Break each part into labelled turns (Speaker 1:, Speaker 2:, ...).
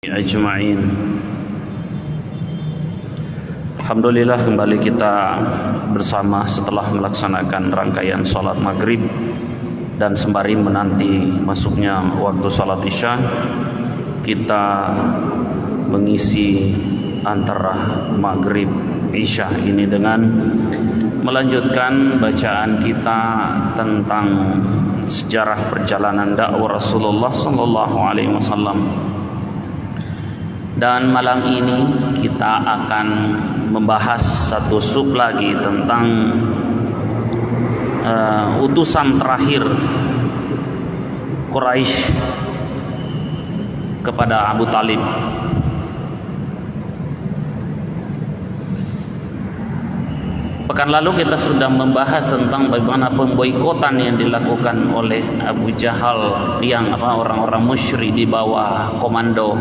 Speaker 1: Ajma'in. Alhamdulillah kembali kita bersama setelah melaksanakan rangkaian sholat maghrib dan sembari menanti masuknya waktu sholat isya. Kita mengisi antara maghrib isya ini dengan melanjutkan bacaan kita tentang sejarah perjalanan dakwah Rasulullah sallallahu alaihi wasallam. Dan malam ini kita akan membahas satu sub lagi tentang utusan terakhir Quraisy kepada Abu Talib. Pekan lalu kita sudah membahas tentang bagaimana pemboikotan yang dilakukan oleh Abu Jahal yang orang-orang musyrik di bawah komando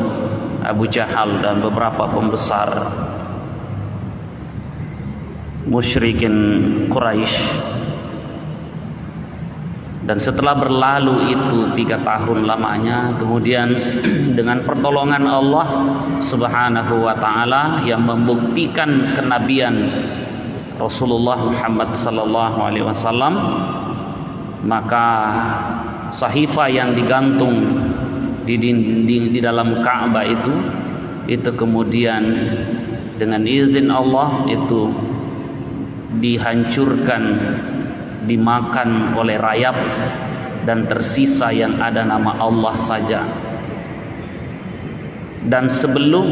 Speaker 1: Abu Jahal dan beberapa pembesar musyrikin Quraisy. Dan setelah berlalu itu 3 tahun lamanya, kemudian dengan pertolongan Allah Subhanahu wa taala yang membuktikan kenabian Rasulullah Muhammad sallallahu alaihi wasallam, maka sahifah yang digantung di dinding di dalam Ka'bah itu kemudian dengan izin Allah itu dihancurkan, dimakan oleh rayap, dan tersisa yang ada nama Allah saja. Dan sebelum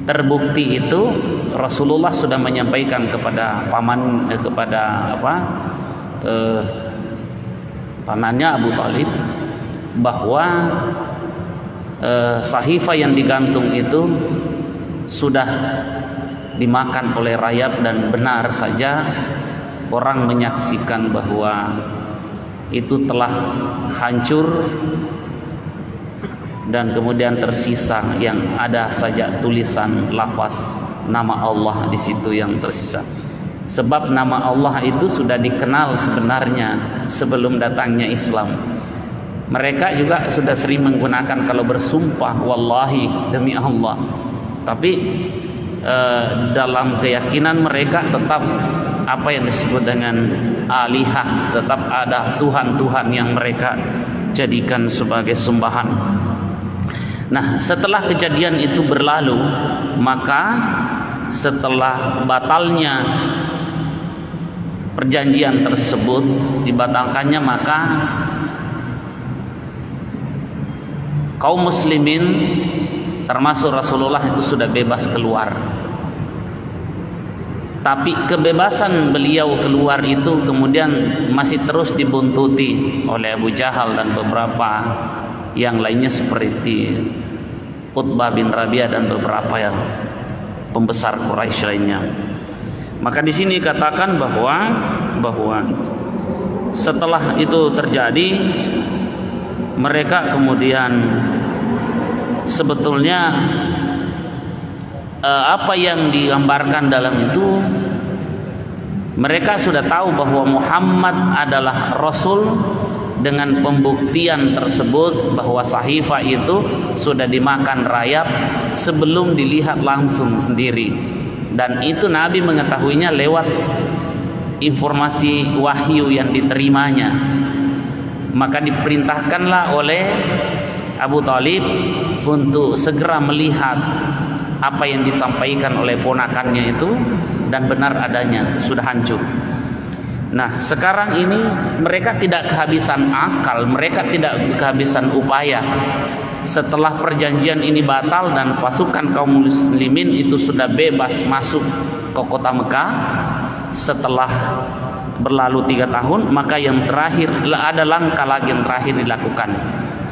Speaker 1: terbukti itu Rasulullah sudah menyampaikan kepada pamannya Abu Talib bahwa sahifah yang digantung itu sudah dimakan oleh rayap, dan benar saja orang menyaksikan bahwa itu telah hancur dan kemudian tersisa yang ada saja tulisan lafaz nama Allah di situ yang tersisa. Sebab nama Allah itu sudah dikenal sebenarnya sebelum datangnya Islam. Mereka juga sudah sering menggunakan kalau bersumpah, wallahi, demi Allah. Tapi dalam keyakinan mereka tetap apa yang disebut dengan alihah, tetap ada Tuhan-Tuhan yang mereka jadikan sebagai sembahan. Nah, setelah kejadian itu berlalu, maka setelah batalnya perjanjian tersebut, dibatalkannya, maka kaum muslimin termasuk Rasulullah itu sudah bebas keluar. Tapi kebebasan beliau keluar itu kemudian masih terus dibuntuti oleh Abu Jahal dan beberapa yang lainnya seperti Utbah bin Rabi'ah dan beberapa yang pembesar Quraisy lainnya. Maka di sini katakan bahwa setelah itu terjadi, mereka kemudian sebetulnya apa yang digambarkan dalam itu, mereka sudah tahu bahwa Muhammad adalah Rasul dengan pembuktian tersebut bahwa sahifah itu sudah dimakan rayap sebelum dilihat langsung sendiri, dan itu Nabi mengetahuinya lewat informasi wahyu yang diterimanya. Maka diperintahkanlah oleh Abu Talib untuk segera melihat apa yang disampaikan oleh ponakannya itu, dan benar adanya sudah hancur. Nah, sekarang ini mereka tidak kehabisan akal, mereka tidak kehabisan upaya. Setelah perjanjian ini batal dan pasukan kaum muslimin itu sudah bebas masuk ke kota Mekah, setelah berlalu 3 tahun, maka yang terakhir ada langkah lagi yang terakhir dilakukan.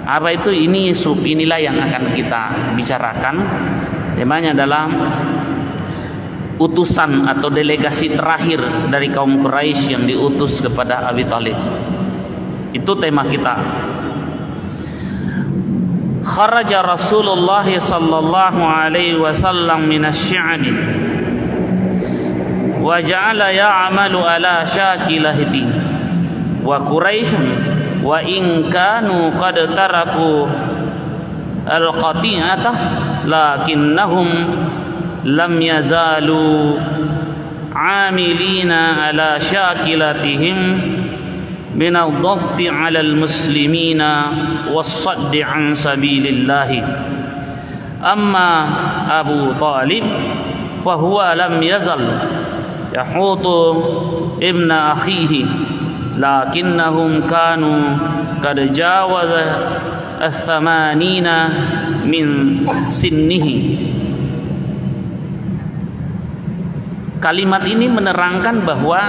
Speaker 1: Apa itu? Inilah yang akan kita bicarakan. Temanya adalah utusan atau delegasi terakhir dari kaum Quraisy yang diutus kepada Abi Talib. Itu tema kita. Kharaja Rasulullah sallallahu alaihi wasallam minasy-sya'bi wa ja'ala ya'malu ala syakilahdi wa Quraisy wa in kanu qad taraku al-qati'atah lakinnahum lam yazalu amilina ala syakilatihim min al-dhabti ala al-muslimina was-saddi an sabilillahi. Amma Abu Talib fahuwa lam yazal yahutu ibna akhihi lakinnahum kanu qad jawaza al-thamanina min sinnihi. Kalimat ini menerangkan bahwa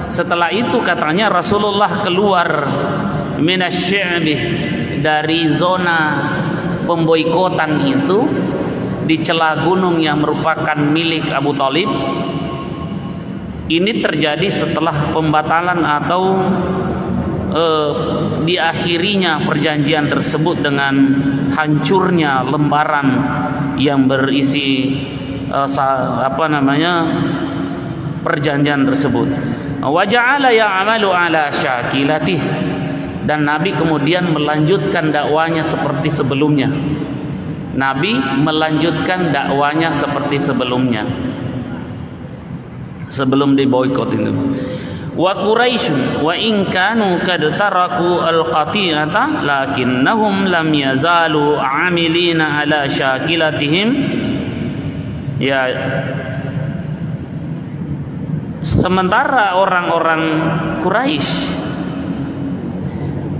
Speaker 1: setelah itu katanya Rasulullah keluar minasy-sya'bi, dari zona pemboikotan itu di celah gunung yang merupakan milik Abu Talib. Ini terjadi setelah pembatalan atau diakhirinya perjanjian tersebut dengan hancurnya lembaran yang berisi perjanjian tersebut. Wa ja'ala ya'malu ala syakilatih, dan Nabi kemudian melanjutkan dakwanya seperti sebelumnya. Nabi melanjutkan dakwanya seperti sebelumnya sebelum diboikot itu. Wa Quraisy wa in kanu kad taraku al-qati'ata lakinnahum lam yazalu 'amilina ala syakilatihim. Ya, sementara orang-orang Quraisy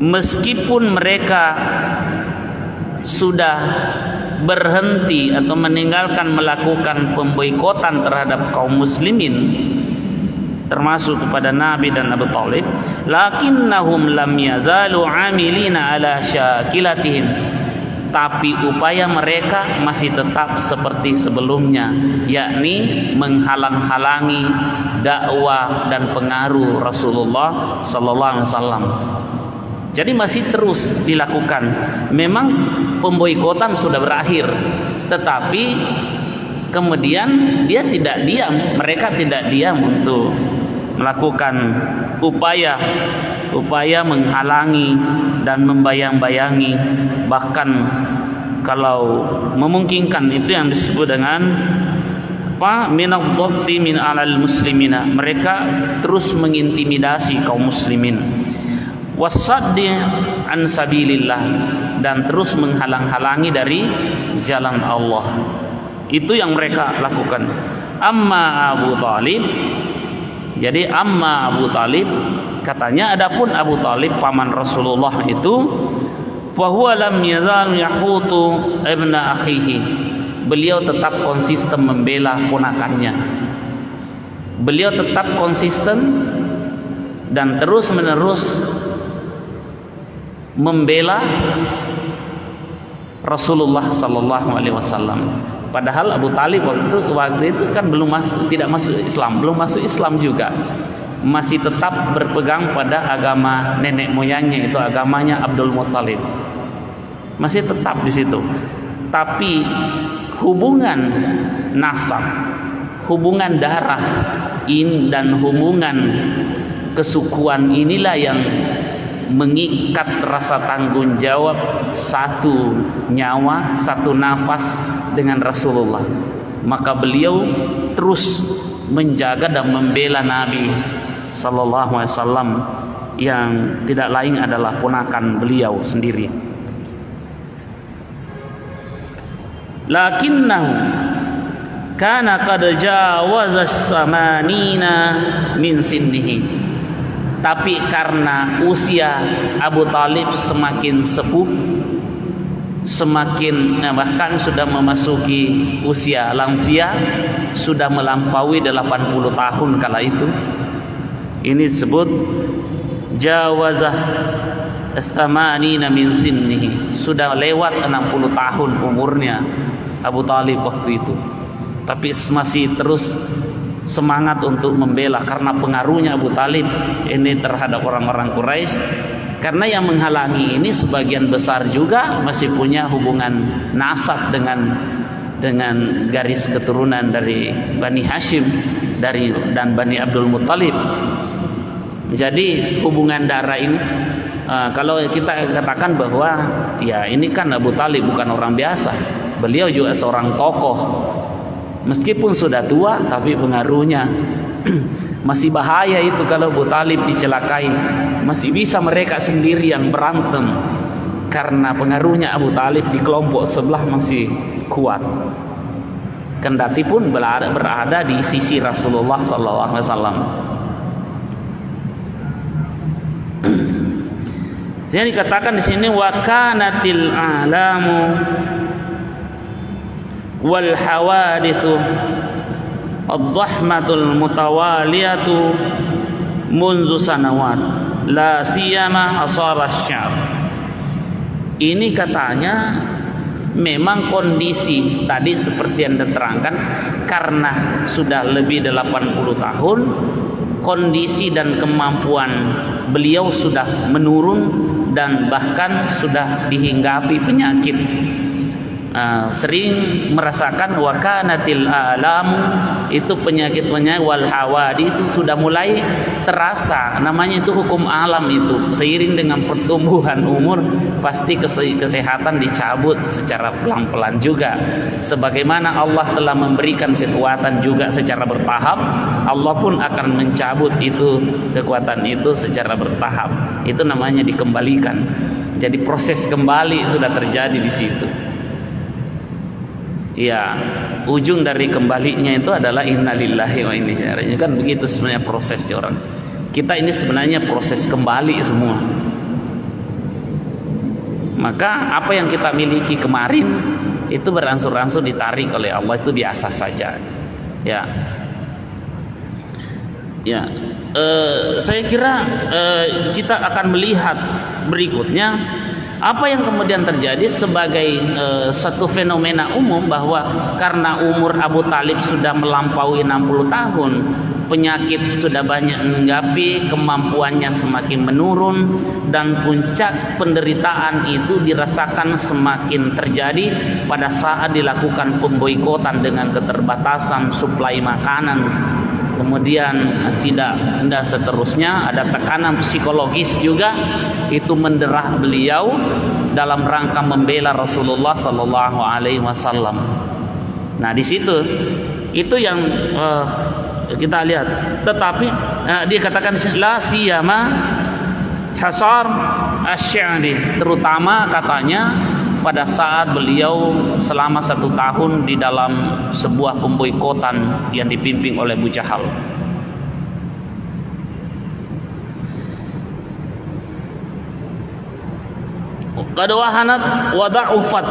Speaker 1: meskipun mereka sudah berhenti atau meninggalkan melakukan pemboikotan terhadap kaum muslimin termasuk kepada Nabi dan Abu Talib, lakinnahum lam yazalu amilina ala syakilatihim, tapi upaya mereka masih tetap seperti sebelumnya, yakni menghalang-halangi dakwah dan pengaruh Rasulullah sallallahu alaihi wasallam. Jadi masih terus dilakukan. Memang pemboikotan sudah berakhir, tetapi kemudian dia tidak diam, mereka tidak diam untuk melakukan upaya menghalangi dan membayang-bayangi, bahkan kalau memungkinkan itu yang disebut dengan minadh-dhatti min alal muslimina, mereka terus mengintimidasi kaum muslimin, was-saddi an sabilillah, dan terus menghalang-halangi dari jalan Allah. Itu yang mereka lakukan. Amma Abu Talib, jadi amma Abu Talib, katanya adapun Abu Talib paman Rasulullah itu, wa huwa lam yazal yahutu ibna akhihi, beliau tetap konsisten membela ponakannya. Beliau tetap konsisten dan terus menerus membela Rasulullah sallallahu alaihi wasallam. Padahal Abu Talib waktu itu kan belum tidak masuk Islam juga, masih tetap berpegang pada agama nenek moyangnya, itu agamanya Abdul Muttalib, masih tetap di situ. Tapi hubungan nasab, hubungan darah dan hubungan kesukuan inilah yang mengikat rasa tanggung jawab satu nyawa, satu nafas dengan Rasulullah. Maka beliau terus menjaga dan membela Nabi sallallahu alaihi wasallam yang tidak lain adalah ponakan beliau sendiri. Lakinnahu kana qad jawaza samanina min sinnihi, tapi karena usia Abu Talib semakin sepuh, bahkan sudah memasuki usia lansia, sudah melampaui 80 tahun kala itu. Ini disebut jawazah tsamanina min sinnihi, sudah lewat 60 tahun umurnya Abu Talib waktu itu, tapi masih terus semangat untuk membela karena pengaruhnya Abu Talib ini terhadap orang-orang Quraisy. Karena yang menghalangi ini sebagian besar juga masih punya hubungan nasab dengan garis keturunan dari Bani Hashim dan Bani Abdul Muttalib. Jadi hubungan darah ini Kalau kita katakan bahwa ya ini kan Abu Talib bukan orang biasa, beliau juga seorang tokoh, meskipun sudah tua tapi pengaruhnya masih bahaya itu. Kalau Abu Talib dicelakai, masih bisa mereka sendiri yang berantem karena pengaruhnya Abu Talib di kelompok sebelah masih kuat. Kendati pun berada di sisi Rasulullah SAW. Jadi dikatakan di sini wa kanatil a'lamu wal hawadithu ad-dhahmatul mutawaliyatu munzu sanawat la siyama asaba asy-sya'b. Ini katanya memang kondisi tadi seperti yang diterangkan, karena sudah lebih 80 tahun kondisi dan kemampuan beliau sudah menurun dan bahkan sudah dihinggapi penyakit. Sering merasakan wakanatil alam, itu penyakit-penyakit wal hawadis sudah mulai terasa. Namanya itu hukum alam itu. Seiring dengan pertumbuhan umur pasti kesehatan dicabut secara pelan-pelan juga. Sebagaimana Allah telah memberikan kekuatan juga secara bertahap, Allah pun akan mencabut itu kekuatan itu secara bertahap. Itu namanya dikembalikan. Jadi proses kembali sudah terjadi di situ. Ya, ujung dari kembalinya itu adalah innalillahi wa inna ilaihi raji'un. Kan begitu sebenarnya prosesnya orang. Kita ini sebenarnya proses kembali semua. Maka apa yang kita miliki kemarin itu berangsur-angsur ditarik oleh Allah, itu biasa saja. Ya. Ya. Saya kira kita akan melihat berikutnya apa yang kemudian terjadi sebagai satu fenomena umum, bahwa karena umur Abu Talib sudah melampaui 60 tahun, penyakit sudah banyak menghinggapi, kemampuannya semakin menurun, dan puncak penderitaan itu dirasakan semakin terjadi pada saat dilakukan pemboikotan dengan keterbatasan suplai makanan, kemudian tidak, dan seterusnya. Ada tekanan psikologis juga, itu menderah beliau dalam rangka membela Rasulullah Sallallahu Alaihi Wasallam. Nah di situ itu yang kita lihat. Tetapi dia katakan la siyama hasar asy-sya'bi, terutama katanya pada saat beliau selama 1 tahun di dalam sebuah pemboikotan yang dipimpin oleh Abu Jahal. Qad wahanat wa da'ufat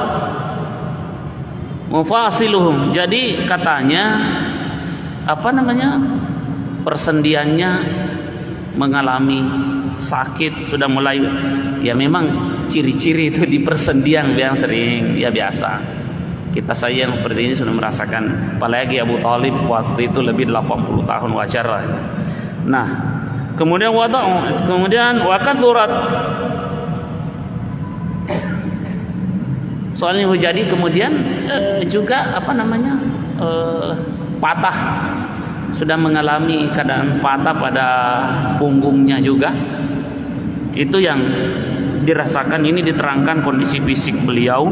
Speaker 1: mufasiluhum. Jadi katanya persendiannya mengalami sakit, sudah mulai, ya memang ciri-ciri itu di persendian yang sering, ya biasa. Kita saja yang seperti ini sudah merasakan, apalagi Abu Talib waktu itu lebih 80 tahun, wajar lah. Nah, kemudian wakathurat, soalnya jadi kemudian juga patah, sudah mengalami keadaan patah pada punggungnya juga. Itu yang dirasakan. Ini diterangkan kondisi fisik beliau.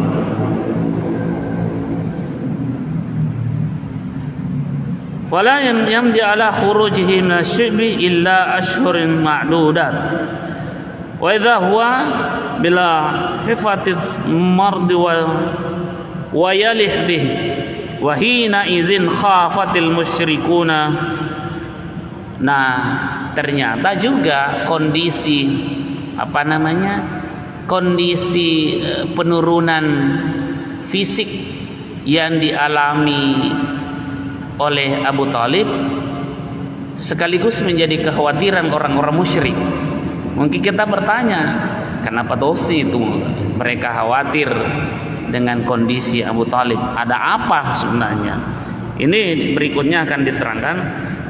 Speaker 1: Wala yamdi ala khurujihi min asy-syibbi illa ashhurin ma'dudat. Wa idza huwa bila hifati mardi wa yalih bihi wa hina izin khafatil musyrikuna. Nah, ternyata juga kondisi kondisi penurunan fisik yang dialami oleh Abu Talib sekaligus menjadi kekhawatiran orang-orang musyrik. Mungkin kita bertanya, kenapa dosi itu mereka khawatir dengan kondisi Abu Talib? Ada apa sebenarnya? Ini berikutnya akan diterangkan.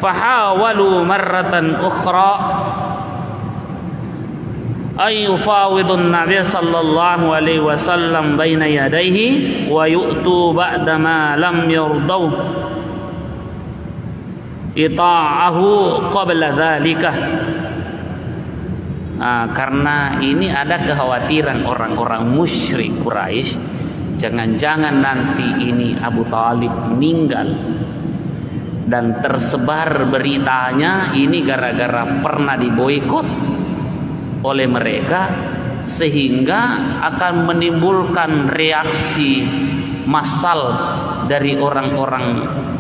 Speaker 1: Fahawalu marratan ukhra ay yufawidun Nabi sallallahu alaihi wasallam baina yadayhi wa yu'tu ba'da ma lam yurdaw ita'ahu qabla dhalika. Karena ini ada kekhawatiran orang-orang musyrik Quraisy, jangan-jangan nanti ini Abu Thalib meninggal dan tersebar beritanya ini gara-gara pernah diboikot oleh mereka, sehingga akan menimbulkan reaksi massal dari orang-orang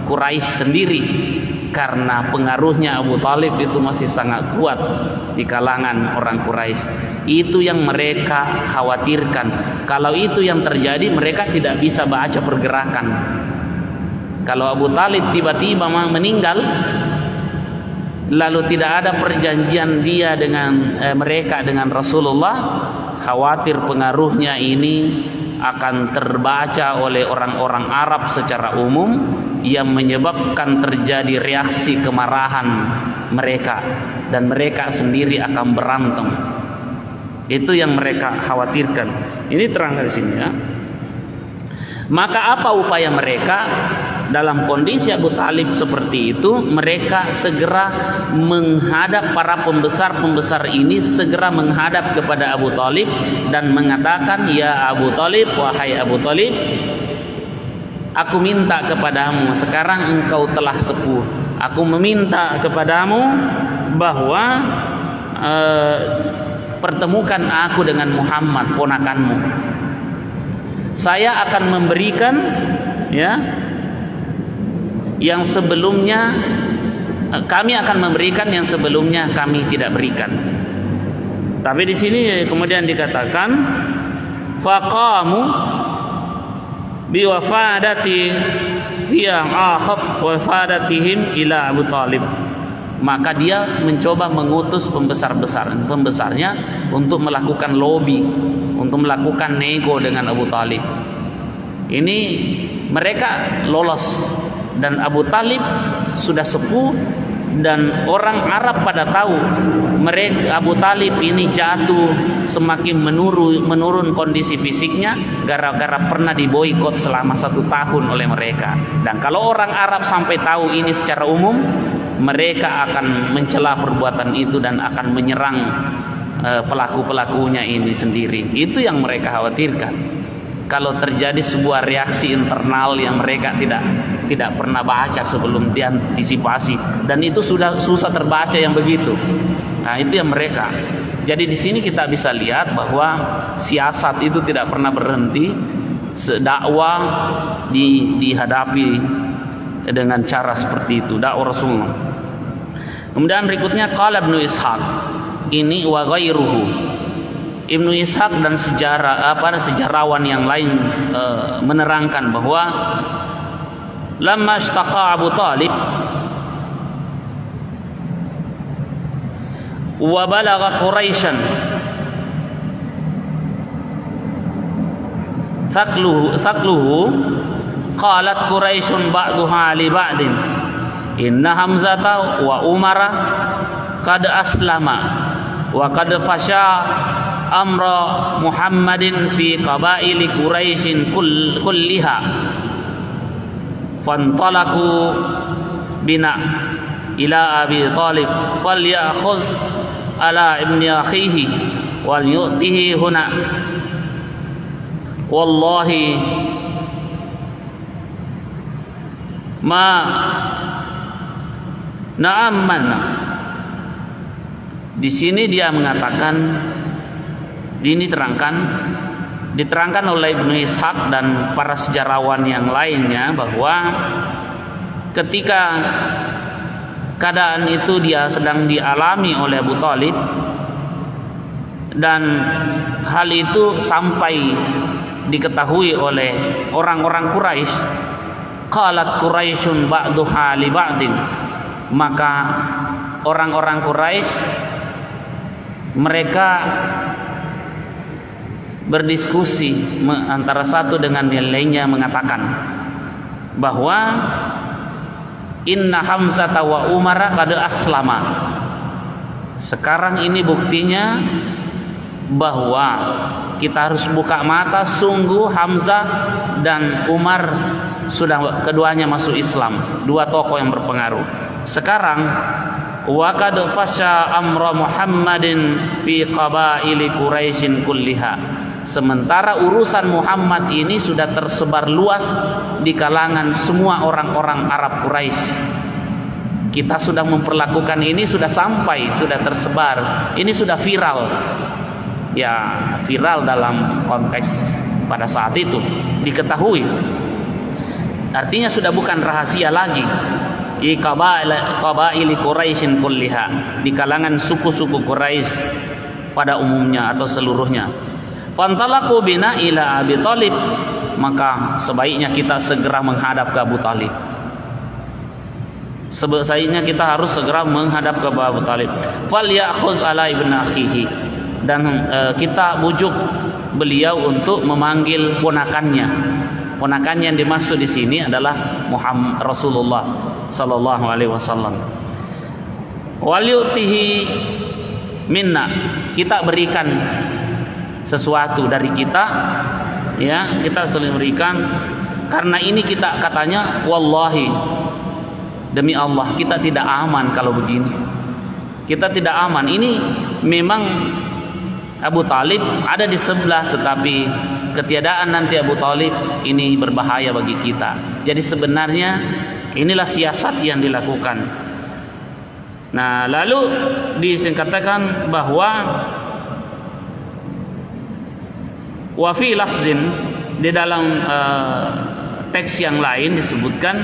Speaker 1: Quraisy sendiri, karena pengaruhnya Abu Thalib itu masih sangat kuat di kalangan orang Quraisy. Itu yang mereka khawatirkan. Kalau itu yang terjadi, mereka tidak bisa baca pergerakan. Kalau Abu Thalib tiba-tiba meninggal, lalu tidak ada perjanjian dia dengan mereka dengan Rasulullah, khawatir pengaruhnya ini akan terbaca oleh orang-orang Arab secara umum, yang menyebabkan terjadi reaksi kemarahan mereka, dan mereka sendiri akan berantem. Itu yang mereka khawatirkan. Ini terang di sini ya. Maka apa upaya mereka? Dalam kondisi Abu Thalib seperti itu, mereka segera menghadap para pembesar-pembesar ini, segera menghadap kepada Abu Thalib dan mengatakan, "Ya Abu Thalib, wahai Abu Thalib, aku minta kepadamu, sekarang engkau telah sepuh. Aku meminta kepadamu bahwa pertemukan aku dengan Muhammad, ponakanmu. Saya akan memberikan yang sebelumnya, kami akan memberikan yang sebelumnya kami tidak berikan." Tapi di sini kemudian dikatakan, faqamu biwafadati hiya akhat wafadatihim ila Abu Thalib. Maka dia mencoba mengutus pembesarnya untuk melakukan lobby, untuk melakukan nego dengan Abu Thalib. Ini mereka lolos, dan Abu Thalib sudah sepuh, dan orang Arab pada tahu mereka Abu Thalib ini jatuh, semakin menurun kondisi fisiknya gara-gara pernah diboikot selama 1 tahun oleh mereka. Dan kalau orang Arab sampai tahu ini secara umum, mereka akan mencela perbuatan itu dan akan menyerang pelaku-pelakunya ini sendiri. Itu yang mereka khawatirkan. Kalau terjadi sebuah reaksi internal yang mereka tidak pernah baca sebelum diantisipasi, dan itu sudah susah terbaca yang begitu. Nah, itu yang mereka. Jadi di sini kita bisa lihat bahwa siasat itu tidak pernah berhenti. Dakwah dihadapi dengan cara seperti itu, dakwah Rasulullah. Kemudian berikutnya qala Ibnu Ishaq, ini wa ghairuhu. Ibnu Ishaq dan sejarawan yang lain menerangkan bahwa lamma ishtaqa Abu Thalib wa balagha Quraisyan thaqluhu qalat Quraisyun ba'duha li ba'din inna Hamzata wa Umara qad aslama wa qad fasha amra Muhammadin fi qabaili Quraisyin kulliha fantalaku bina ila Abi Thalib falyakhuz ala ibni akhihi wal yu'tihi huna wallahi ma na'amana. Di sini dia mengatakan, diterangkan oleh Ibnu Ishaq dan para sejarawan yang lainnya bahwa ketika keadaan itu dia sedang dialami oleh Abu Thalib, dan hal itu sampai diketahui oleh orang-orang Quraisy, qalat Quraisyun ba'duha li ba'din, maka orang-orang Quraisy mereka berdiskusi antara satu dengan yang lainnya, mengatakan bahwa inna Hamzata wa Umara qad aslama. Sekarang ini buktinya bahwa kita harus buka mata, sungguh Hamzah dan Umar sudah keduanya masuk Islam, 2 tokoh yang berpengaruh. Sekarang wa qad fasha amra Muhammadin fi qabaili Quraisyin kulliha. Sementara urusan Muhammad ini sudah tersebar luas di kalangan semua orang-orang Arab Quraisy. Kita sudah memperlakukan ini, sudah sampai, sudah tersebar, ini sudah viral. Ya, viral dalam konteks pada saat itu diketahui. Artinya sudah bukan rahasia lagi. Di qabaili Quraisyin kulliha, di kalangan suku-suku Quraisy pada umumnya atau seluruhnya. Fantalaqu bina ila Abi Thalib, maka sebaiknya kita segera menghadap ke Abu Thalib. Sebaiknya kita harus segera menghadap ke Abu Thalib. Falyakhuz ala ibn akhihi, dan kita bujuk beliau untuk memanggil ponakannya. Ponakannya yang dimaksud di sini adalah Muhammad Rasulullah sallallahu alaihi wasallam. Wal yu'tihi minna, kita berikan sesuatu dari kita, ya, kita saling berikan, karena ini kita katanya wallahi, demi Allah kita tidak aman kalau begini. Kita tidak aman. Ini memang Abu Thalib ada di sebelah, tetapi ketiadaan nanti Abu Thalib ini berbahaya bagi kita. Jadi sebenarnya inilah siasat yang dilakukan. Nah, lalu disingkatkan bahwa wa fi lafzin, di dalam teks yang lain disebutkan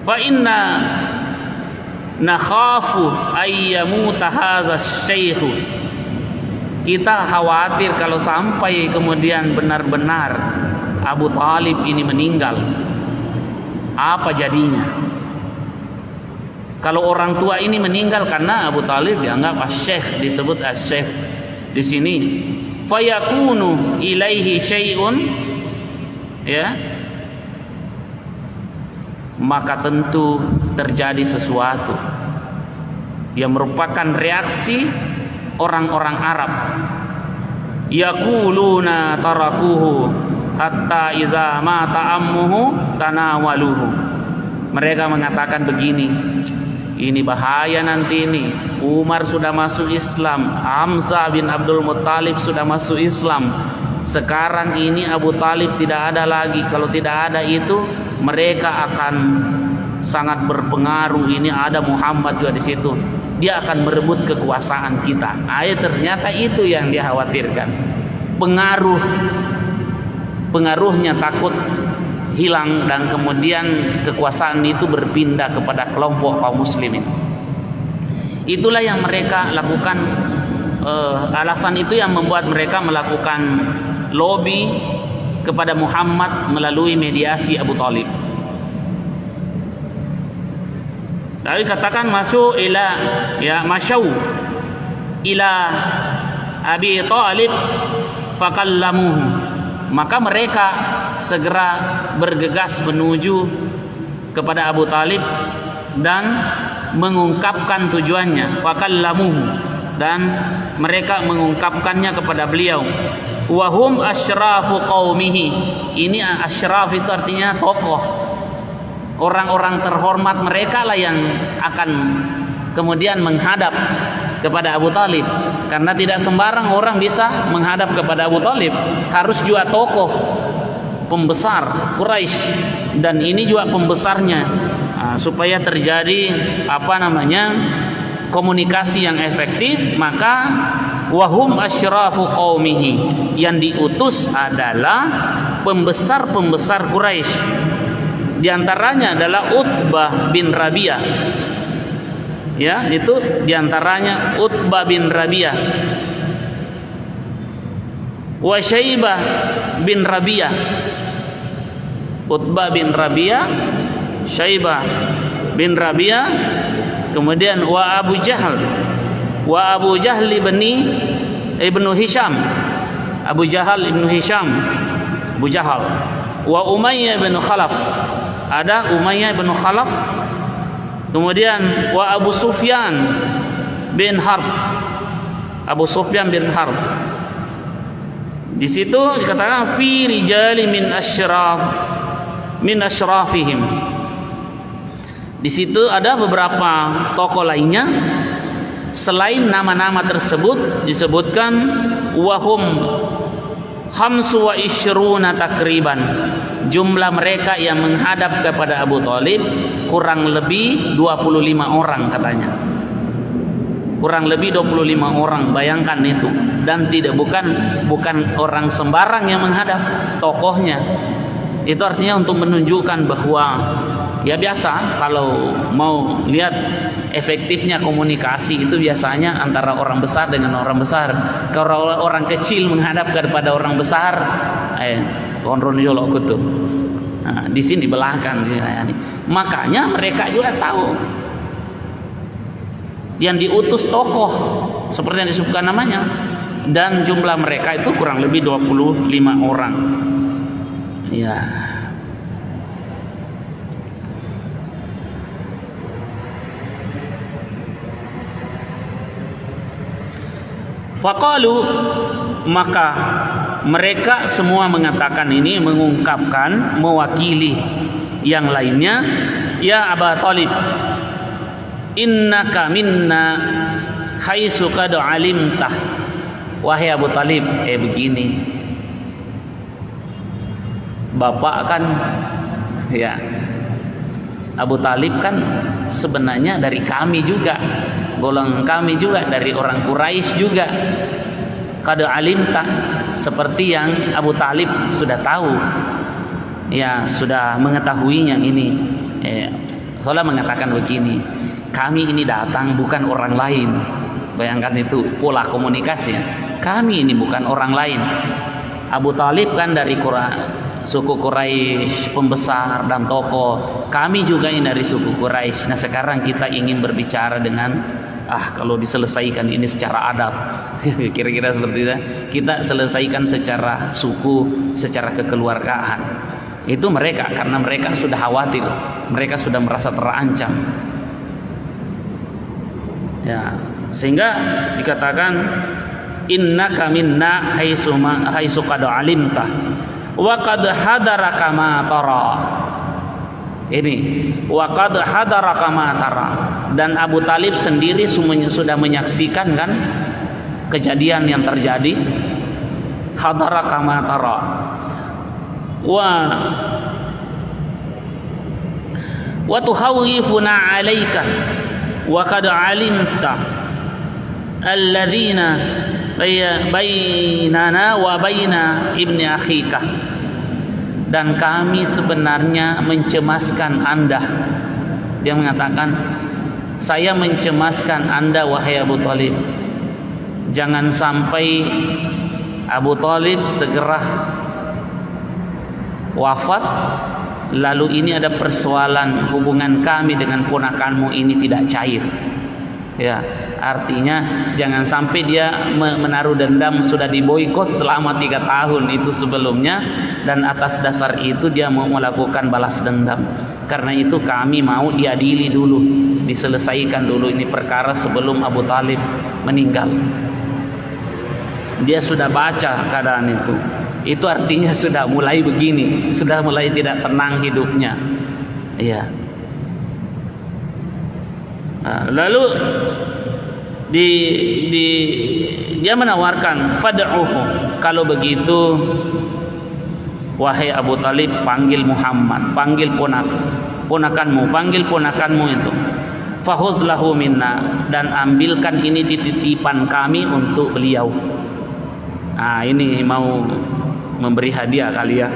Speaker 1: fa inna nakhafu ayyamuta hadza syekh, kita khawatir kalau sampai kemudian benar-benar Abu Thalib ini meninggal, apa jadinya? Kalau orang tua ini meninggal karena Abu Thalib dianggap asy-syekh, disebut asy-syekh di sini, fayakunu ilaihi syai'un, ya, maka tentu terjadi sesuatu yang merupakan reaksi orang-orang Arab. Yaquluna tarakuhu hatta iza mata ammuhu tanawaluhu. Mereka mengatakan begini, ini bahaya nanti ini. Umar sudah masuk Islam, Hamzah bin Abdul Muttalib sudah masuk Islam. Sekarang ini Abu Thalib tidak ada lagi. Kalau tidak ada itu, mereka akan sangat berpengaruh. Ini ada Muhammad juga di situ. Dia akan merebut kekuasaan kita. Ternyata itu yang dia khawatirkan. Pengaruhnya takut hilang dan kemudian kekuasaan itu berpindah kepada kelompok kaum muslimin. Itulah yang mereka lakukan. Alasan itu yang membuat mereka melakukan lobby kepada Muhammad melalui mediasi Abu Thalib. Lalu katakan masuk ila, ya, masyau ila Abi Thalib fakallamuhu, maka mereka segera bergegas menuju kepada Abu Thalib dan mengungkapkan tujuannya. Fakallamuhu, dan mereka mengungkapkannya kepada beliau. Wahum asyrafu qaumihi, ini asyraf itu artinya tokoh, orang-orang terhormat. Mereka lah yang akan kemudian menghadap kepada Abu Thalib, karena tidak sembarang orang bisa menghadap kepada Abu Thalib, harus juga tokoh pembesar Quraisy, dan ini juga pembesarnya, supaya terjadi komunikasi yang efektif. Maka wahum asyrafu qaumihi, yang diutus adalah pembesar-pembesar Quraisy. Di antaranya adalah Utbah bin Rabi'ah. Ya, itu di antaranya Utbah bin Rabi'ah. Wa Syaibah bin Rabi'ah. Utbah bin Rabi'ah, Syaibah bin Rabi'ah, kemudian wa Abu Jahal. Wa Abu Jahl ibnu Hisham. Abu Jahal ibnu Hisham, Abu Jahal. Wa Umayyah bin Khalaf, ada Umayyah bin Khalaf. Kemudian wa Abu Sufyan bin Harb, Abu Sufyan bin Harb. Di situ dikatakan fi rijali min asyrafihim, Di situ ada beberapa tokoh lainnya selain nama-nama tersebut disebutkan wahum khamsu wa ishruna takriban. Jumlah mereka yang menghadap kepada Abu Thalib kurang lebih 25 orang katanya. Kurang lebih 25 orang, bayangkan itu. Dan tidak bukan orang sembarang yang menghadap, tokohnya. Itu artinya untuk menunjukkan bahwa ya biasa kalau mau lihat efektifnya komunikasi itu biasanya antara orang besar dengan orang besar. Kalau orang kecil menghadap kepada orang besar, konron jolok kutu. Nah, di sini belakang. Makanya mereka juga tahu yang diutus tokoh seperti yang disebutkan namanya, dan jumlah mereka itu kurang lebih 25 orang. Ya. Faqalu, maka mereka semua mengatakan ini, mengungkapkan, mewakili yang lainnya, ya Aba Thalib, innaka minna haitsu qad alimtah. Wahai Abu Thalib, begini, bapak kan, ya Abu Thalib kan sebenarnya dari kami juga, golongan kami juga, dari orang Quraisy juga. Qad alimta, seperti yang Abu Thalib sudah tahu, ya sudah mengetahuinya ini. Soalnya mengatakan begini, kami ini datang bukan orang lain. Bayangkan itu pola komunikasinya. Kami ini bukan orang lain. Abu Thalib kan dari suku Quraisy, pembesar dan tokoh. Kami juga ini dari suku Quraisy. Nah sekarang kita ingin berbicara dengan kalau diselesaikan ini secara adab, kira-kira seperti itu. Kita selesaikan secara suku, secara kekeluargaan. Itu mereka, karena mereka sudah khawatir, mereka sudah merasa terancam. Ya, sehingga dikatakan innaka minna haitsu qad alimta wa qad hadaraka ma tara. Ini wa qad hadaraka ma tara, dan Abu Thalib sendiri sudah menyaksikan kan kejadian yang terjadi. Hadaraka ma tara wa tuhawifuna alaika wa qad alimta alladzina bainana wa baina ibni akhika, dan kami sebenarnya mencemaskan Anda. Dia mengatakan, saya mencemaskan Anda wahai Abu Thalib, jangan sampai Abu Thalib segera wafat, lalu ini ada persoalan hubungan kami dengan ponakanmu ini tidak cair. Ya, artinya jangan sampai dia menaruh dendam, sudah diboikot selama 3 tahun itu sebelumnya, dan atas dasar itu dia mau melakukan balas dendam. Karena itu kami mau diadili dulu, diselesaikan dulu ini perkara sebelum Abu Thalib meninggal. Dia sudah baca keadaan itu. Itu artinya sudah mulai begini, sudah mulai tidak tenang hidupnya. Iya. Lalu dia menawarkan, fad'uhu, kalau begitu wahai Abu Thalib, panggil Muhammad, panggil ponakanmu itu, fahuz lahu minna, dan ambilkan ini titipan kami untuk beliau. Ini mau memberi hadiah kali ya.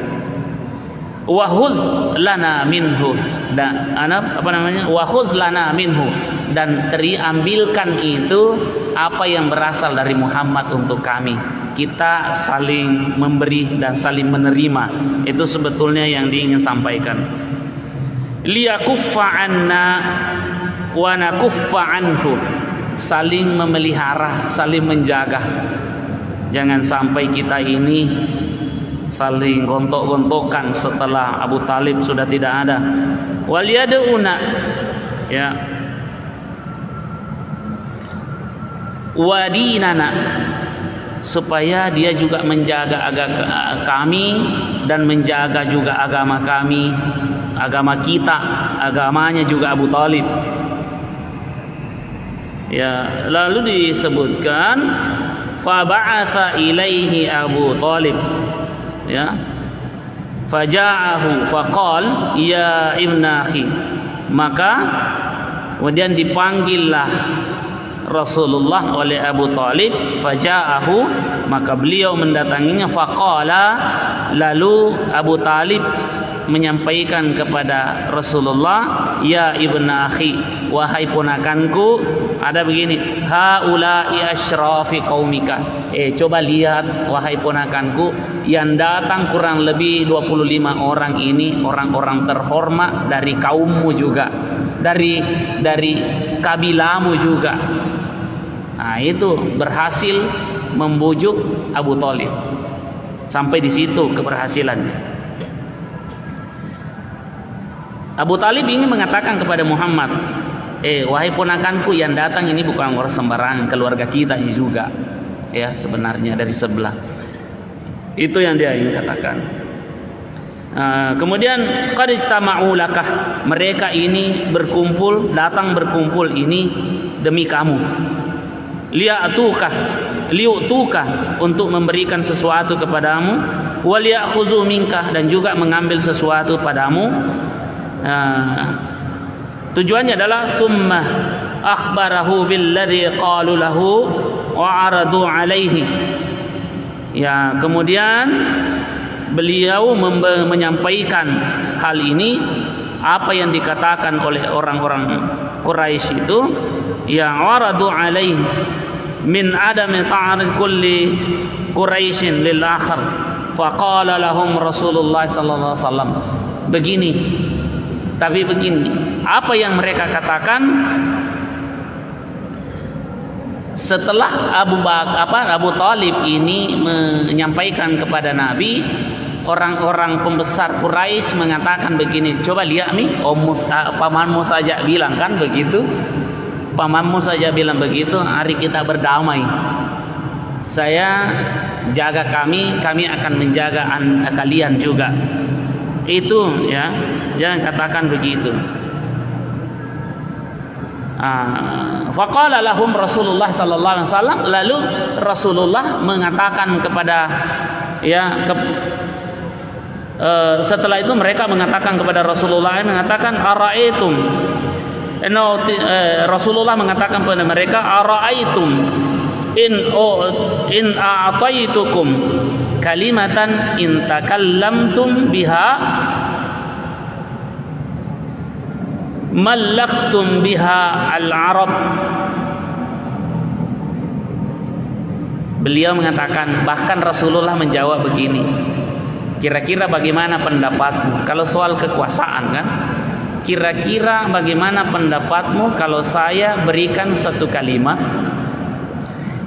Speaker 1: Wahuz lana minhu, dan wahuz lana minhu, dan ambilkan itu apa yang berasal dari Muhammad untuk kami. Kita saling memberi dan saling menerima. Itu sebetulnya yang diingin sampaikan. Liyakuffa anna wa nakuffa anhu, saling memelihara, saling menjaga. Jangan sampai kita ini saling gontok-gontokan setelah Abu Thalib sudah tidak ada. Wal yad'una, ya, wadinana, supaya dia juga menjaga agama kami dan menjaga juga agama kami, agama kita. agamanya juga Abu Talib. Ya, lalu disebutkan fa ba'atha ilaihi Abu Talib, ya, faja'ahu faqal ya ibna akhi, maka kemudian dipanggillah Rasulullah oleh Abu Talib, faja'ahu, maka beliau mendatanginya, faqala, lalu Abu Talib menyampaikan kepada Rasulullah, ya ibna akhi, wahai ponakanku, ada begini, haula'i asyrafi qaumika, coba lihat wahai ponakanku, yang datang kurang lebih 25 orang ini orang-orang terhormat dari kaummu juga, dari kabilahmu juga. Nah, itu berhasil membujuk Abu Talib. Sampai di situ keberhasilannya. Abu Talib ingin mengatakan kepada Muhammad, wahai ponakanku, yang datang ini bukan orang sembarangan, keluarga kita juga, ya, sebenarnya dari sebelah. Itu yang dia ingin katakan. Kemudian qad ijtama'u lakah, mereka ini berkumpul, datang berkumpul ini demi kamu. Liu'tuka, untuk memberikan sesuatu kepadamu, wal ya'khudhu minka, dan juga mengambil sesuatu padamu. Tujuannya adalah summa akhbarahu billadzi qalu lahu wa aradu alaihi. Ya, kemudian beliau menyampaikan hal ini, apa yang dikatakan oleh orang-orang Quraisy itu, ya aradu alaihi min adami ta'arud kulli Quraisyin lil akhar, faqala lahum Rasulullah sallallahu alaihi wasallam, begini, tapi begini, apa yang mereka katakan setelah Abu Talib ini menyampaikan kepada Nabi, orang-orang pembesar Quraisy mengatakan begini, coba lihat nih, pamanmu saja bilang kan begitu, pamanmu saja bilang begitu, hari kita berdamai, saya jaga kami akan menjaga kalian juga. Itu, ya, jangan katakan begitu. Faqala lahum Rasulullah sallallahu alaihi wasallam, lalu Rasulullah mengatakan kepada, ya, setelah itu mereka mengatakan kepada Rasulullah, mengatakan ara'aitum, Rasulullah mengatakan kepada mereka, ara'aitum in a'taitukum kalimatan in takallamtum biha mallaktum biha al-arab. Beliau mengatakan, bahkan Rasulullah menjawab begini, kira-kira bagaimana pendapatmu kalau soal kekuasaan, kan? Kira-kira bagaimana pendapatmu kalau saya berikan satu kalimat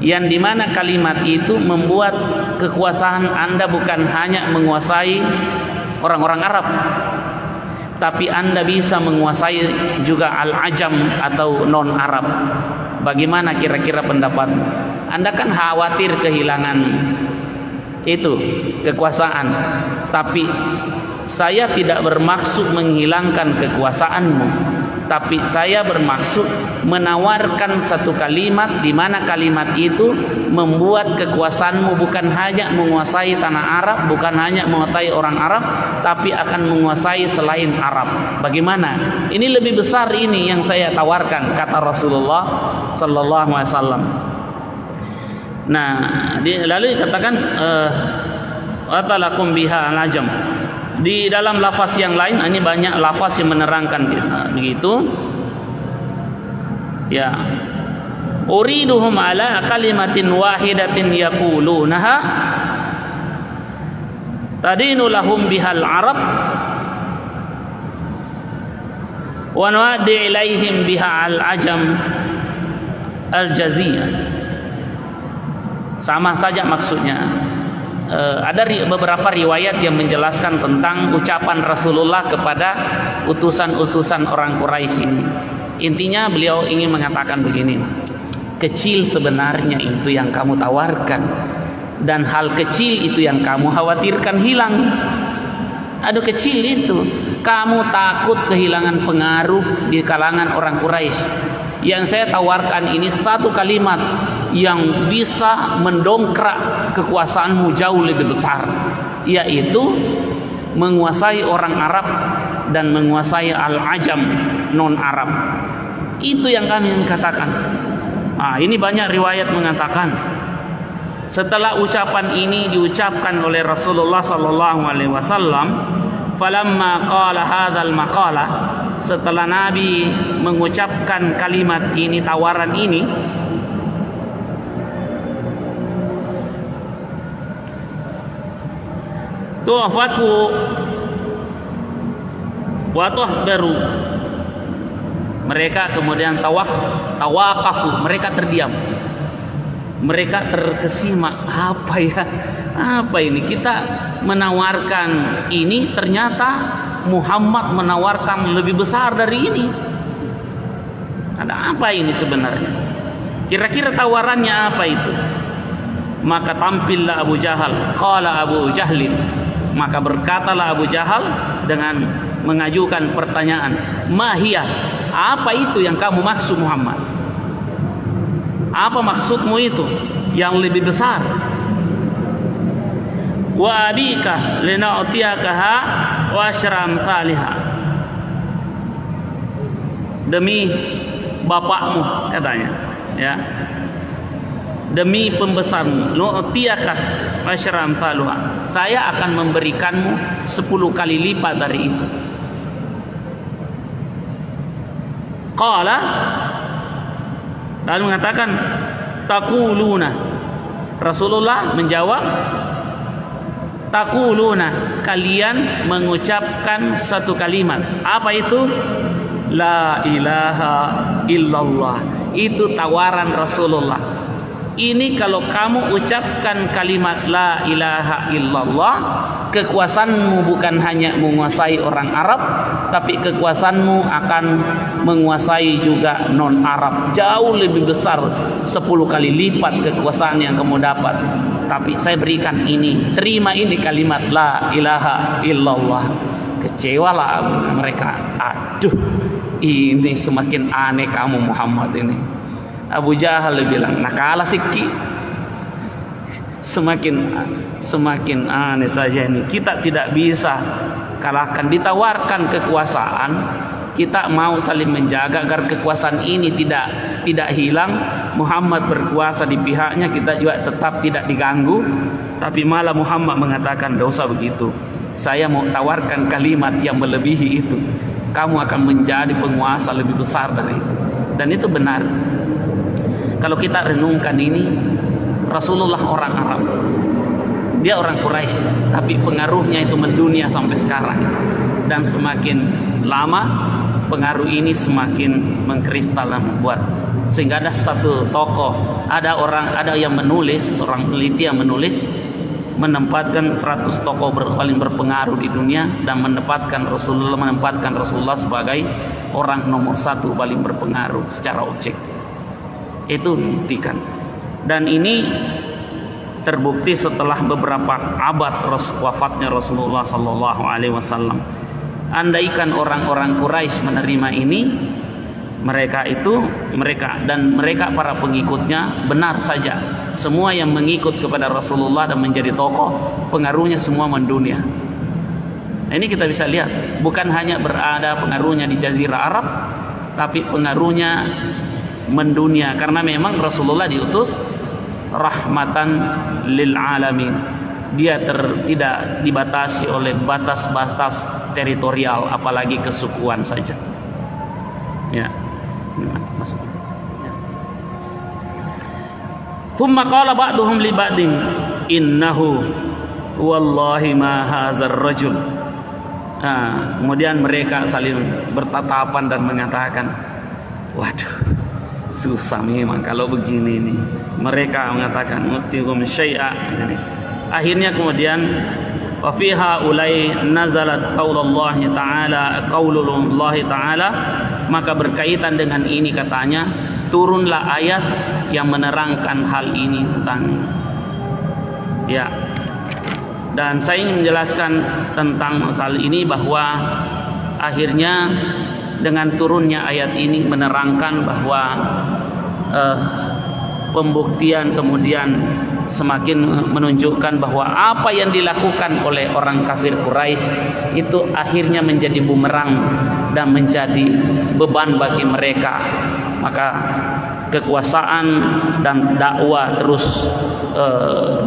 Speaker 1: yang dimana kalimat itu membuat kekuasaan Anda bukan hanya menguasai orang-orang Arab, tapi Anda bisa menguasai juga al-ajam atau non-Arab. Bagaimana kira-kira pendapatmu? Anda kan khawatir kehilangan itu kekuasaan, tapi saya tidak bermaksud menghilangkan kekuasaanmu, tapi saya bermaksud menawarkan satu kalimat di mana kalimat itu membuat kekuasaanmu bukan hanya menguasai tanah Arab, bukan hanya menguasai orang Arab, tapi akan menguasai selain Arab. Bagaimana? Ini lebih besar ini yang saya tawarkan, kata Rasulullah sallallahu alaihi wasallam. Nah, lalu dikatakan atalakum biha al-ajam. Di dalam lafaz yang lain, ini banyak lafaz yang menerangkan begitu. Ya. Uriduhum ala kalimatin wahidatin yaqulunaha tadinu lahum bihal arab wa nuaddi ilaihim biha al-ajam al-jaziyah. Sama saja maksudnya. Ada beberapa riwayat yang menjelaskan tentang ucapan Rasulullah kepada utusan-utusan orang Quraisy ini. Intinya beliau ingin mengatakan begini, kecil sebenarnya itu yang kamu tawarkan, dan hal kecil itu yang kamu khawatirkan hilang. Aduh, kecil itu, kamu takut kehilangan pengaruh di kalangan orang Quraisy. Yang saya tawarkan ini satu kalimat yang bisa mendongkrak kekuasaanmu jauh lebih besar, yaitu menguasai orang Arab dan menguasai al-ajam non-Arab. Itu yang kami katakan. Ini banyak riwayat mengatakan setelah ucapan ini diucapkan oleh Rasulullah sallallahu alaihi wasallam, falamma qala hadzal maqalah, setelah Nabi mengucapkan kalimat ini, tawaran ini, tuafaku wa tahbaru, mereka kemudian tawaqafu, mereka terdiam, mereka terkesima. Apa ini kita menawarkan ini, ternyata Muhammad menawarkan lebih besar dari ini. Ada apa ini sebenarnya? Kira-kira tawarannya apa itu? Maka tampillah Abu Jahal. Qala Abu Jahlin, maka berkatalah Abu Jahal dengan mengajukan pertanyaan, mahiyah, apa itu yang kamu maksud Muhammad? Apa maksudmu itu yang lebih besar? Wa abika lina'tiyakaha wa asyram thaliha, demi bapakmu katanya, ya, demi pembesarmu, nu'tiyaka wa asyram thaliha, saya akan memberikanmu 10 kali lipat dari itu. Qala, lalu mengatakan, taquluna, Rasulullah menjawab, taquluna, kalian mengucapkan satu kalimat. Apa itu? La ilaha illallah. Itu tawaran Rasulullah. Ini kalau kamu ucapkan kalimat la ilaha illallah, kekuasaanmu bukan hanya menguasai orang Arab, tapi kekuasaanmu akan menguasai juga non-Arab. Jauh lebih besar, 10 kali lipat kekuasaan yang kamu dapat. Tapi saya berikan ini, terima ini kalimat la ilaha illallah. Kecewalah mereka. Aduh, ini semakin aneh kamu Muhammad ini. Abu Jahal bilang, nah kalah sikit. Semakin aneh saja ini. Kita tidak bisa kalahkan. Ditawarkan kekuasaan, kita mau saling menjaga agar kekuasaan ini tidak hilang. Muhammad berkuasa di pihaknya, kita juga tetap tidak diganggu. Tapi malah Muhammad mengatakan, tidak usah begitu, saya mau tawarkan kalimat yang melebihi itu, kamu akan menjadi penguasa lebih besar dari itu. Dan itu benar. Kalau kita renungkan ini, Rasulullah orang Arab, dia orang Quraisy, tapi pengaruhnya itu mendunia sampai sekarang. Dan semakin lama pengaruh ini semakin mengkristal dan membuat, sehingga ada satu tokoh, ada yang menulis, seorang peneliti yang menulis, menempatkan 100 tokoh paling berpengaruh di dunia dan menempatkan Rasulullah sebagai orang nomor 1 paling berpengaruh secara objektif. Itu dibuktikan. Dan ini terbukti setelah beberapa abad wafatnya Rasulullah sallallahu alaihi wasallam. Andaikan orang-orang Quraisy menerima ini, mereka para pengikutnya, benar saja semua yang mengikut kepada Rasulullah dan menjadi tokoh, pengaruhnya semua mendunia. Nah, ini kita bisa lihat, bukan hanya berada pengaruhnya di Jazirah Arab, tapi pengaruhnya mendunia, karena memang Rasulullah diutus rahmatan lil alamin. Dia tidak dibatasi oleh batas-batas teritorial, apalagi kesukuan saja. Ya. Masuk. Ya. Thumma qala ba'duhum li ba'din innahu wallahi ma hadzal rajul. Kemudian mereka saling bertatapan dan mengatakan, waduh, susah memang kalau begini nih. Mereka mengatakan mutikum syai'a. Akhirnya kemudian wa fiha ulai nazalat qaulullahi ta'ala, maka berkaitan dengan ini katanya turunlah ayat yang menerangkan hal ini tentang, ya. Dan saya ingin menjelaskan tentang masalah ini bahwa akhirnya dengan turunnya ayat ini menerangkan bahwa pembuktian kemudian semakin menunjukkan bahwa apa yang dilakukan oleh orang kafir Quraisy itu akhirnya menjadi bumerang dan menjadi beban bagi mereka. Maka kekuasaan dan dakwah terus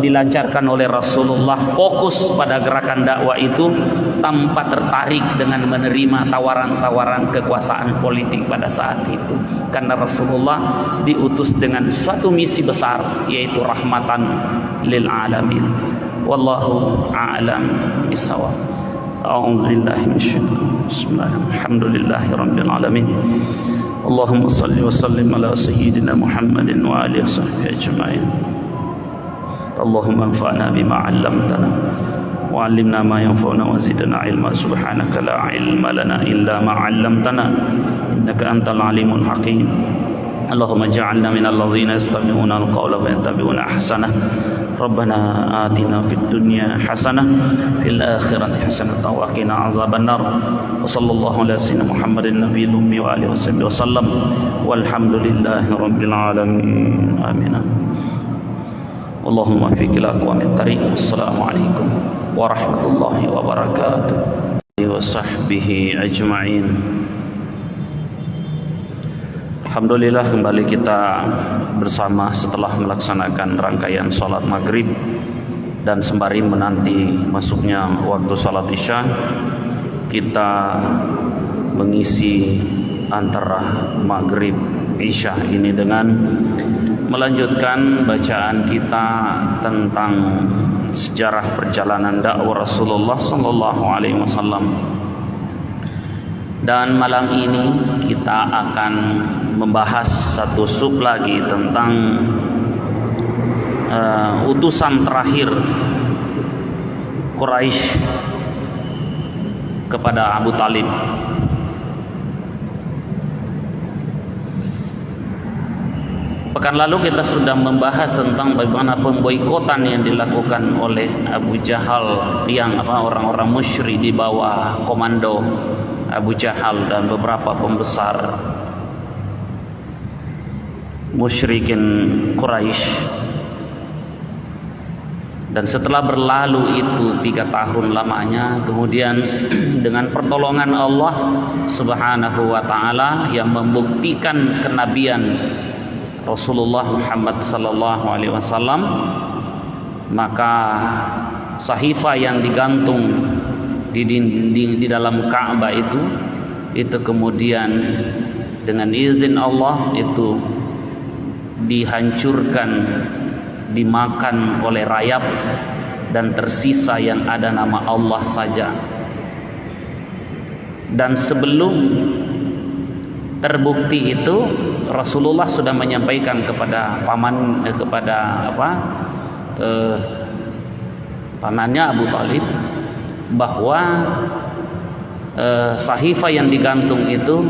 Speaker 1: dilancarkan oleh Rasulullah, fokus pada gerakan dakwah itu tanpa tertarik dengan menerima tawaran-tawaran kekuasaan politik pada saat itu, karena Rasulullah diutus dengan suatu misi besar, yaitu rahmatan lil alamin. Wallahu a'lam bissawab. A'udzu billahi minasyaitonir rajim. Bismillahirrahmanirrahim. Alhamdulillahirabbil alamin. Allahumma salli wa sallim ala sayyidina Muhammadin wa alihi washabbihi ajma'in. Allahumma anfa'na bima 'allamtana wa 'allimna ma yanfa'una wa zidna 'ilma. Subhanaka la 'ilma lana illa ma 'allamtana innaka antal 'alimul hakim. Allahumma ij'alna minal ladzina yastami'una al-qawla fayattabi'una ahsanah. Rabbana atina fid dunya hasanah fil akhirati hasanah wa qina azabannar. Wa sallallahu ala sayyidina Muhammadin nabiyil ummi wa alihi wasallam. Walhamdulillahi rabbil alamin. Amin. Allahumma fi aqwamit tariq. Wassalamualaikum warahmatullahi wabarakatuh. Wa sahbihi ajma'in. Alhamdulillah, kembali kita bersama setelah melaksanakan rangkaian sholat maghrib dan sembari menanti masuknya waktu sholat isya. Kita mengisi antara maghrib isya ini dengan melanjutkan bacaan kita tentang sejarah perjalanan dakwah Rasulullah sallallahu alaihi wasallam. Dan malam ini kita akan membahas satu sub lagi tentang utusan terakhir Quraisy kepada Abu Talib. Pekan lalu kita sudah membahas tentang bagaimana pemboikotan yang dilakukan oleh Abu Jahal, yang orang-orang musyrik di bawah komando Abu Jahal dan beberapa pembesar musyrikin Quraisy. Dan setelah berlalu itu 3 tahun lamanya, kemudian dengan pertolongan Allah Subhanahu wa taala yang membuktikan kenabian Rasulullah Muhammad sallallahu alaihi wasallam, maka sahifah yang digantung di dinding di dalam Ka'bah itu kemudian dengan izin Allah itu dihancurkan, dimakan oleh rayap, dan tersisa yang ada nama Allah saja. Dan sebelum terbukti itu, Rasulullah sudah menyampaikan kepada pamannya Abu Talib bahwa sahifah yang digantung itu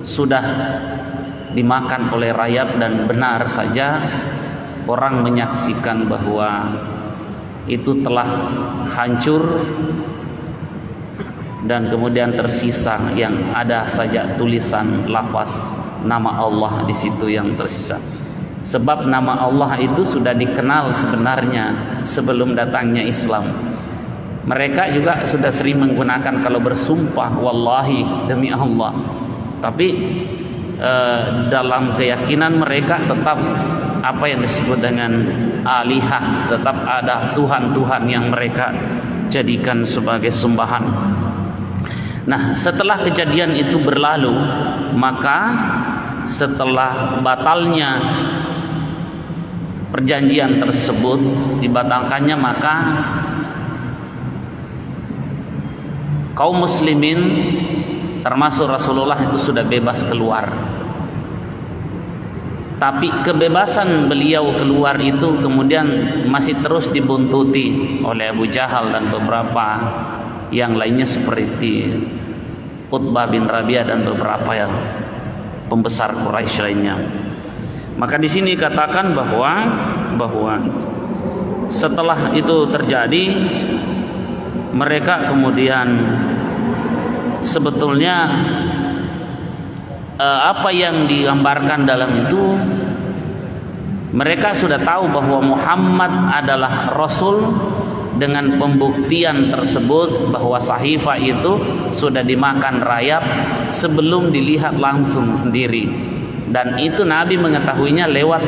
Speaker 1: sudah dimakan oleh rayap, dan benar saja orang menyaksikan bahwa itu telah hancur dan kemudian tersisa yang ada saja tulisan lafaz nama Allah di situ yang tersisa. Sebab nama Allah itu sudah dikenal sebenarnya sebelum datangnya Islam. Mereka juga sudah sering menggunakan kalau bersumpah, wallahi, demi Allah. Tapi dalam keyakinan mereka tetap apa yang disebut dengan alihah, tetap ada Tuhan-Tuhan yang mereka jadikan sebagai sembahan. Nah, setelah kejadian itu berlalu, maka setelah batalnya perjanjian tersebut, dibatalkannya, maka kaum muslimin termasuk Rasulullah itu sudah bebas keluar. Tapi kebebasan beliau keluar itu kemudian masih terus dibuntuti oleh Abu Jahal dan beberapa yang lainnya seperti Utbah bin Rabi'ah dan beberapa yang pembesar Quraisy lainnya. Maka di sini katakan bahwa setelah itu terjadi, mereka kemudian sebetulnya apa yang digambarkan dalam itu, mereka sudah tahu bahwa Muhammad adalah Rasul. Dengan pembuktian tersebut bahwa sahifah itu sudah dimakan rayap sebelum dilihat langsung sendiri, dan itu Nabi mengetahuinya lewat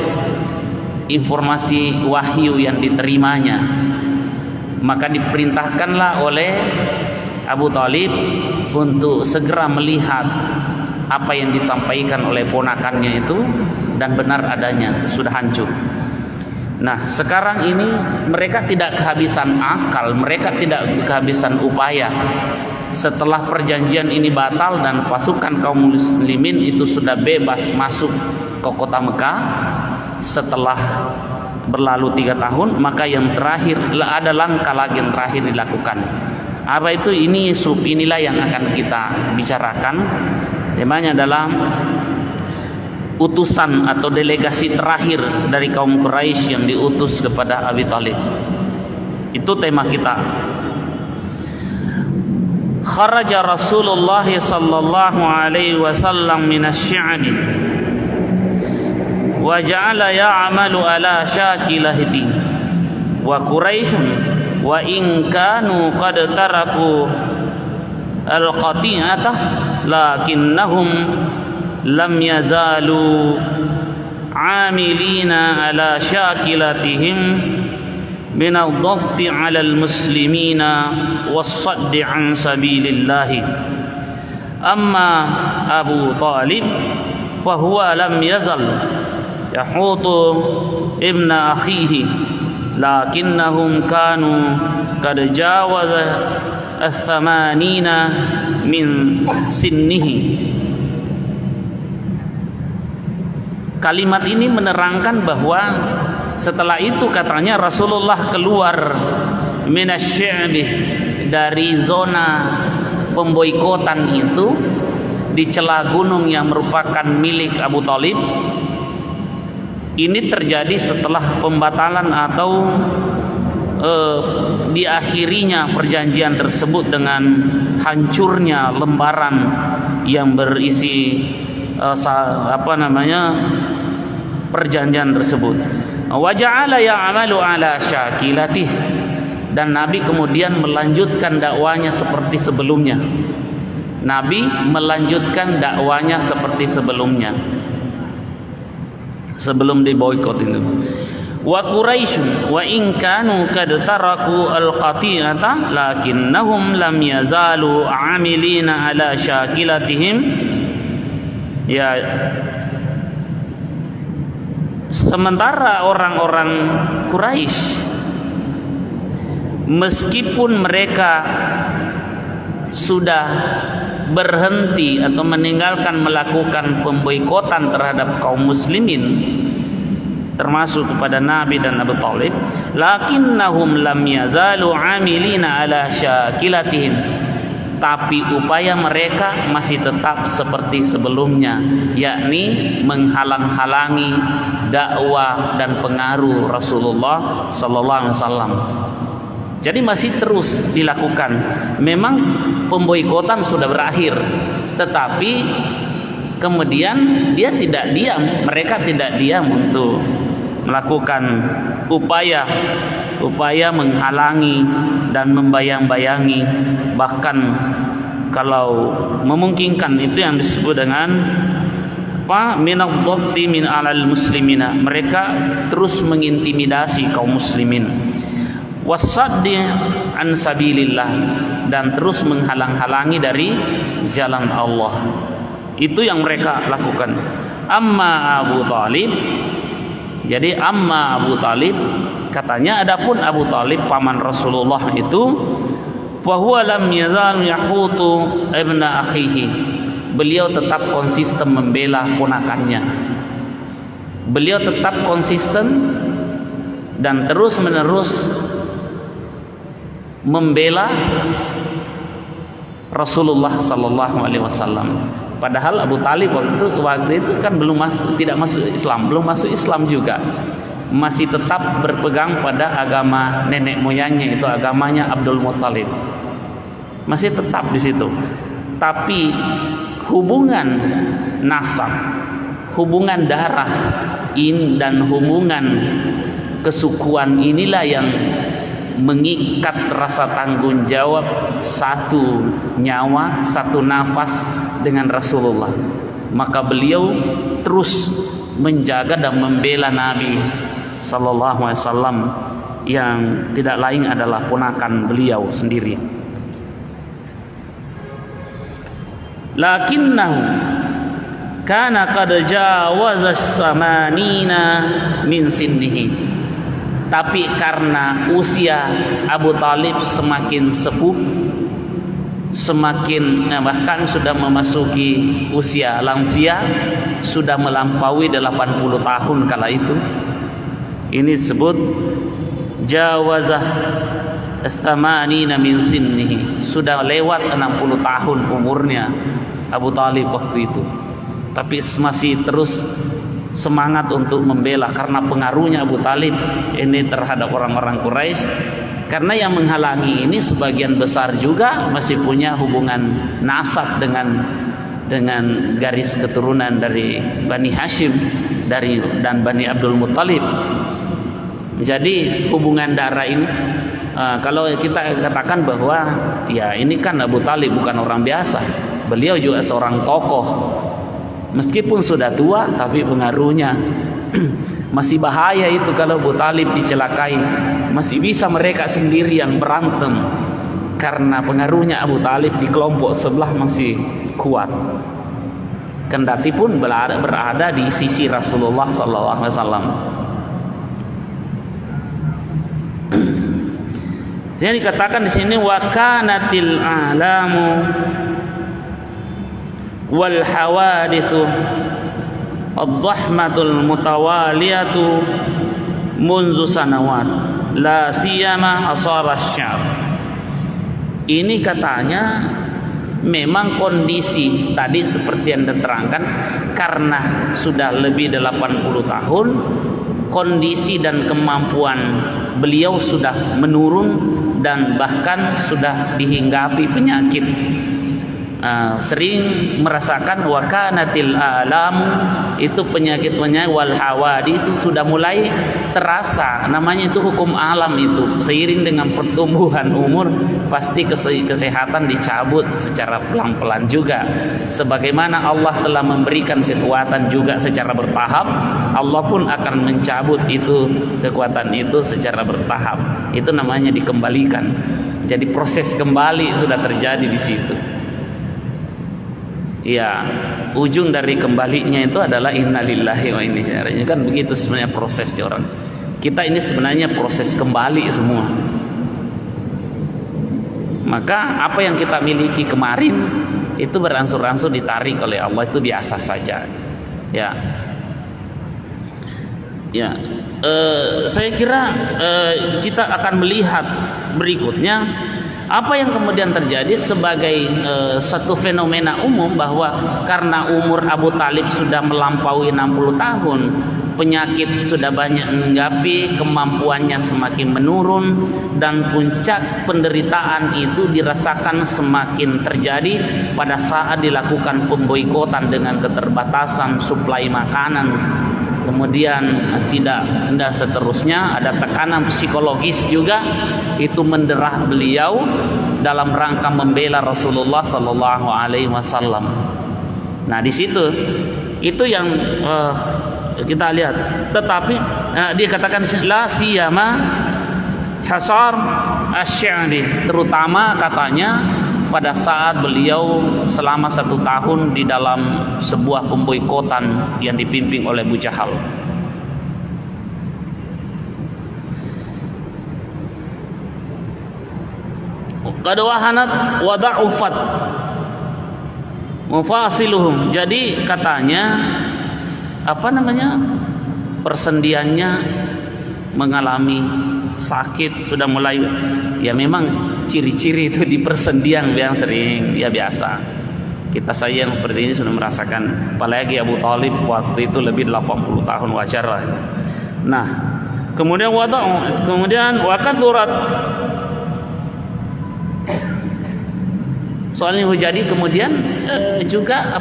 Speaker 1: informasi wahyu yang diterimanya. Maka diperintahkanlah oleh Abu Thalib untuk segera melihat apa yang disampaikan oleh ponakannya itu, dan benar adanya sudah hancur. Nah, sekarang ini mereka tidak kehabisan akal, mereka tidak kehabisan upaya. Setelah perjanjian ini batal dan pasukan kaum muslimin itu sudah bebas masuk ke kota Mekah, setelah berlalu 3 tahun, maka yang terakhir ada langkah lagi yang terakhir dilakukan. Apa itu? Inilah yang akan kita bicarakan. Temanya adalah utusan atau delegasi terakhir dari kaum Quraisy yang diutus kepada Abi Thalib. Itu tema kita. Kharaja Rasulullah sallallahu alaihi wasallam minasy-sya'bi wa ja'ala ya'malu ala syakilahdi wa Quraisy wa in kanu qad taraku al-qati'atah lakinnahum lam yazalu amilina ala syakilatihim min al-dhabti ala al-muslimina was-saddi an sabilillah. Amma Abu Thalib fahuwa lam yazal yahutu ibna akhihi lakinnahum kanu qad jawaza al-thamanina min sinnihi. Kalimat ini menerangkan bahwa setelah itu katanya Rasulullah keluar minasy-sya'bi, dari zona pemboikotan itu, di celah gunung yang merupakan milik Abu Thalib. Ini terjadi setelah pembatalan atau diakhirinya perjanjian tersebut dengan hancurnya lembaran yang berisi perjanjian tersebut. Wa ja'ala ya'malu ala syakilatih, dan Nabi kemudian melanjutkan dakwanya seperti sebelumnya. Nabi melanjutkan dakwanya seperti sebelumnya, sebelum diboikot itu. Wa Quraisy wa in kanu kad taraku al-qati'ata lakinnahum lam yazalu 'amilina ala syakilatihim. Ya, sementara orang-orang Quraisy meskipun mereka sudah berhenti atau meninggalkan melakukan pemboikotan terhadap kaum muslimin termasuk kepada Nabi dan Abu Thalib, lakinnahum lam yazalu amilina ala syakilatihim, tapi upaya mereka masih tetap seperti sebelumnya, yakni menghalang-halangi dakwah dan pengaruh Rasulullah sallallahu alaihi wasallam. Jadi masih terus dilakukan. Memang pemboikotan sudah berakhir, tetapi kemudian dia tidak diam, mereka tidak diam untuk melakukan upaya menghalangi dan membayang-bayangi, bahkan kalau memungkinkan itu yang disebut dengan minadh-dhatti min alal muslimina, mereka terus mengintimidasi kaum muslimin, was-saddi an sabilillah, dan terus menghalang-halangi dari jalan Allah. Itu yang mereka lakukan. Amma Abu Thalib, jadi amma Abu Thalib, katanya adapun Abu Thalib paman Rasulullah itu, wa huwa lam yazal yahutu ibna akhihi, beliau tetap konsisten membela ponakannya. Beliau tetap konsisten dan terus menerus membela Rasulullah sallallahu alaihi wasallam. Padahal Abu Thalib waktu itu kan tidak masuk Islam, belum masuk Islam juga, masih tetap berpegang pada agama nenek moyangnya, itu agamanya Abdul Muttalib, masih tetap di situ. tapi hubungan nasab, hubungan darah dan hubungan kesukuan inilah yang mengikat rasa tanggung jawab satu nyawa, satu nafas dengan Rasulullah. Maka beliau terus menjaga dan membela Nabi sallallahu alaihi wasallam yang tidak lain adalah ponakan beliau sendiri. Lakinnahu kana qad jawaza samanina min sinnihi. Tapi karena usia Abu Talib semakin sepuh, semakin bahkan sudah memasuki usia lansia, sudah melampaui 80 tahun kala itu. Ini disebut jawazah tsamanina min sinnihi, sudah lewat 60 tahun umurnya Abu Talib waktu itu, tapi masih terus semangat untuk membela karena pengaruhnya Abu Talib ini terhadap orang-orang Quraisy. Karena yang menghalangi ini sebagian besar juga masih punya hubungan nasab dengan garis keturunan dari Bani Hashim dan Bani Abdul Muttalib. Jadi hubungan darah ini kalau kita katakan bahwa ya ini kan Abu Talib bukan orang biasa, beliau juga seorang tokoh, meskipun sudah tua tapi pengaruhnya masih bahaya itu. Kalau Abu Talib dicelakai masih bisa mereka sendiri yang berantem karena pengaruhnya Abu Talib di kelompok sebelah masih kuat, kendati pun berada di sisi Rasulullah sallallahu alaihi wasallam. Jadi dikatakan di sini wa kanatil alamu wal hawadithu ad-dhahmatul mutawaliyatu munzu sanawat la siyama asara asy-sya'b. Ini katanya memang kondisi tadi seperti yang diterangkan, karena sudah lebih 80 tahun kondisi dan kemampuan beliau sudah menurun dan bahkan sudah dihinggapi penyakit. Sering merasakan wakanatil alam, itu penyakit-penyakit wal hawadis sudah mulai terasa. Namanya itu hukum alam itu. Seiring dengan pertumbuhan umur pasti kesehatan dicabut secara pelan-pelan juga. Sebagaimana Allah telah memberikan kekuatan juga secara bertahap, Allah pun akan mencabut itu kekuatan itu secara bertahap. Itu namanya dikembalikan. Jadi proses kembali sudah terjadi di situ. Ya, ujung dari kembalinya itu adalah innalillahi wa inna ilaihi raji'un. Kan begitu sebenarnya prosesnya orang. Kita ini sebenarnya proses kembali semua. Maka apa yang kita miliki kemarin itu beransur-ansur ditarik oleh Allah, itu biasa saja. Ya. Ya. Saya kira kita akan melihat berikutnya apa yang kemudian terjadi sebagai satu fenomena umum, bahwa karena umur Abu Talib sudah melampaui 60 tahun, penyakit sudah banyak menghinggapi, kemampuannya semakin menurun, dan puncak penderitaan itu dirasakan semakin terjadi pada saat dilakukan pemboikotan dengan keterbatasan suplai makanan. Kemudian dan seterusnya ada tekanan psikologis juga, itu menderah beliau dalam rangka membela Rasulullah sallallahu alaihi wasallam. Nah, di situ itu yang kita lihat. Tetapi dia katakan la siyama hasar asy-sya'bi, terutama katanya pada saat beliau selama 1 tahun di dalam sebuah pemboikotan yang dipimpin oleh Abu Jahal. Qad wahanat wa da'ufat mufasiluhum. Jadi katanya persendiannya mengalami sakit, sudah mulai, ya memang ciri-ciri itu di persendian yang sering, ya biasa. Kita saja yang seperti ini sudah merasakan, apalagi Abu Talib waktu itu lebih 80 tahun, wajar lah. Nah, kemudian wakathurat Soalnya jadi kemudian juga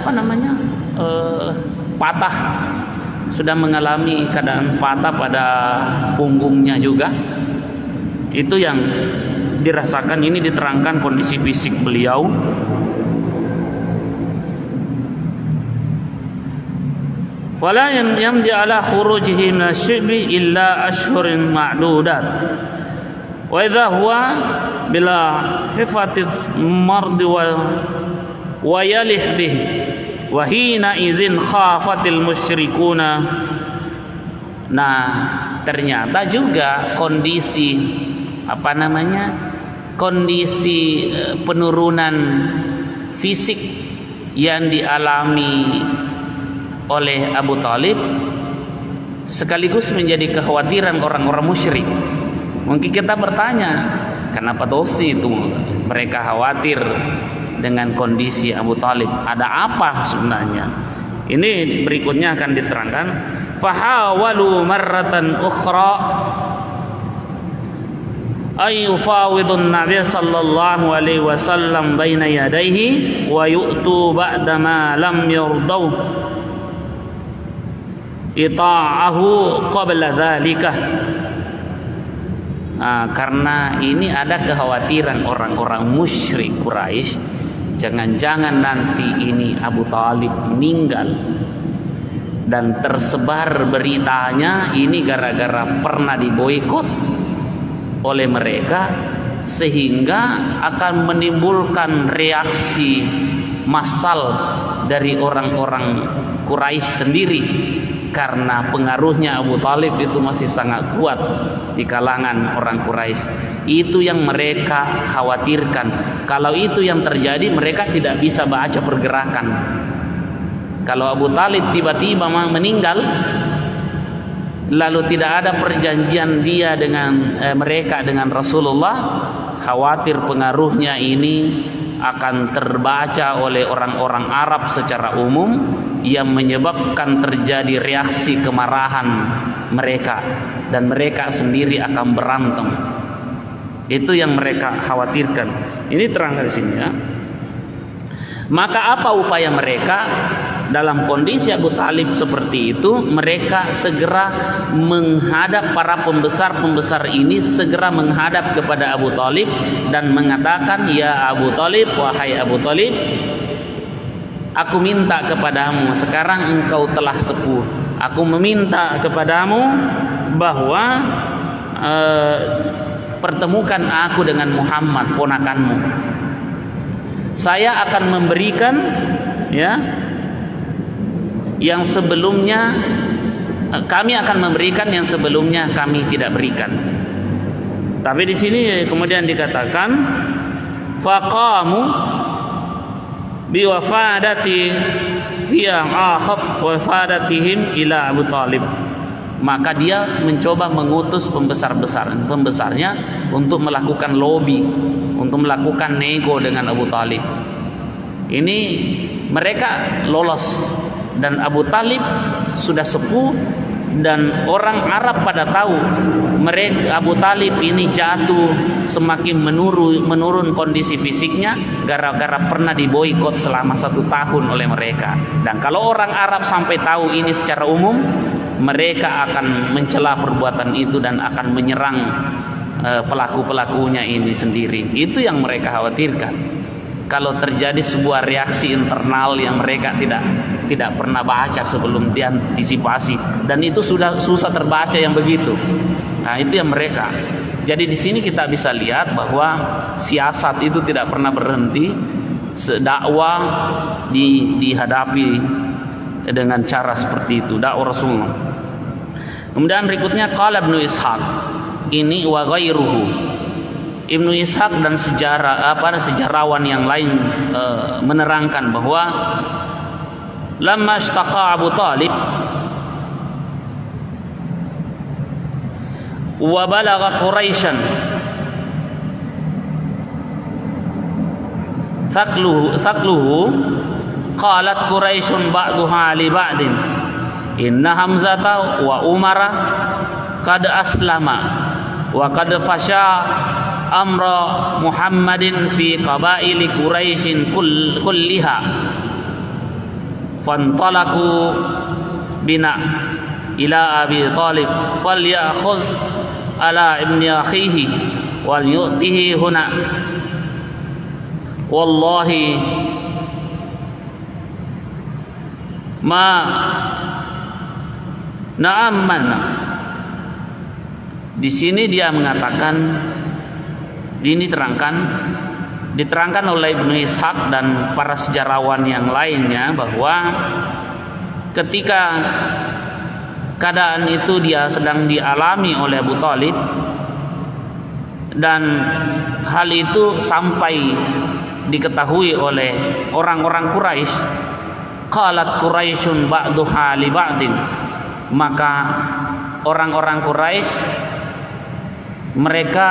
Speaker 1: patah, sudah mengalami keadaan patah pada punggungnya juga. Itu yang dirasakan. Ini diterangkan kondisi fisik beliau. Wala yamdi ala khurujihi min asy-syibbi illa ashhurin ma'dudat. Wa idza huwa bila hifatid mard wa yalih bihi wa hina izin khafatil musyrikuna. Nah, ternyata juga kondisi kondisi penurunan fisik yang dialami oleh Abu Talib sekaligus menjadi kekhawatiran orang-orang musyrik. Mungkin kita bertanya, kenapa dosi itu mereka khawatir dengan kondisi Abu Talib? Ada apa sebenarnya? Ini berikutnya akan diterangkan. Fahawalu marratan ukhra ay yufawidun Nabi sallallahu alaihi wasallam baina yadayhi wa yu'tu ba'da ma lam yurdaw ita'ahu qabla dhalika. Karena ini ada kekhawatiran orang-orang musyrik Quraisy, jangan-jangan nanti ini Abu Talib meninggal dan tersebar beritanya ini gara-gara pernah diboikot oleh mereka, sehingga akan menimbulkan reaksi massal dari orang-orang Quraisy sendiri. Karena pengaruhnya Abu Talib itu masih sangat kuat di kalangan orang Quraisy. Itu yang mereka khawatirkan. Kalau itu yang terjadi, mereka tidak bisa baca pergerakan. Kalau Abu Talib tiba-tiba meninggal, lalu tidak ada perjanjian dia dengan mereka dengan Rasulullah, khawatir pengaruhnya ini akan terbaca oleh orang-orang Arab secara umum, yang menyebabkan terjadi reaksi kemarahan mereka dan mereka sendiri akan berantem. Itu yang mereka khawatirkan. Ini terang dari sini ya. Maka apa upaya mereka dalam kondisi Abu Talib seperti itu? Mereka segera menghadap para pembesar-pembesar ini, segera menghadap kepada Abu Talib dan mengatakan, ya Abu Talib, wahai Abu Talib, aku minta kepadamu, sekarang engkau telah sepuh, aku meminta kepadamu bahwa pertemukan aku dengan Muhammad, ponakanmu. Saya akan memberikan yang sebelumnya kami akan memberikan yang sebelumnya kami tidak berikan. Tapi di sini kemudian dikatakan faqamu biwafadati hiya akhat wafadatihim ila Abu Talib. Maka dia mencoba mengutus pembesarnya untuk melakukan lobby, untuk melakukan nego dengan Abu Talib. Ini mereka lolos, dan Abu Talib sudah sepuh, dan orang Arab pada tahu mereka Abu Talib ini jatuh, semakin menurun kondisi fisiknya gara-gara pernah diboikot selama 1 tahun oleh mereka. Dan kalau orang Arab sampai tahu ini secara umum, mereka akan mencela perbuatan itu dan akan menyerang pelaku-pelakunya ini sendiri. Itu yang mereka khawatirkan. Kalau terjadi sebuah reaksi internal yang mereka tidak pernah baca sebelum diantisipasi, dan itu sudah susah terbaca yang begitu. Nah, itu yang mereka. Jadi di sini kita bisa lihat bahwa siasat itu tidak pernah berhenti. Dakwah dihadapi dengan cara seperti itu, dakwah Rasulullah. Kemudian berikutnya qala Ibnu Ishaq, ini wa ghairuhu. Ibnu Ishaq dan sejarawan yang lain menerangkan bahwa lamma ishtaqa Abu Talib wa balagha Quraisyan thaqluhu qalat Quraisyun ba'duha li ba'din inna Hamzata wa Umara qad aslama wa qad fasha amra Muhammadin fi qabaili Quraisyin kulliha fantalaku bina ila Abi Talib falyakhuz ala ibni akhihi wal yu'tihi huna wallahi ma na'amana. Di sini dia mengatakan, ini diterangkan oleh Ibnu Ishaq dan para sejarawan yang lainnya bahwa ketika keadaan itu dia sedang dialami oleh Abu Talib dan hal itu sampai diketahui oleh orang-orang Quraisy, qalat Quraisyun ba'duha li ba'din, maka orang-orang Quraisy mereka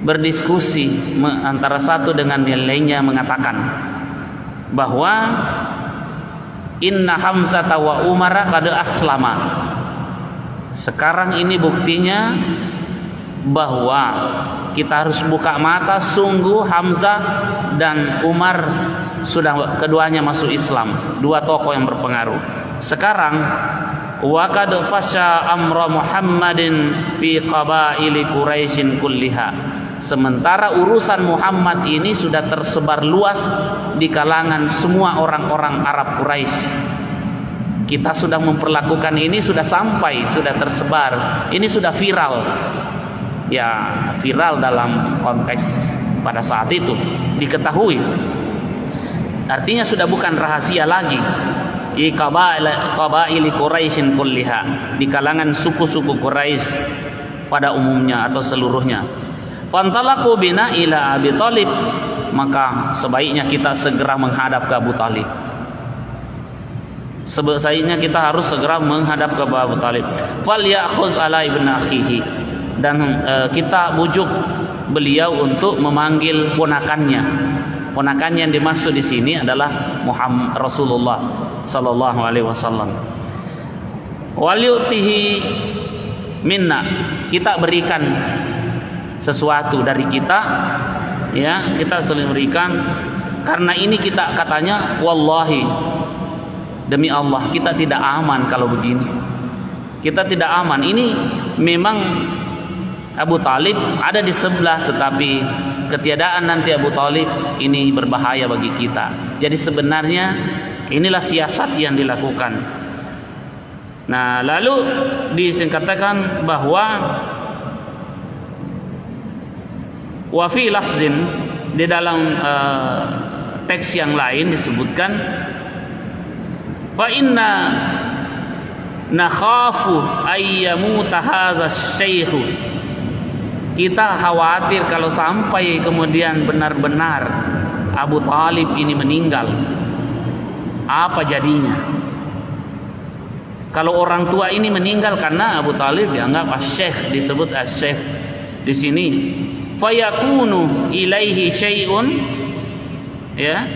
Speaker 1: berdiskusi antara satu dengan yang lainnya mengatakan bahwa inna Hamzah wa Umar qad aslama. Sekarang ini buktinya bahwa kita harus buka mata, sungguh Hamzah dan Umar sudah keduanya masuk Islam, dua tokoh yang berpengaruh. Sekarang wa qad fasha amra Muhammadin fi qabaili Quraisyin kulliha. Sementara urusan Muhammad ini sudah tersebar luas di kalangan semua orang-orang Arab Quraisy. Kita sudah memperlakukan ini, sudah sampai, sudah tersebar. Ini sudah viral. Ya, viral dalam konteks pada saat itu diketahui. Artinya sudah bukan rahasia lagi. Qabaili Quraisyin kulliha, di kalangan suku-suku Quraisy pada umumnya atau seluruhnya. Fantalaku bina ila Abi Talib, maka sebaiknya kita segera menghadap ke Abu Talib. Sebaiknya kita harus segera menghadap ke Abu Talib. Falyakhuz ala ibn akhihi, dan kita bujuk beliau untuk memanggil ponakannya. Ponakannya yang dimaksud di sini adalah Muhammad Rasulullah sallallahu alaihi wasallam. Wal yu'tihi minna, kita berikan sesuatu dari kita, ya, kita saling berikan, karena ini kita katanya wallahi, demi Allah kita tidak aman kalau begini. Kita tidak aman. Ini memang Abu Talib ada di sebelah, tetapi ketiadaan nanti Abu Talib ini berbahaya bagi kita. Jadi sebenarnya inilah siasat yang dilakukan. Nah, lalu dikatakan bahwa wa fi lafzin, di dalam teks yang lain disebutkan fa inna nakhafu ayyamuta hadza syaikhu, kita khawatir kalau sampai kemudian benar-benar Abu Talib ini meninggal, apa jadinya? Kalau orang tua ini meninggal, karena Abu Talib dianggap asy-syekh, disebut asy-syekh di sini, fayakunu ilaihi syai'un, ya,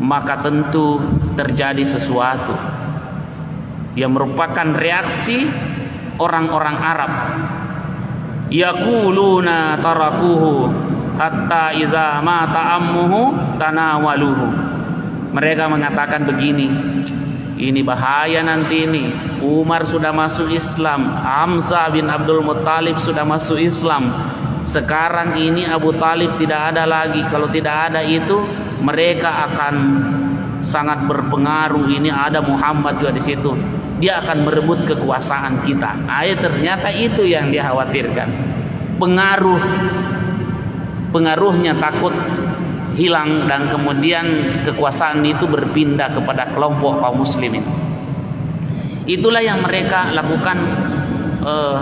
Speaker 1: maka tentu terjadi sesuatu yang merupakan reaksi orang-orang Arab. Yaquluna tarakuhu hatta iza mata ammuhu tanawaluhu. Mereka mengatakan begini, ini bahaya nanti ini. Umar sudah masuk Islam, Hamzah bin Abdul Muttalib sudah masuk Islam. Sekarang ini Abu Talib tidak ada lagi. Kalau tidak ada itu, mereka akan sangat berpengaruh. Ini ada Muhammad juga di situ. Dia akan merebut kekuasaan kita. Ternyata itu yang dia khawatirkan. Pengaruhnya takut hilang dan kemudian kekuasaan itu berpindah kepada kelompok kaum muslimin. Itulah yang mereka lakukan.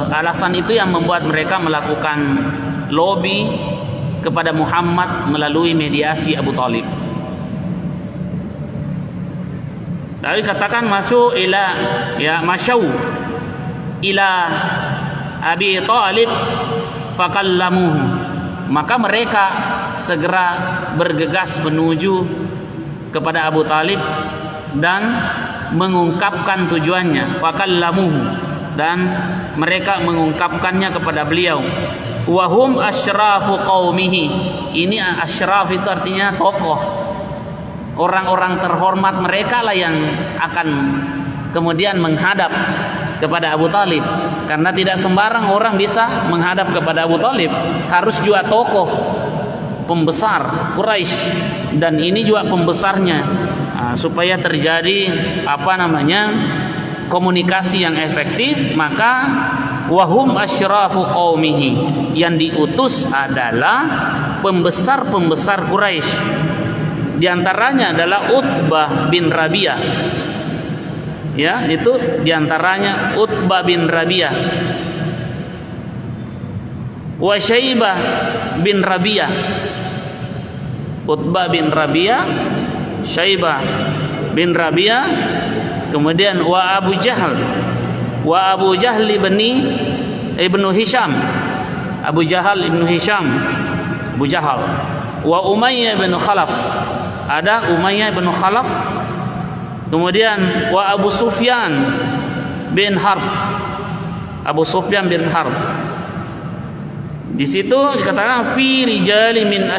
Speaker 1: Alasan itu yang membuat mereka melakukan lobby kepada Muhammad melalui mediasi Abu Talib. Lalu katakan masuk ila, ya, masyau ila Abi Talib fakallamuhu, maka mereka segera bergegas menuju kepada Abu Talib dan mengungkapkan tujuannya. Fakallamuhu, dan mereka mengungkapkannya kepada beliau. Wahum asyrafu qaumihi. Ini asyraf itu artinya tokoh, orang-orang terhormat, mereka lah yang akan kemudian menghadap kepada Abu Talib, karena tidak sembarang orang bisa menghadap kepada Abu Talib, harus juga tokoh pembesar Quraisy, dan ini juga pembesarnya, supaya terjadi komunikasi yang efektif. Maka wahum asyrafu qaumihi, yang diutus adalah pembesar-pembesar Quraisy. Di antaranya adalah Utbah bin Rabi'ah. Ya, itu di antaranya Utbah bin Rabi'ah. Wa Syaibah bin Rabi'ah. Utbah bin Rabi'ah, Syaibah bin Rabi'ah, kemudian wa Abu Jahal, wa Abu Jahl ibnu Hisham, Abu Jahal ibnu Hisham, Abu Jahal, wa Umayyah bin Khalaf, ada Umayyah bin Khalaf, kemudian wa Abu Sufyan bin Harb, Abu Sufyan bin Harb. Di situ dikatakan fi rijali min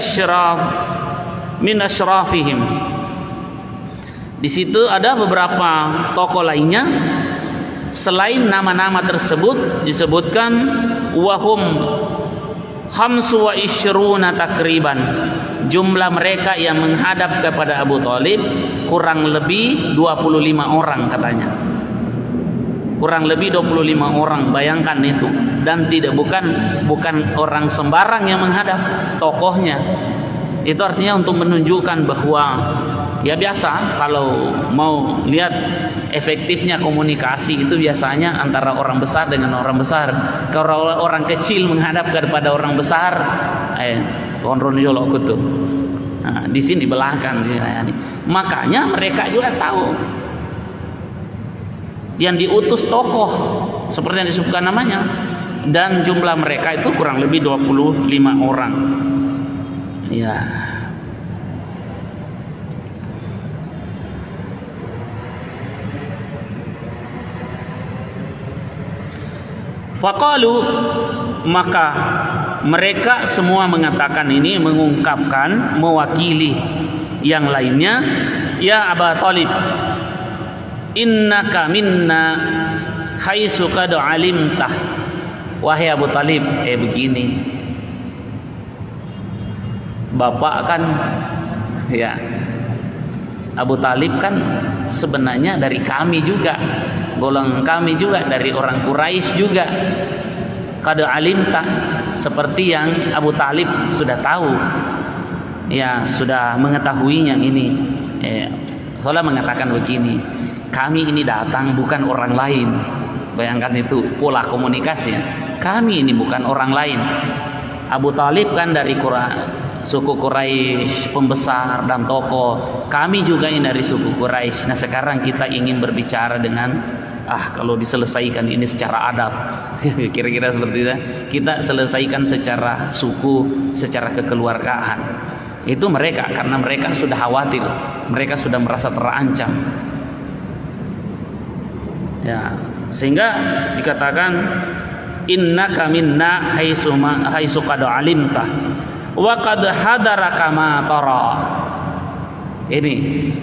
Speaker 1: asyrafihim. Di situ ada beberapa tokoh lainnya selain nama-nama tersebut, disebutkan wahum khamsu wa ishruna takriban. Jumlah mereka yang menghadap kepada Abu Talib kurang lebih 25 orang katanya. Kurang lebih 25 orang, bayangkan itu. Dan tidak bukan orang sembarang yang menghadap, tokohnya. Itu artinya untuk menunjukkan bahwa ya biasa kalau mau lihat efektifnya komunikasi itu biasanya antara orang besar dengan orang besar. Kalau orang kecil menghadap kepada orang besar, konron yolo kutu. Nah, di sini belakang. Makanya mereka juga tahu yang diutus tokoh seperti yang disebutkan namanya, dan jumlah mereka itu kurang lebih 25 orang. Ya. Faqalu, maka mereka semua mengatakan ini, mengungkapkan, mewakili yang lainnya, ya Aba Talib, innaka minna haitsu qad alimtah. Wahai Abu Talib, begini, Bapak kan, ya Abu Talib kan sebenarnya dari kami juga, golongan kami juga, dari orang Quraisy juga. Qad alimta, seperti yang Abu Talib sudah tahu, ya sudah mengetahuinya ini. Soalnya mengatakan begini, kami ini datang bukan orang lain. Bayangkan itu pola komunikasinya. Kami ini bukan orang lain. Abu Talib kan dari suku Quraisy, pembesar dan tokoh. Kami juga ini dari suku Quraisy. Nah sekarang kita ingin berbicara dengan kalau diselesaikan ini secara adab, kira-kira seperti itu. Kita selesaikan secara suku, secara kekeluargaan. Itu mereka, karena mereka sudah khawatir, mereka sudah merasa terancam. Ya, sehingga dikatakan innaka minna haitsu qad alimta wa qad hadaraka ma tara. Ini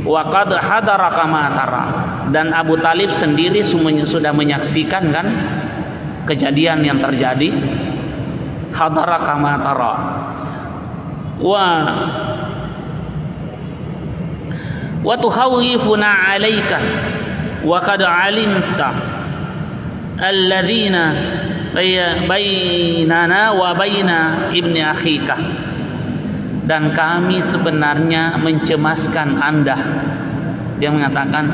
Speaker 1: wa qad hadaraka ma tara, dan Abu Talib sendiri sudah menyaksikan kan kejadian yang terjadi. Hadaraka ma tara wa tuhawifuna alaika wa qad alimta alladzina bainana wa baina ibni akhika, dan kami sebenarnya mencemaskan Anda. Dia mengatakan,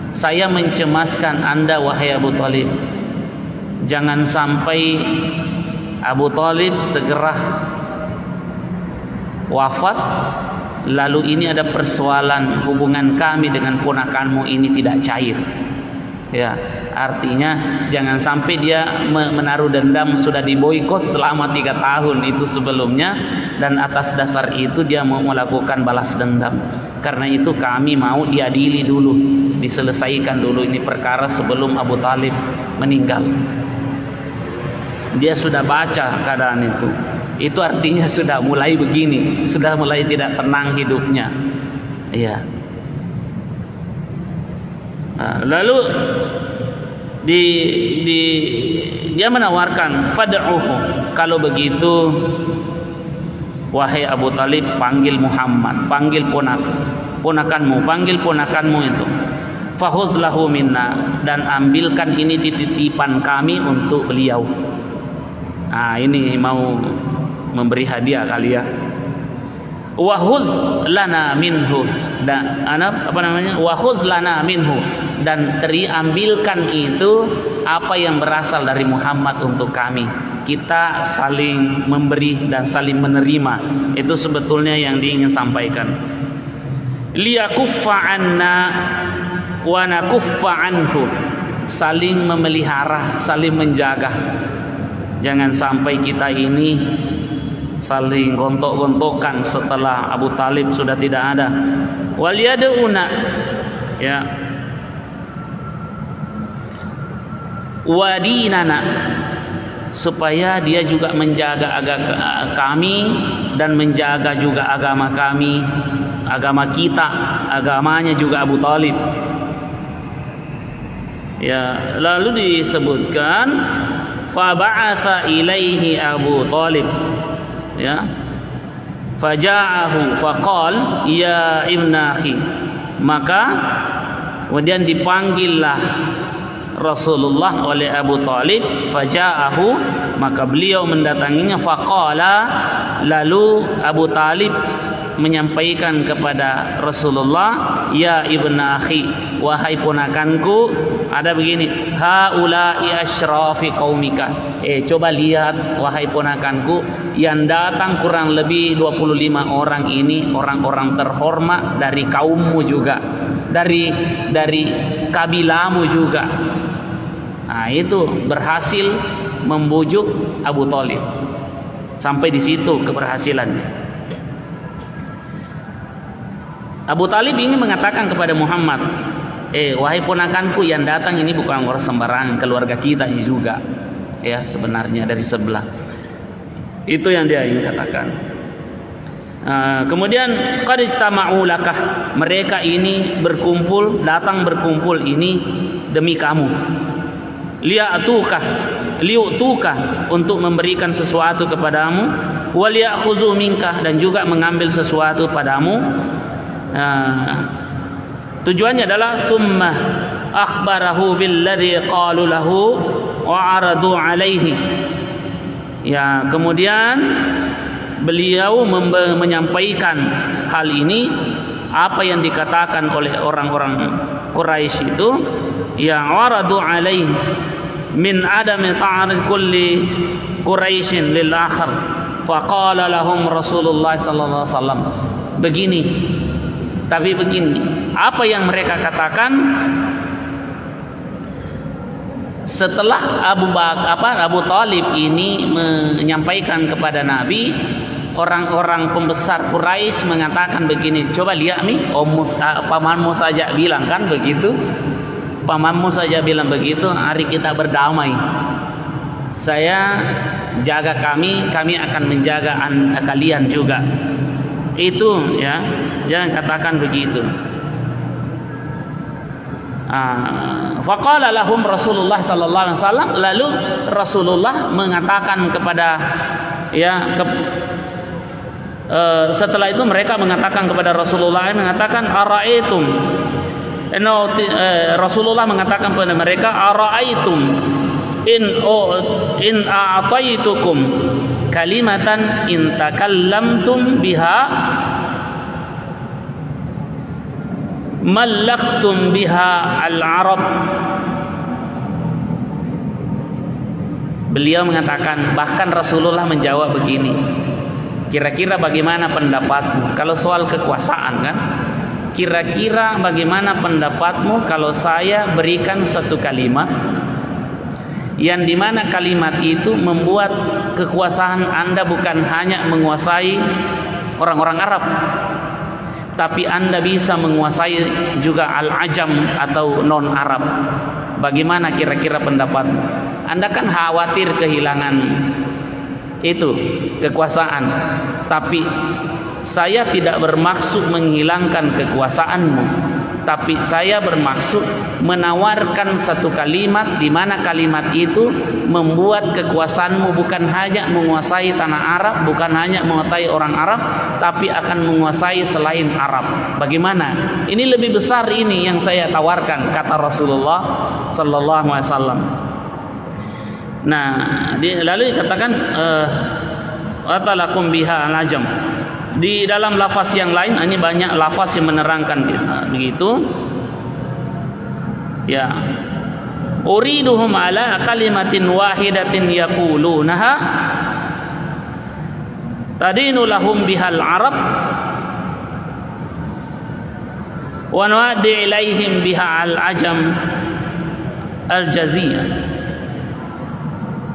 Speaker 1: saya mencemaskan Anda wahai Abu Talib, jangan sampai Abu Talib segera wafat, lalu ini ada persoalan hubungan kami dengan ponakanmu ini tidak cair. Ya, artinya jangan sampai dia menaruh dendam, sudah diboikot selama 3 tahun itu sebelumnya, dan atas dasar itu dia mau melakukan balas dendam. Karena itu kami mau diadili dulu, diselesaikan dulu ini perkara sebelum Abu Talib meninggal. Dia sudah baca keadaan itu. Itu artinya sudah mulai begini, sudah mulai tidak tenang hidupnya. Iya. Lalu dia menawarkan, fad'uhu, kalau begitu wahai Abu Talib, panggil Muhammad, panggil ponakanmu itu, fahuz lahu minna, dan ambilkan ini titipan kami untuk beliau. Nah, ini mau memberi hadiah kali ya. Wahuz lana minhu, dan wahuz lana minhu, dan ambilkan itu apa yang berasal dari Muhammad untuk kami. Kita saling memberi dan saling menerima. Itu sebetulnya yang diingin sampaikan. Liyakuffa anna wa nakuffa anhu, saling memelihara, saling menjaga. Jangan sampai kita ini saling gontok-gontokan setelah Abu Talib sudah tidak ada. Wal yad'una, ya, wadinana, supaya dia juga menjaga kami dan menjaga juga agama kami, agama kita, agamanya juga Abu Talib. Ya, lalu disebutkan fa ba'atha ilaihi Abu Talib, ya, faja'ahu faqal ya ibn akhi, maka kemudian dipanggillah Rasulullah oleh Abu Talib, faja'ahu, maka beliau mendatanginya, faqala, lalu Abu Talib menyampaikan kepada Rasulullah, ya ibn akhi, wahai ponakanku, ada begini, haula'i asyrafi qaumika, coba lihat wahai ponakanku, yang datang kurang lebih 25 orang ini orang-orang terhormat dari kaummu juga, dari kabilahmu juga. Nah, itu berhasil membujuk Abu Talib. Sampai di situ keberhasilannya. Abu Talib ini mengatakan kepada Muhammad, wahai ponakanku, yang datang ini bukan orang sembarangan, keluarga kita juga, ya, sebenarnya dari sebelah. Itu yang dia ingin katakan. Kemudian qad ijtama'u lakah, mereka ini berkumpul, datang berkumpul ini demi kamu. Liu'tuka, untuk memberikan sesuatu kepadamu, wal ya'khuzu minka, dan juga mengambil sesuatu padamu. Tujuannya adalah summa akhbarahu billadzi qalu lahu wa aradu alaihi. Ya, kemudian beliau menyampaikan hal ini, apa yang dikatakan oleh orang-orang Quraisy itu, yang aradu alaihi min adami ta'arid kulli Quraisyin lil akhar, faqala lahum Rasulullah sallallahu alaihi wasallam, begini, tapi begini, apa yang mereka katakan setelah Abu Talib ini menyampaikan kepada Nabi, orang-orang pembesar Quraisy mengatakan begini, coba lihat nih, pamanmu saja bilang kan begitu, pamanmu saja bilang begitu, hari kita berdamai, saya jaga kami akan menjaga kalian juga. Itu, ya, jangan katakan begitu. Faqala lahum Rasulullah sallallahu alaihi wasallam, lalu Rasulullah mengatakan kepada, ya, setelah itu mereka mengatakan kepada Rasulullah, mengatakan ara'aitum, Rasulullah mengatakan kepada mereka, ara'aitum in a'taitukum kalimatan in takallamtum biha mallaktum biha al-arab. Beliau mengatakan, bahkan Rasulullah menjawab begini, kira-kira bagaimana pendapatmu kalau soal kekuasaan, kan? Kira-kira bagaimana pendapatmu kalau saya berikan satu kalimat yang dimana kalimat itu membuat kekuasaan Anda bukan hanya menguasai orang-orang Arab, tapi Anda bisa menguasai juga al-ajam atau non-Arab. Bagaimana kira-kira pendapat Anda? Kan khawatir kehilangan itu kekuasaan, tapi saya tidak bermaksud menghilangkan kekuasaanmu, tapi saya bermaksud menawarkan satu kalimat di mana kalimat itu membuat kekuasaanmu bukan hanya menguasai tanah Arab, bukan hanya menguasai orang Arab, tapi akan menguasai selain Arab. Bagaimana? Ini lebih besar ini yang saya tawarkan, kata Rasulullah sallallahu alaihi wasallam. Nah, lalu dikatakan watalakum biha al-ajam. Di dalam lafaz yang lain, ini banyak lafaz yang menerangkan begitu. Ya. Uriduhum ala kalimatin wahidatin yaqulunaha tadinu lahum bihal arab wa nuaddi ilaihim biha al-ajam al-jaziyah.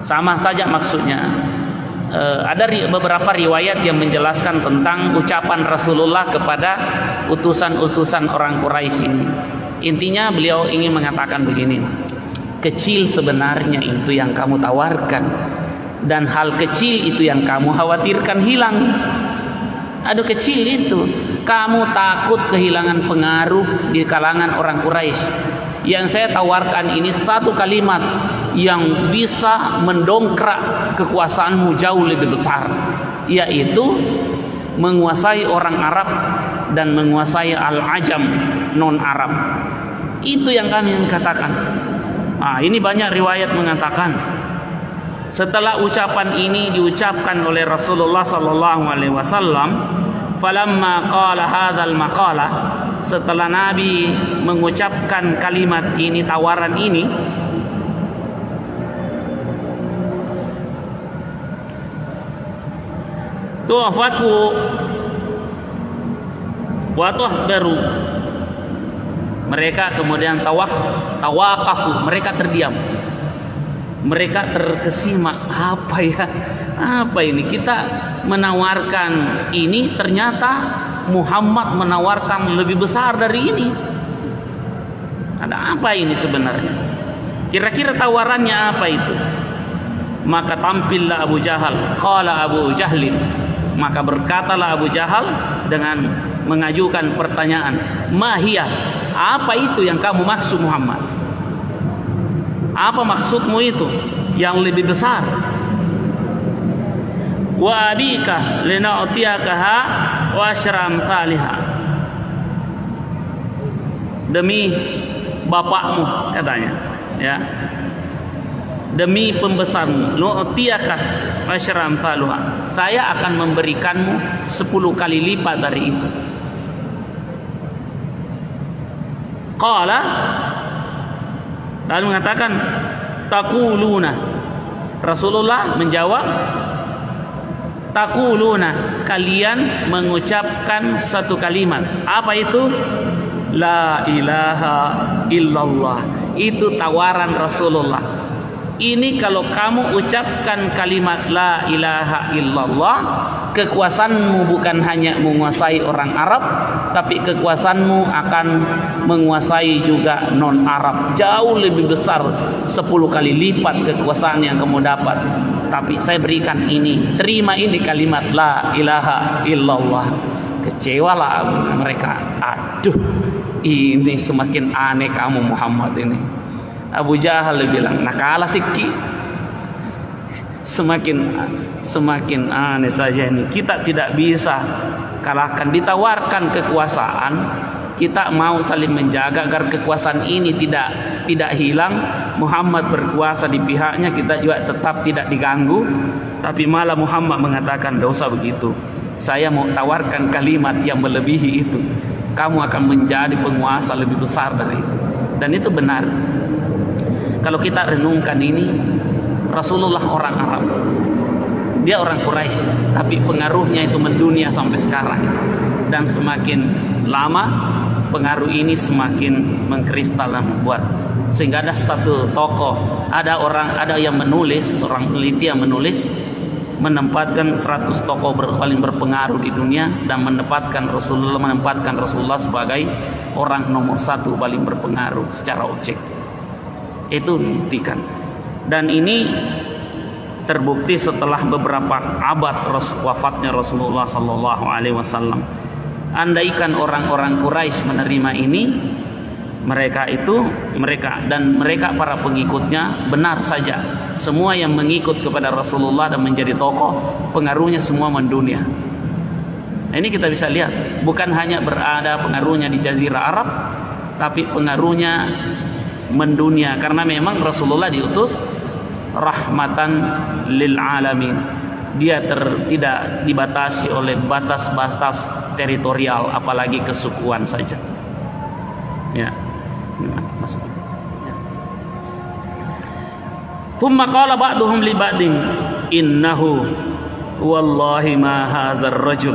Speaker 1: Sama saja maksudnya. Ada beberapa riwayat yang menjelaskan tentang ucapan Rasulullah kepada utusan-utusan orang Quraisy ini. Intinya beliau ingin mengatakan begini, kecil sebenarnya itu yang kamu tawarkan, dan hal kecil itu yang kamu khawatirkan hilang. Aduh, kecil itu, kamu takut kehilangan pengaruh di kalangan orang Quraisy. Yang saya tawarkan ini satu kalimat yang bisa mendongkrak kekuasaanmu jauh lebih besar, yaitu menguasai orang Arab dan menguasai al-ajam non-Arab. Itu yang kami katakan. Ini banyak riwayat mengatakan setelah ucapan ini diucapkan oleh Rasulullah sallallahu alaihi wasallam, falamma qala hadzal maqalah, setelah Nabi mengucapkan kalimat ini, tawaran ini, tuafaku wa tuhdaru, mereka kemudian tawakafu, mereka terdiam, mereka terkesima. Apa ini, kita menawarkan ini, ternyata Muhammad menawarkan lebih besar dari ini. Ada apa ini sebenarnya? Kira-kira tawarannya apa itu? Maka tampillah Abu Jahal. Qala Abu Jahlin, maka berkatalah Abu Jahal dengan mengajukan pertanyaan, mahiyah, apa itu yang kamu maksud Muhammad? Apa maksudmu itu yang lebih besar? Wa abika lina'tiyakaha wa asyram thaliha, demi bapakmu, katanya, ya, demi pembesarmu, nu'tiyaka wa asyram thaliha, saya akan memberikanmu 10 kali lipat dari itu. Qala, lalu mengatakan, taquluna, Rasulullah menjawab, taquluna, kalian mengucapkan satu kalimat. Apa itu? La ilaha illallah. Itu tawaran Rasulullah. Ini kalau kamu ucapkan kalimat la ilaha illallah, kekuasaanmu bukan hanya menguasai orang Arab, tapi kekuasaanmu akan menguasai juga non-Arab. Jauh lebih besar, 10 kali lipat kekuasaan yang kamu dapat. Tapi saya berikan ini, terima ini kalimat la ilaha illallah. Kecewalah mereka. Aduh, ini semakin aneh kamu Muhammad ini. Abu Jahal bilang, nah kalah sikit. Semakin aneh saja ini. Kita tidak bisa kalahkan. Ditawarkan kekuasaan, kita mau saling menjaga agar kekuasaan ini tidak hilang. Muhammad berkuasa di pihaknya, kita juga tetap tidak diganggu. Tapi malah Muhammad mengatakan, tidak usah begitu, saya mau tawarkan kalimat yang melebihi itu. Kamu akan menjadi penguasa lebih besar dari itu. Dan itu benar. Kalau kita renungkan ini, Rasulullah orang Arab, dia orang Quraisy, tapi pengaruhnya itu mendunia sampai sekarang. Dan semakin lama pengaruh ini semakin mengkristal dan membuat, sehingga ada satu tokoh, ada yang menulis, seorang peneliti yang menulis, menempatkan 100 tokoh paling berpengaruh di dunia dan menempatkan Rasulullah sebagai orang nomor 1 paling berpengaruh secara objektif. Itu dibuktikan. Dan ini terbukti setelah beberapa abad wafatnya Rasulullah sallallahu alaihi wasallam. Andaikan orang-orang Quraisy menerima ini, mereka para pengikutnya benar saja. Semua yang mengikut kepada Rasulullah dan menjadi tokoh, pengaruhnya semua mendunia. Nah, ini kita bisa lihat, bukan hanya berada pengaruhnya di Jazirah Arab, tapi pengaruhnya mendunia, karena memang Rasulullah diutus rahmatan lil alamin. Dia tidak dibatasi oleh batas-batas teritorial, apalagi kesukuan saja. Ya. Masuk. Ya. Thumma qala ba'duhum li ba'din innahu wallahi ma hadzal rajul.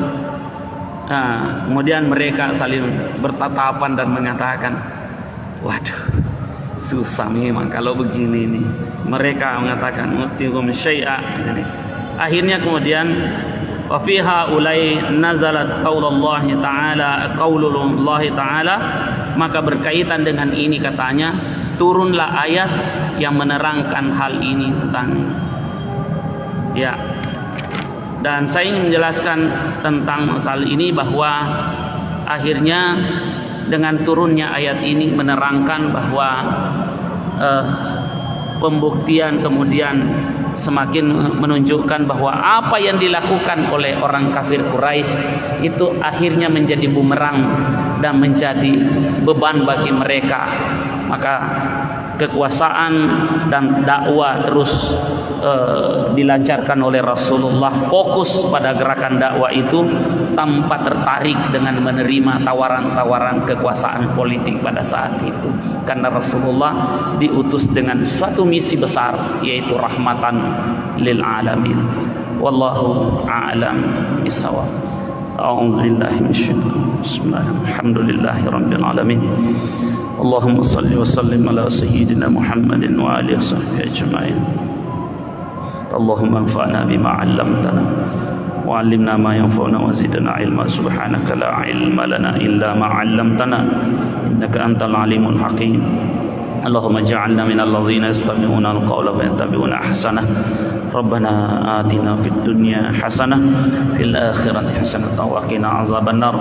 Speaker 1: Kemudian mereka saling bertatapan dan mengatakan, waduh, susah memang kalau begini nih. Mereka mengatakan mutikum syai'a. Akhirnya kemudian wa fiha ulai nazalat qaulullah ta'ala, maka berkaitan dengan ini katanya turunlah ayat yang menerangkan hal ini tentang ya. Dan saya ingin menjelaskan tentang masalah ini bahwa akhirnya dengan turunnya ayat ini menerangkan bahwa pembuktian kemudian semakin menunjukkan bahwa apa yang dilakukan oleh orang kafir Quraisy itu akhirnya menjadi bumerang dan menjadi beban bagi mereka. Maka kekuasaan dan dakwah terus dilancarkan oleh Rasulullah, fokus pada gerakan dakwah itu tanpa tertarik dengan menerima tawaran-tawaran kekuasaan politik pada saat itu, karena Rasulullah diutus dengan suatu misi besar, yaitu rahmatan lil alamin. Wallahu a'lam bissawab. A'udzubillahi minasyaitonir rajim. Bismillahirrahmanirrahim. Alhamdulillahirabbil alamin. Allahumma shalli wa sallim ala sayyidina Muhammadin wa alihi washabbihi ajma'in. Allahumma anfa'na bima 'allamtana wa 'allimna ma yanfa'una wa zidna 'ilma. Subhanaka la 'ilma lana illa ma 'allamtana innaka antal 'alimul hakim. Allahumma ij'alna minal ladzina yastami'una al-qawla fayattabi'una ahsanah. Rabbana atina fid dunya hasanah fil akhirati hasanah wa qina azabannar.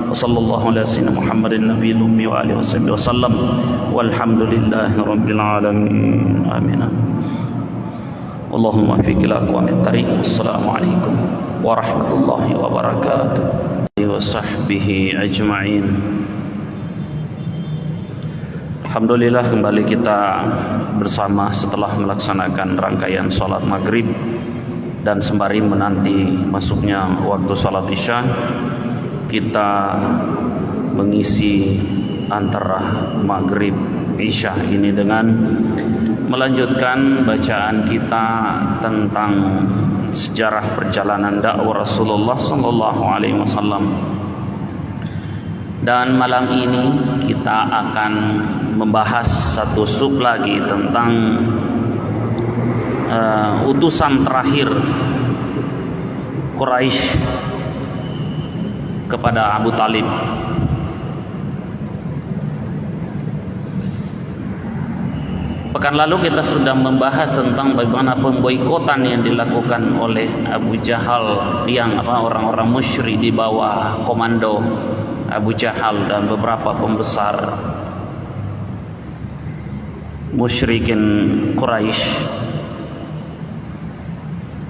Speaker 1: Wa sallallahu ala sayyidina Muhammadin nabiyil ummi wa alihi wasallam. Walhamdulillahi rabbil alamin. Amin. Allahumma fi aqwamit tariq. Wassalamu alaikum warahmatullahi wabarakatuh. Wa sahbihi ajma'in. Alhamdulillah, kembali kita bersama setelah melaksanakan rangkaian sholat maghrib dan sembari menanti masuknya waktu sholat isya. Kita mengisi antara maghrib isya ini dengan melanjutkan bacaan kita tentang sejarah perjalanan dakwah Rasulullah sallallahu alaihi wasallam. Dan malam ini kita akan membahas satu sub lagi tentang utusan terakhir Quraisy kepada Abu Talib. Pekan lalu kita sudah membahas tentang bagaimana pemboikotan yang dilakukan oleh Abu Jahal, yang orang-orang musyrik di bawah komando Abu Jahal dan beberapa pembesar musyrikin Quraisy.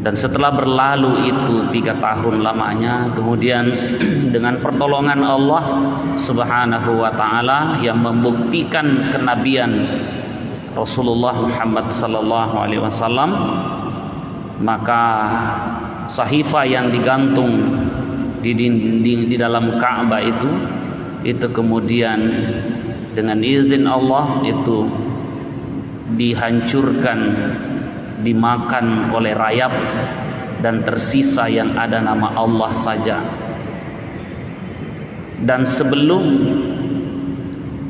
Speaker 1: Dan setelah berlalu itu 3 tahun lamanya, kemudian dengan pertolongan Allah Subhanahu wa taala yang membuktikan kenabian Rasulullah Muhammad sallallahu alaihi wasallam, maka sahifah yang digantung di dinding di dalam Ka'bah itu kemudian dengan izin Allah itu dihancurkan, dimakan oleh rayap, dan tersisa yang ada nama Allah saja. Dan sebelum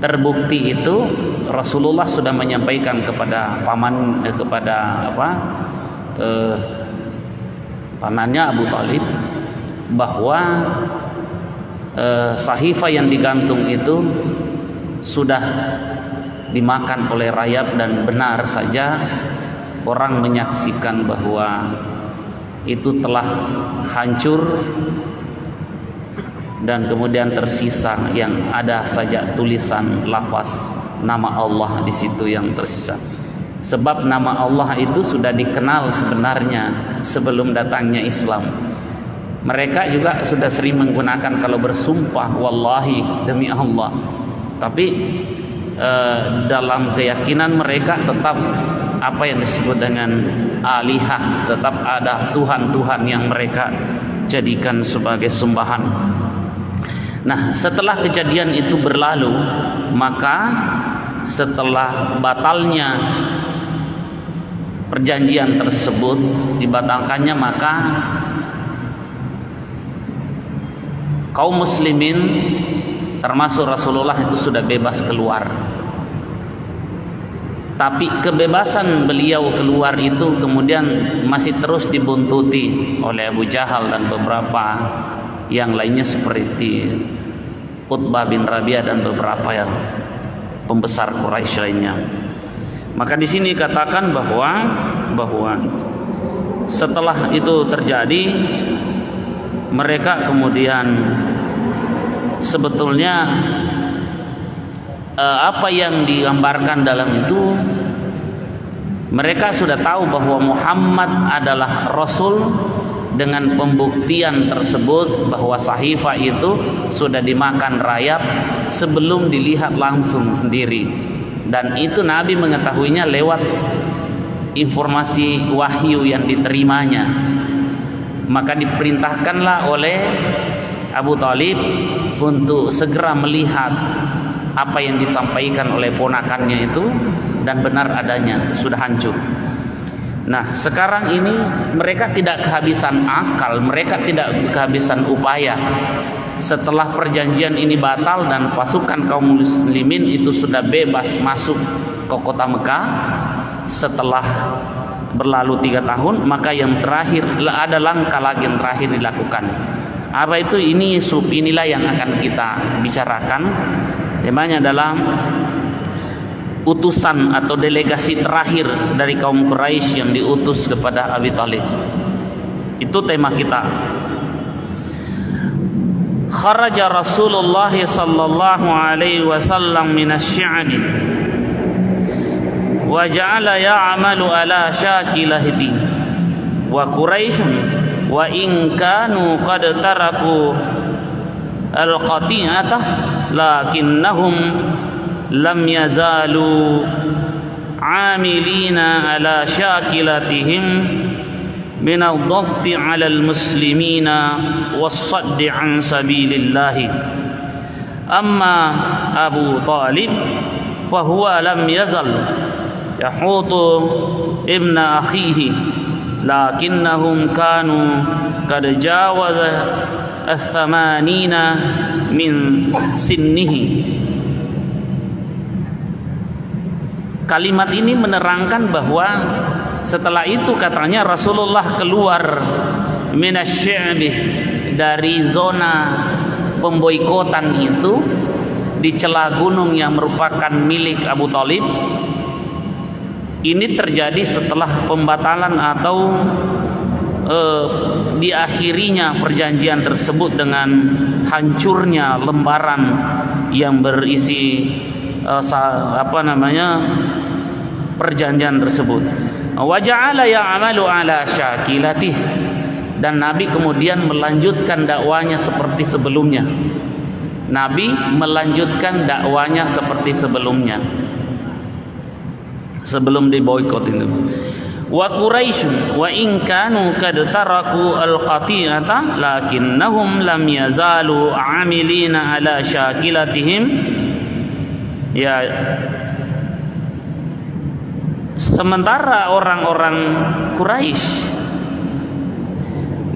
Speaker 1: terbukti itu, Rasulullah sudah menyampaikan kepada pamannya Abu Thalib, bahwa sahifah yang digantung itu sudah dimakan oleh rayap, dan benar saja orang menyaksikan bahwa itu telah hancur dan kemudian tersisa yang ada saja tulisan lafaz nama Allah di situ yang tersisa. Sebab nama Allah itu sudah dikenal sebenarnya sebelum datangnya Islam. Mereka juga sudah sering menggunakan kalau bersumpah, wallahi, demi Allah. Tapi dalam keyakinan mereka tetap apa yang disebut dengan alihah, tetap ada Tuhan-Tuhan yang mereka jadikan sebagai sembahan. Nah, setelah kejadian itu berlalu, maka setelah batalnya perjanjian tersebut, dibatalkannya, maka kaum muslimin termasuk Rasulullah itu sudah bebas keluar. Tapi kebebasan beliau keluar itu kemudian masih terus dibuntuti oleh Abu Jahal dan beberapa yang lainnya seperti Utbah bin Rabi'ah dan beberapa yang pembesar Quraisy lainnya. Maka di sini katakan bahwa setelah itu terjadi, mereka kemudian sebetulnya apa yang digambarkan dalam itu, mereka sudah tahu bahwa Muhammad adalah Rasul dengan pembuktian tersebut bahwa sahifah itu sudah dimakan rayap sebelum dilihat langsung sendiri, dan itu Nabi mengetahuinya lewat informasi wahyu yang diterimanya. Maka diperintahkanlah oleh Abu Thalib untuk segera melihat apa yang disampaikan oleh ponakannya itu, dan benar adanya sudah hancur. Nah, sekarang ini mereka tidak kehabisan akal, mereka tidak kehabisan upaya. Setelah perjanjian ini batal dan pasukan kaum muslimin itu sudah bebas masuk ke kota Mekah, setelah berlalu 3 tahun, maka yang terakhir ada langkah lagi yang terakhir dilakukan. Apa itu? Inilah yang akan kita bicarakan. Temanya adalah utusan atau delegasi terakhir dari kaum Quraisy yang diutus kepada Abi Thalib. Itu tema kita. Kharaja Rasulullah sallallahu alaihi wasallam minasy-Sya'bi wa ja'ala ya'malu ala syakilahdi wa Quraisy wa in kanu qad taraku al-qati'atah lakinnahum lam yazalu amilina ala syakilatihim min al-dhabti ala al-muslimina was-saddi an sabilillah. Amma Abu Thalib fahuwa lam yazal yahutu ibna akhihi lakinnahum kanu qad jawaza al-thamanina min sinnihi. Kalimat ini menerangkan bahwa setelah itu katanya Rasulullah keluar minasy-Sya'bi, dari zona pemboikotan itu di celah gunung yang merupakan milik Abu Thalib. Ini terjadi setelah pembatalan atau diakhirinya perjanjian tersebut dengan hancurnya lembaran yang berisi perjanjian tersebut. Wa ja'ala ya'malu ala syakilatih, dan Nabi kemudian melanjutkan dakwanya seperti sebelumnya. Nabi melanjutkan dakwanya seperti sebelumnya sebelum diboikot itu. Wa Quraisy wa in kanu qad taraku al-qati'ata lakinnahum lam yazalu 'amilina ala syakilatihim. Ya, sementara orang-orang Quraisy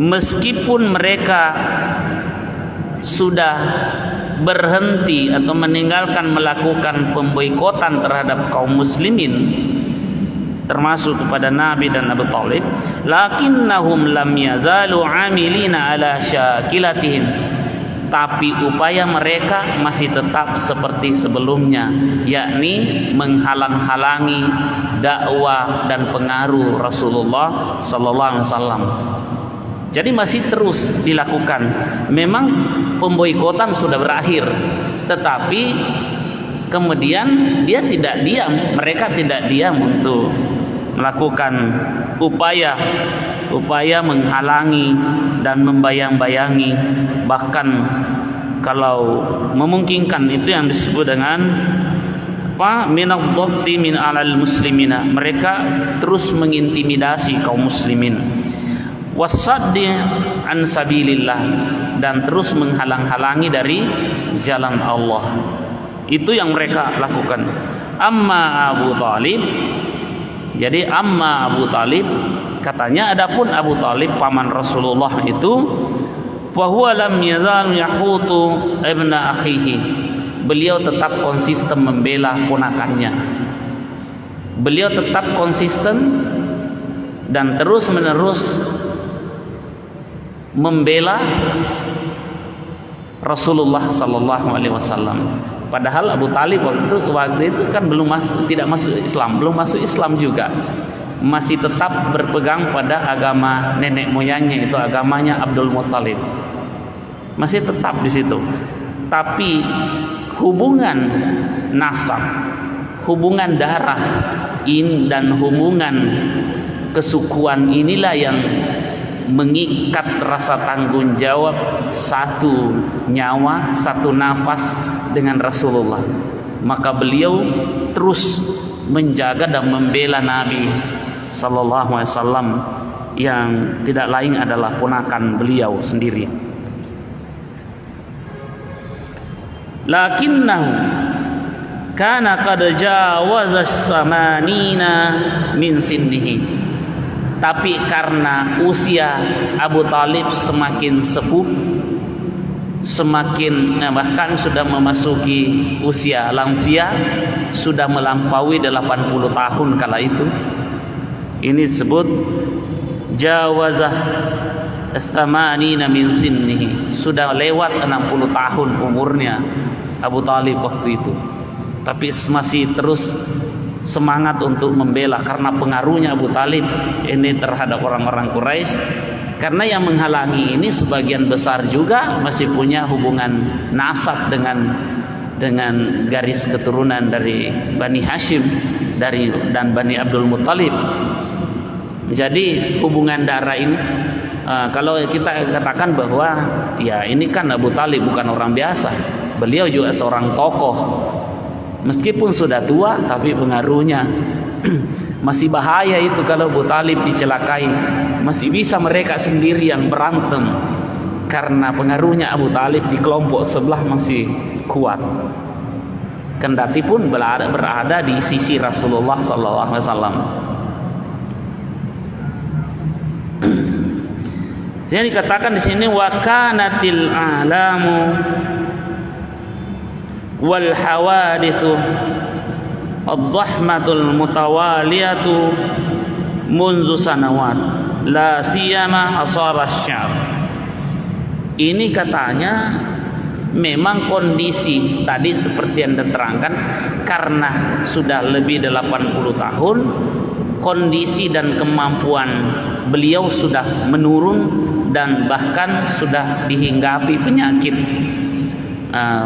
Speaker 1: meskipun mereka sudah berhenti atau meninggalkan melakukan pemboikotan terhadap kaum muslimin, termasuk kepada Nabi dan Abu Talib, lakinnahum lam yazalu amilina ala syakilatihim, tapi upaya mereka masih tetap seperti sebelumnya, yakni menghalang-halangi dakwah dan pengaruh Rasulullah sallallahu alaihi wasallam. Jadi masih terus dilakukan. Memang pemboikotan sudah berakhir, tetapi kemudian dia tidak diam, mereka tidak diam untuk melakukan upaya menghalangi dan membayang-bayangi, bahkan kalau memungkinkan itu yang disebut dengan minadh-dhatti min alal muslimina, mereka terus mengintimidasi kaum muslimin, wasaddi an sabilillah, dan terus menghalang-halangi dari jalan Allah. Itu yang mereka lakukan. Amma Abu Talib, jadi amma Abu Talib, katanya adapun Abu Talib paman Rasulullah itu, wa huwa lam yazal yahutu ibna akhihi, beliau tetap konsisten membela ponakannya. Beliau tetap konsisten dan terus menerus membela Rasulullah sallallahu alaihi wasallam. Padahal Abu Talib waktu itu kan tidak masuk Islam, belum masuk Islam juga, masih tetap berpegang pada agama nenek moyangnya, itu agamanya Abdul Muttalib, masih tetap di situ. Tapi hubungan nasab, hubungan darah dan hubungan kesukuan inilah yang mengikat rasa tanggung jawab satu nyawa, satu nafas dengan Rasulullah. Maka beliau terus menjaga dan membela Nabi sallallahu alaihi wasallam yang tidak lain adalah ponakan beliau sendiri. Lakinnahu kana qad jawaza samanina min sinnihi, tapi karena usia Abu Talib semakin sepuh, bahkan sudah memasuki usia lansia, sudah melampaui 80 tahun kala itu. Ini disebut jawazah tsamanina min sinnihi, sudah lewat 60 tahun umurnya Abu Talib waktu itu, tapi masih terus semangat untuk membela karena pengaruhnya Abu Talib ini terhadap orang-orang Quraisy. Karena yang menghalangi ini sebagian besar juga masih punya hubungan nasab dengan garis keturunan dari Bani Hashim dan Bani Abdul Muttalib. Jadi hubungan darah ini kalau kita katakan bahwa ya ini kan Abu Talib bukan orang biasa, beliau juga seorang tokoh. Meskipun sudah tua, tapi pengaruhnya masih bahaya itu. Kalau Abu Talib dicelakai, masih bisa mereka sendiri yang berantem, karena pengaruhnya Abu Talib di kelompok sebelah masih kuat. Kendati pun berada di sisi Rasulullah SAW. Jadi dikatakan di sini wa kanatil alamu wal hawadithu ad-dhahmatul mutawaliyatu munzu sanawat la siyama asar asy-sya'b. Ini katanya memang kondisi tadi seperti yang diterangkan, karena sudah lebih 80 tahun kondisi dan kemampuan beliau sudah menurun dan bahkan sudah dihinggapi penyakit.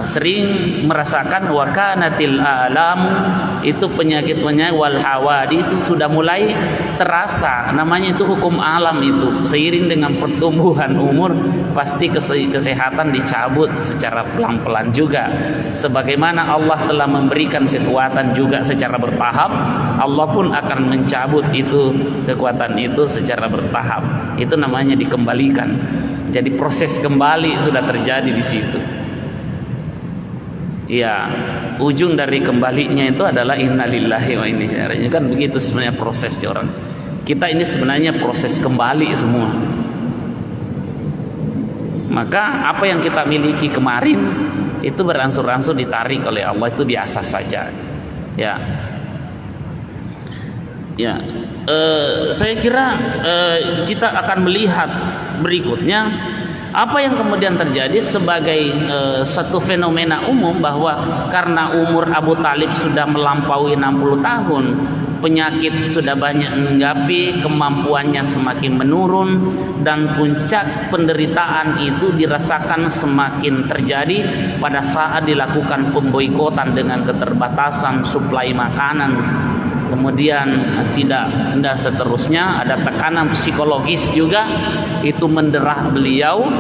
Speaker 1: Sering merasakan wakanatil alam, itu penyakit-penyakit wal hawadis sudah mulai terasa, namanya itu hukum alam itu. Seiring dengan pertumbuhan umur pasti kesehatan dicabut secara pelan-pelan juga. Sebagaimana Allah telah memberikan kekuatan juga secara bertahap, Allah pun akan mencabut itu kekuatan itu secara bertahap. Itu namanya dikembalikan. Jadi proses kembali sudah terjadi di situ. Ya, ujung dari kembalinya itu adalah innalillahi wa inna ilaihi raji'un. Kan begitu sebenarnya prosesnya orang. Kita ini sebenarnya proses kembali semua. Maka apa yang kita miliki kemarin itu berangsur-angsur ditarik oleh Allah, itu biasa saja. Ya. Ya, saya kira kita akan melihat berikutnya apa yang kemudian terjadi sebagai satu fenomena umum, bahwa karena umur Abu Talib sudah melampaui 60 tahun, penyakit sudah banyak menghinggapi, kemampuannya semakin menurun, dan puncak penderitaan itu dirasakan semakin terjadi pada saat dilakukan pemboikotan dengan keterbatasan suplai makanan. Kemudian dan seterusnya, ada tekanan psikologis juga, itu menderah beliau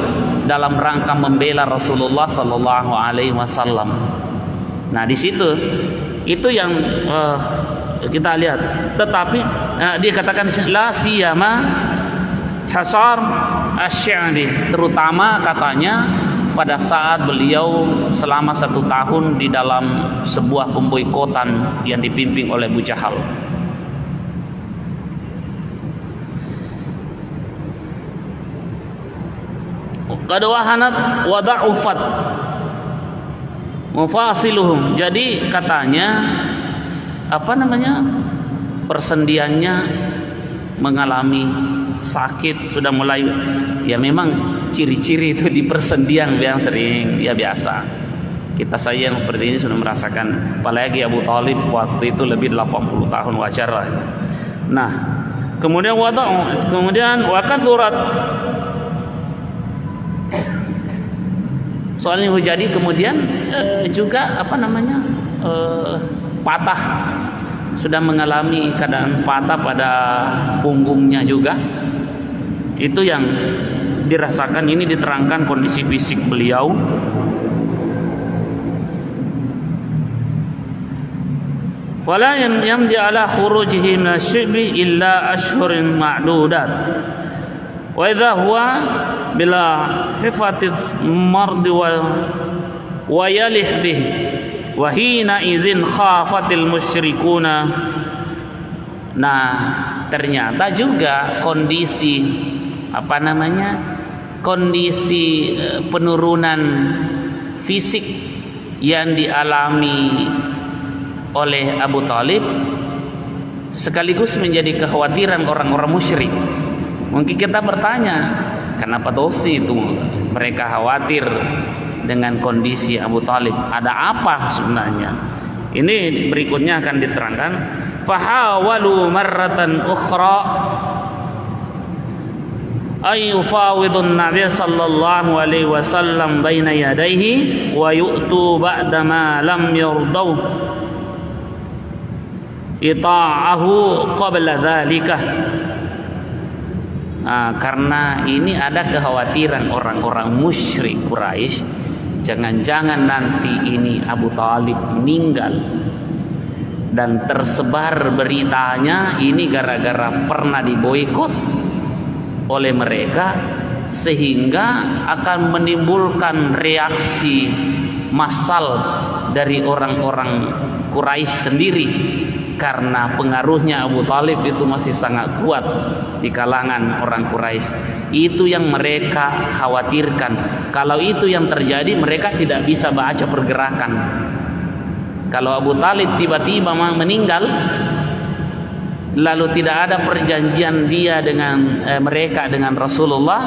Speaker 1: dalam rangka membela Rasulullah Sallallahu Alaihi Wasallam. Nah, di situ itu yang kita lihat. Tetapi dia katakan la siyama hasar asy-sya'bi, terutama katanya pada saat beliau selama 1 tahun di dalam sebuah pemboikotan yang dipimpin oleh Abu Jahal. Qad wahanat wa da'ufat mufasiluhum. Jadi katanya persendiannya mengalami sakit, sudah mulai, ya memang ciri-ciri itu di persendian yang sering ya biasa. Kita saja yang seperti ini sudah merasakan, apalagi Abu Talib waktu itu lebih 80 tahun, wajar lah. Nah, kemudian wakathurat, soalnya jadi kemudian juga patah, sudah mengalami keadaan patah pada punggungnya juga. Itu yang dirasakan, ini diterangkan kondisi fisik beliau. Wala yamdi ala khurujihi min asy-syibbi illa ashhurin ma'dudat. Wa idza huwa bila hifati mardi wa yalih bihi wa hina izin khafatil musyrikuna. Nah, ternyata juga kondisi kondisi penurunan fisik yang dialami oleh Abu Talib sekaligus menjadi kekhawatiran orang-orang musyrik. Mungkin kita bertanya, kenapa dosi itu mereka khawatir dengan kondisi Abu Talib? Ada apa sebenarnya? Ini berikutnya akan diterangkan. Fahawalu marratan ukhra ay yufawidun Nabi sallallahu alaihi wasallam baina yadayhi wa yu'tu ba'da ma lam yurdaw ita'ahu qabla dhalika. Karena ini ada kekhawatiran orang-orang musyrik Quraisy, jangan-jangan nanti ini Abu Talib meninggal, dan tersebar beritanya ini gara-gara pernah diboikot oleh mereka, sehingga akan menimbulkan reaksi massal dari orang-orang Quraisy sendiri, karena pengaruhnya Abu Talib itu masih sangat kuat di kalangan orang Quraisy. Itu yang mereka khawatirkan. Kalau itu yang terjadi, mereka tidak bisa baca pergerakan. Kalau Abu Talib tiba-tiba meninggal, lalu tidak ada perjanjian dia dengan mereka dengan Rasulullah,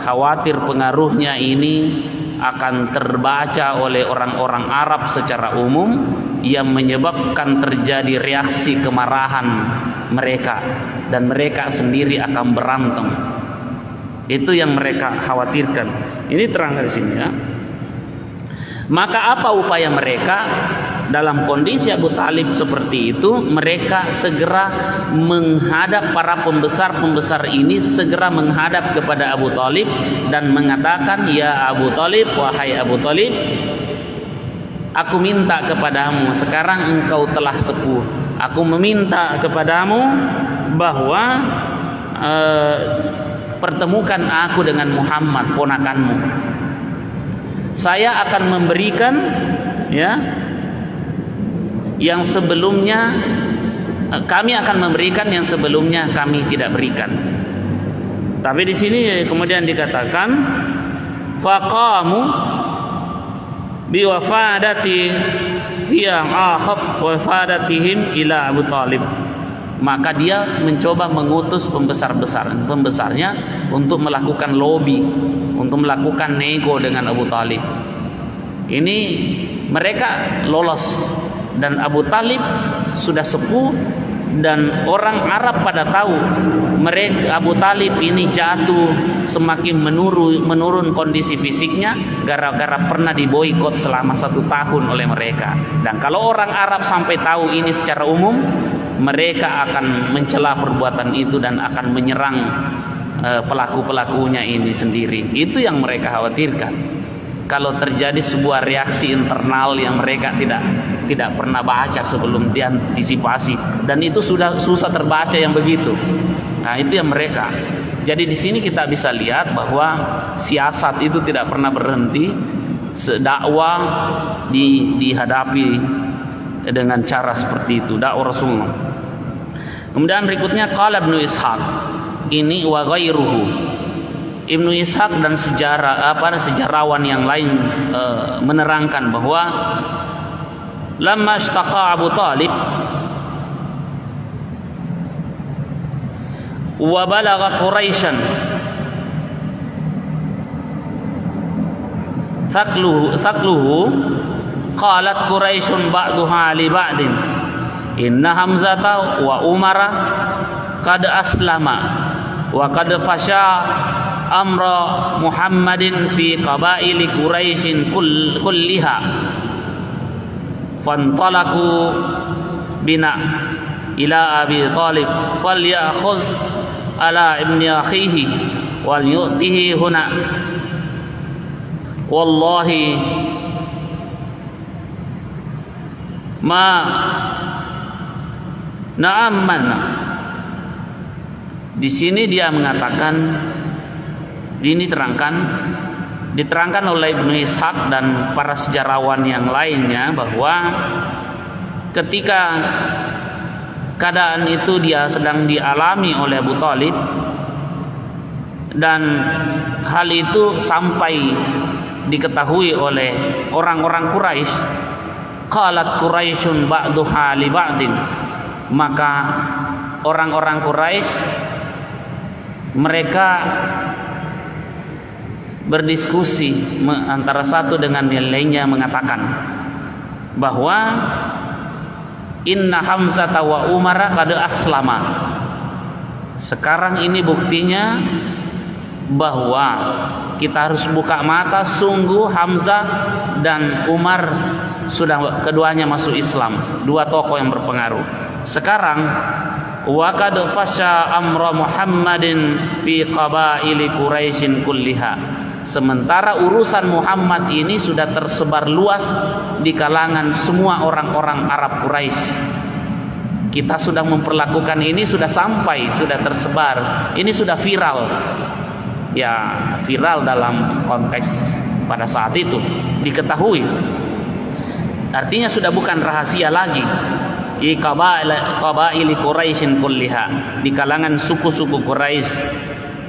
Speaker 1: khawatir pengaruhnya ini akan terbaca oleh orang-orang Arab secara umum, yang menyebabkan terjadi reaksi kemarahan mereka, dan mereka sendiri akan berantem. Itu yang mereka khawatirkan. Ini terang di sini ya. Maka apa upaya mereka? Dalam kondisi Abu Talib seperti itu, mereka segera menghadap, para pembesar-pembesar ini segera menghadap kepada Abu Talib dan mengatakan, ya Abu Talib, wahai Abu Talib, aku minta kepadamu, sekarang engkau telah sepuh, aku meminta kepadamu bahwa pertemukan aku dengan Muhammad, ponakanmu. Saya akan memberikan yang sebelumnya kami akan memberikan yang sebelumnya kami tidak berikan. Tapi di sini kemudian dikatakan faqamu biwafadati hiya akhat wafadatihim ila Abu Talib. maka dia mencoba mengutus pembesarnya untuk melakukan lobby, untuk melakukan nego dengan Abu Talib. Ini mereka lolos, dan Abu Talib sudah sepuh, dan orang Arab pada tahu mereka Abu Talib ini jatuh, semakin menurun kondisi fisiknya gara-gara pernah diboikot selama 1 tahun oleh mereka. Dan kalau orang Arab sampai tahu ini secara umum, mereka akan mencela perbuatan itu dan akan menyerang pelaku-pelakunya ini sendiri. Itu yang mereka khawatirkan. Kalau terjadi sebuah reaksi internal yang mereka tidak pernah baca sebelum diantisipasi, dan itu sudah susah terbaca yang begitu. Nah, itu yang mereka. Jadi di sini kita bisa lihat bahwa siasat itu tidak pernah berhenti. Dakwah dihadapi dengan cara seperti itu, dakwah Rasulullah. Kemudian berikutnya qala Ibnu Ishaq, ini wa ghairuhu. Ibnu Ishaq dan sejarawan yang lain menerangkan bahwa lamma ishtaqa Abu Talib wa balagha Quraisyan thaqluhu qalat Quraisyun ba'duha li ba'din inna Hamzata wa Umara qad aslama wa qad fasha amra Muhammadin fi qabaili Quraisyin kulliha fantalaku bina ila Abi Talib falyakhuz ala ibni akhihi wal yu'tihi huna wallahi ma na'amana. Di sini dia mengatakan, ini diterangkan oleh Ibnu Ishaq dan para sejarawan yang lainnya bahwa ketika keadaan itu dia sedang dialami oleh Abu Talib, dan hal itu sampai diketahui oleh orang-orang Quraisy, qalat Quraisyun ba'duha li ba'din, maka orang-orang Quraisy mereka berdiskusi antara satu dengan yang lainnya, mengatakan bahwa inna Hamzata wa Umara qad aslama. Sekarang ini buktinya bahwa kita harus buka mata, sungguh Hamzah dan Umar sudah keduanya masuk Islam, 2 tokoh yang berpengaruh. Sekarang wa qad fasha amra Muhammadin fi qabaili Quraisyin kulliha. Sementara urusan Muhammad ini sudah tersebar luas di kalangan semua orang-orang Arab Quraisy. Kita sudah memperlakukan ini, sudah sampai, sudah tersebar, ini sudah viral. Ya, viral dalam konteks pada saat itu diketahui. Artinya sudah bukan rahasia lagi. Di qabaili Quraisyin kulliha, di kalangan suku-suku Quraisy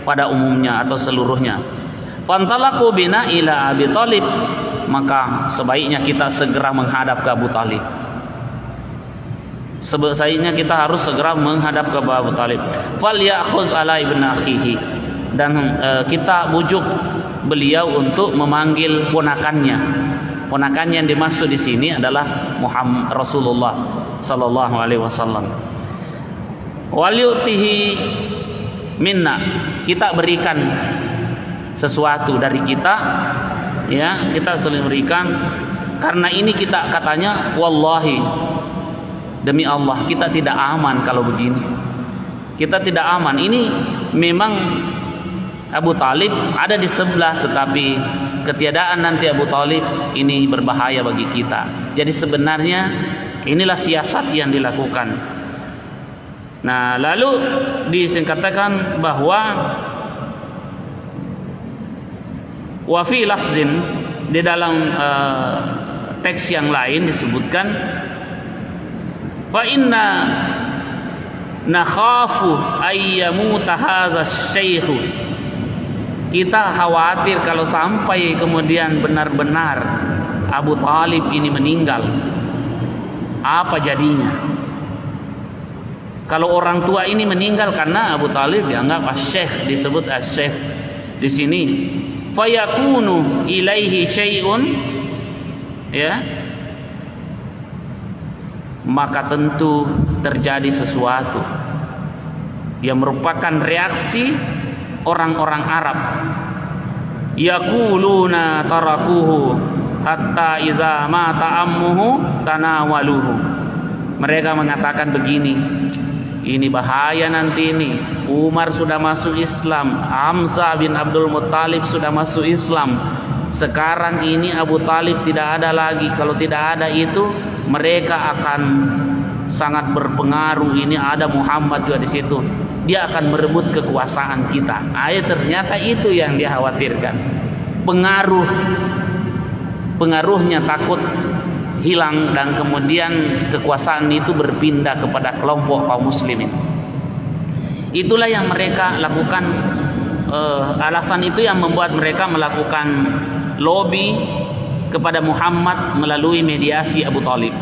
Speaker 1: pada umumnya atau seluruhnya. Fantalaku bina ila Abi Talib, maka sebaiknya kita segera menghadap ke Abu Talib. Sebaiknya kita harus segera menghadap ke Abu Talib. Falyakhuz ala ibn akhihi, dan kita bujuk beliau untuk memanggil ponakannya. Ponakannya yang dimaksud di sini adalah Muhammad Rasulullah sallallahu alaihi wasallam. Wal yu'tihi minna, kita berikan sesuatu dari kita, ya, kita saling berikan, karena ini kita katanya wallahi, demi Allah kita tidak aman kalau begini, kita tidak aman. Ini memang Abu Talib ada di sebelah, tetapi ketiadaan nanti Abu Talib ini berbahaya bagi kita. Jadi sebenarnya inilah siasat yang dilakukan. Nah, lalu disingkatakan bahwa wa fi lafzin, di dalam teks yang lain disebutkan fa inna nakhafu ayyamuta hadza syekh, kita khawatir kalau sampai kemudian benar-benar Abu Talib ini meninggal, apa jadinya? Kalau orang tua ini meninggal karena Abu Talib dianggap as-syekh, disebut as-syekh di sini. Fayakunu ilaihi syai'un, ya, maka tentu terjadi sesuatu yang merupakan reaksi orang-orang Arab. Yaquluna tarakuhu hatta iza mata ammuhu tanawaluhu. Mereka mengatakan begini, ini bahaya nanti ini. Umar sudah masuk Islam, Hamzah bin Abdul Muttalib sudah masuk Islam. Sekarang ini Abu Talib tidak ada lagi. Kalau tidak ada itu, mereka akan sangat berpengaruh. Ini ada Muhammad juga di situ. Dia akan merebut kekuasaan kita. Ternyata itu yang dia khawatirkan. Pengaruhnya takut hilang dan kemudian kekuasaan itu berpindah kepada kelompok kaum muslimin. Itulah yang mereka lakukan. Alasan itu yang membuat mereka melakukan lobby kepada Muhammad melalui mediasi Abu Talib.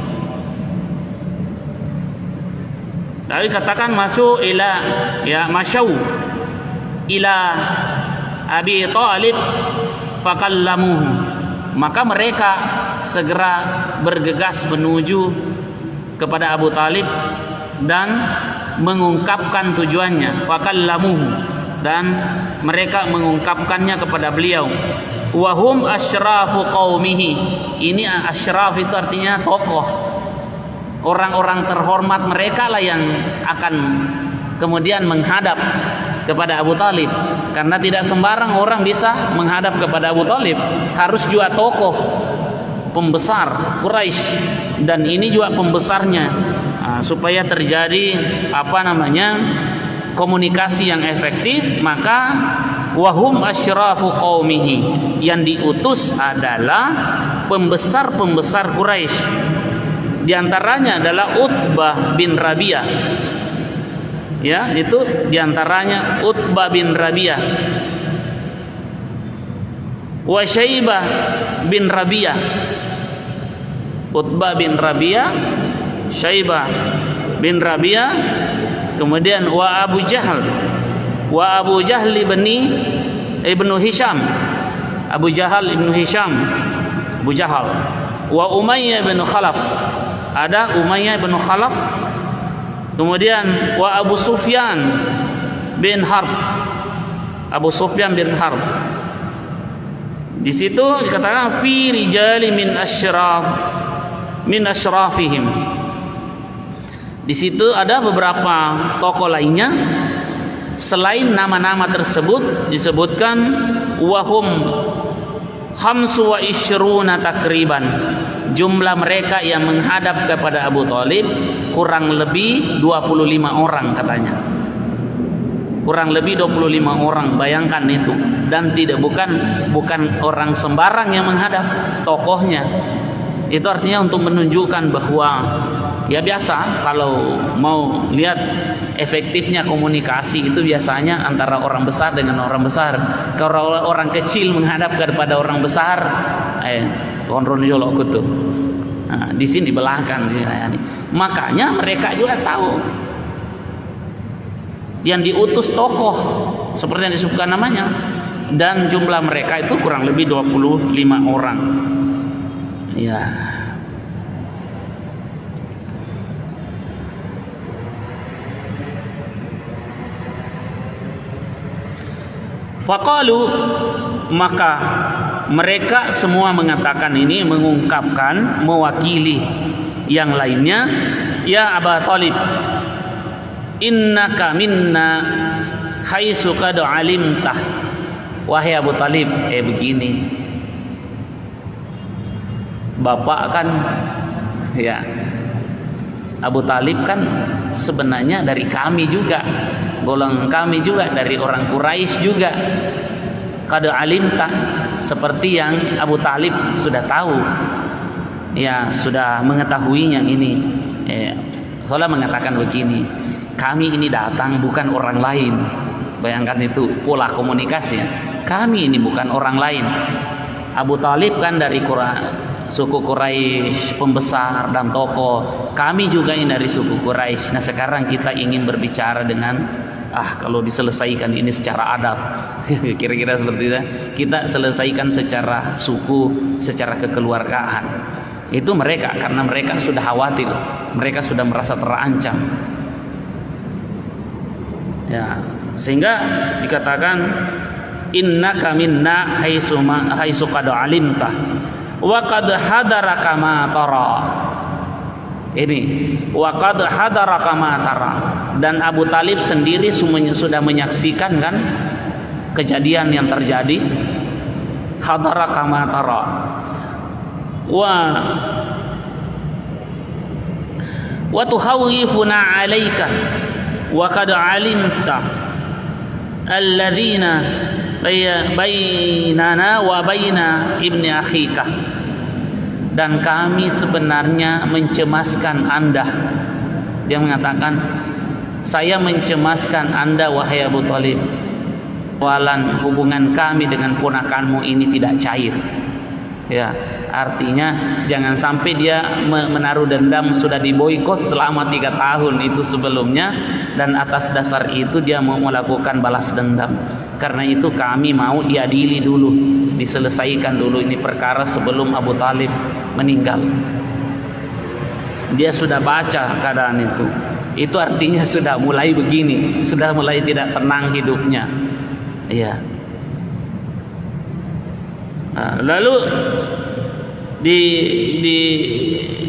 Speaker 1: Lalu katakan masuk masyau ila Abi Talib fakallamuhu. Maka mereka segera bergegas menuju kepada Abu Talib dan mengungkapkan tujuannya. Fakallamuhu, dan mereka mengungkapkannya kepada beliau. Wahum asyrafu qaumihi. Ini asyraf itu artinya tokoh. Orang-orang terhormat mereka lah yang akan kemudian menghadap kepada Abu Talib. Karena tidak sembarang orang bisa menghadap kepada Abu Talib. Harus juga tokoh pembesar Quraisy, dan ini juga pembesarnya, supaya terjadi komunikasi yang efektif. Maka wahum asyrafu qaumihi, yang diutus adalah pembesar-pembesar Quraisy. Di antaranya adalah Utbah bin Rabi'ah. Ya, itu di antaranya Utbah bin Rabi'ah. Wa Syaibah bin Rabi'ah. Utbah bin Rabi'ah, Syaibah bin Rabi'ah, kemudian wa Abu Jahal. Wa Abu Jahal ibnu Hisham. Abu Jahal ibnu Hisham, Abu Jahal. Wa Umayyah bin Khalaf. Ada Umayyah bin Khalaf. Kemudian wa Abu Sufyan bin Harb. Abu Sufyan bin Harb. Di situ dikatakan fi rijali min asyrafihim. Di situ ada beberapa tokoh lainnya selain nama-nama tersebut, disebutkan wahum khamsu wa isyruna takriban. Jumlah mereka yang menghadap kepada Abu Talib kurang lebih 25 orang katanya. Kurang lebih 25 orang, bayangkan itu. Dan bukan orang sembarang yang menghadap, tokohnya. Itu artinya untuk menunjukkan bahwa ya biasa kalau mau lihat efektifnya komunikasi itu biasanya antara orang besar dengan orang besar. Kalau orang kecil menghadap kepada orang besar, kontrol jolok kutu. Nah, di sini dibelahkan. Makanya mereka juga tahu yang diutus tokoh seperti yang disebutkan namanya, dan jumlah mereka itu kurang lebih 25 orang. Ya. Faqalu, maka mereka semua mengatakan ini, mengungkapkan, mewakili yang lainnya, ya Aba Talib, innaka minna haitsu qad alimtah. Wahai Abu Talib, begini, bapak kan, ya, Abu Talib kan sebenarnya dari kami juga, golongan kami juga, dari orang Quraisy juga. Qad alimta, seperti yang Abu Talib sudah tahu, ya, sudah mengetahuinya ini. Soalnya mengatakan begini, kami ini datang bukan orang lain. Bayangkan itu pola komunikasi. Kami ini bukan orang lain. Abu Talib kan dari suku Quraisy, pembesar dan tokoh. Kami juga ini dari suku Quraisy. Nah sekarang kita ingin berbicara dengan kalau diselesaikan ini secara adab, kira-kira seperti itu. Kita selesaikan secara suku, secara kekeluargaan. Itu mereka, karena mereka sudah khawatir, mereka sudah merasa terancam. Ya, sehingga dikatakan innaka minna haitsu qad alimta wa qad hadaraka ma tara. Ini wa qad hadaraka ma tara, dan Abu Talib sendiri sudah menyaksikan kan kejadian yang terjadi. Hadaraka ma tara wa tuhawifuna 'alaika wa qad 'alimta alladzina bainana wa baina ibni akhika, dan kami sebenarnya mencemaskan Anda. Dia mengatakan, saya mencemaskan Anda wahai Abu Talib, walan hubungan kami dengan ponakanmu ini tidak cair. Ya, artinya jangan sampai dia menaruh dendam, sudah diboikot selama 3 tahun itu sebelumnya, dan atas dasar itu dia mau melakukan balas dendam. Karena itu kami mau diadili dulu, diselesaikan dulu ini perkara sebelum Abu Talib meninggal. Dia sudah baca keadaan itu artinya sudah mulai begini, sudah mulai tidak tenang hidupnya. Iya. Lalu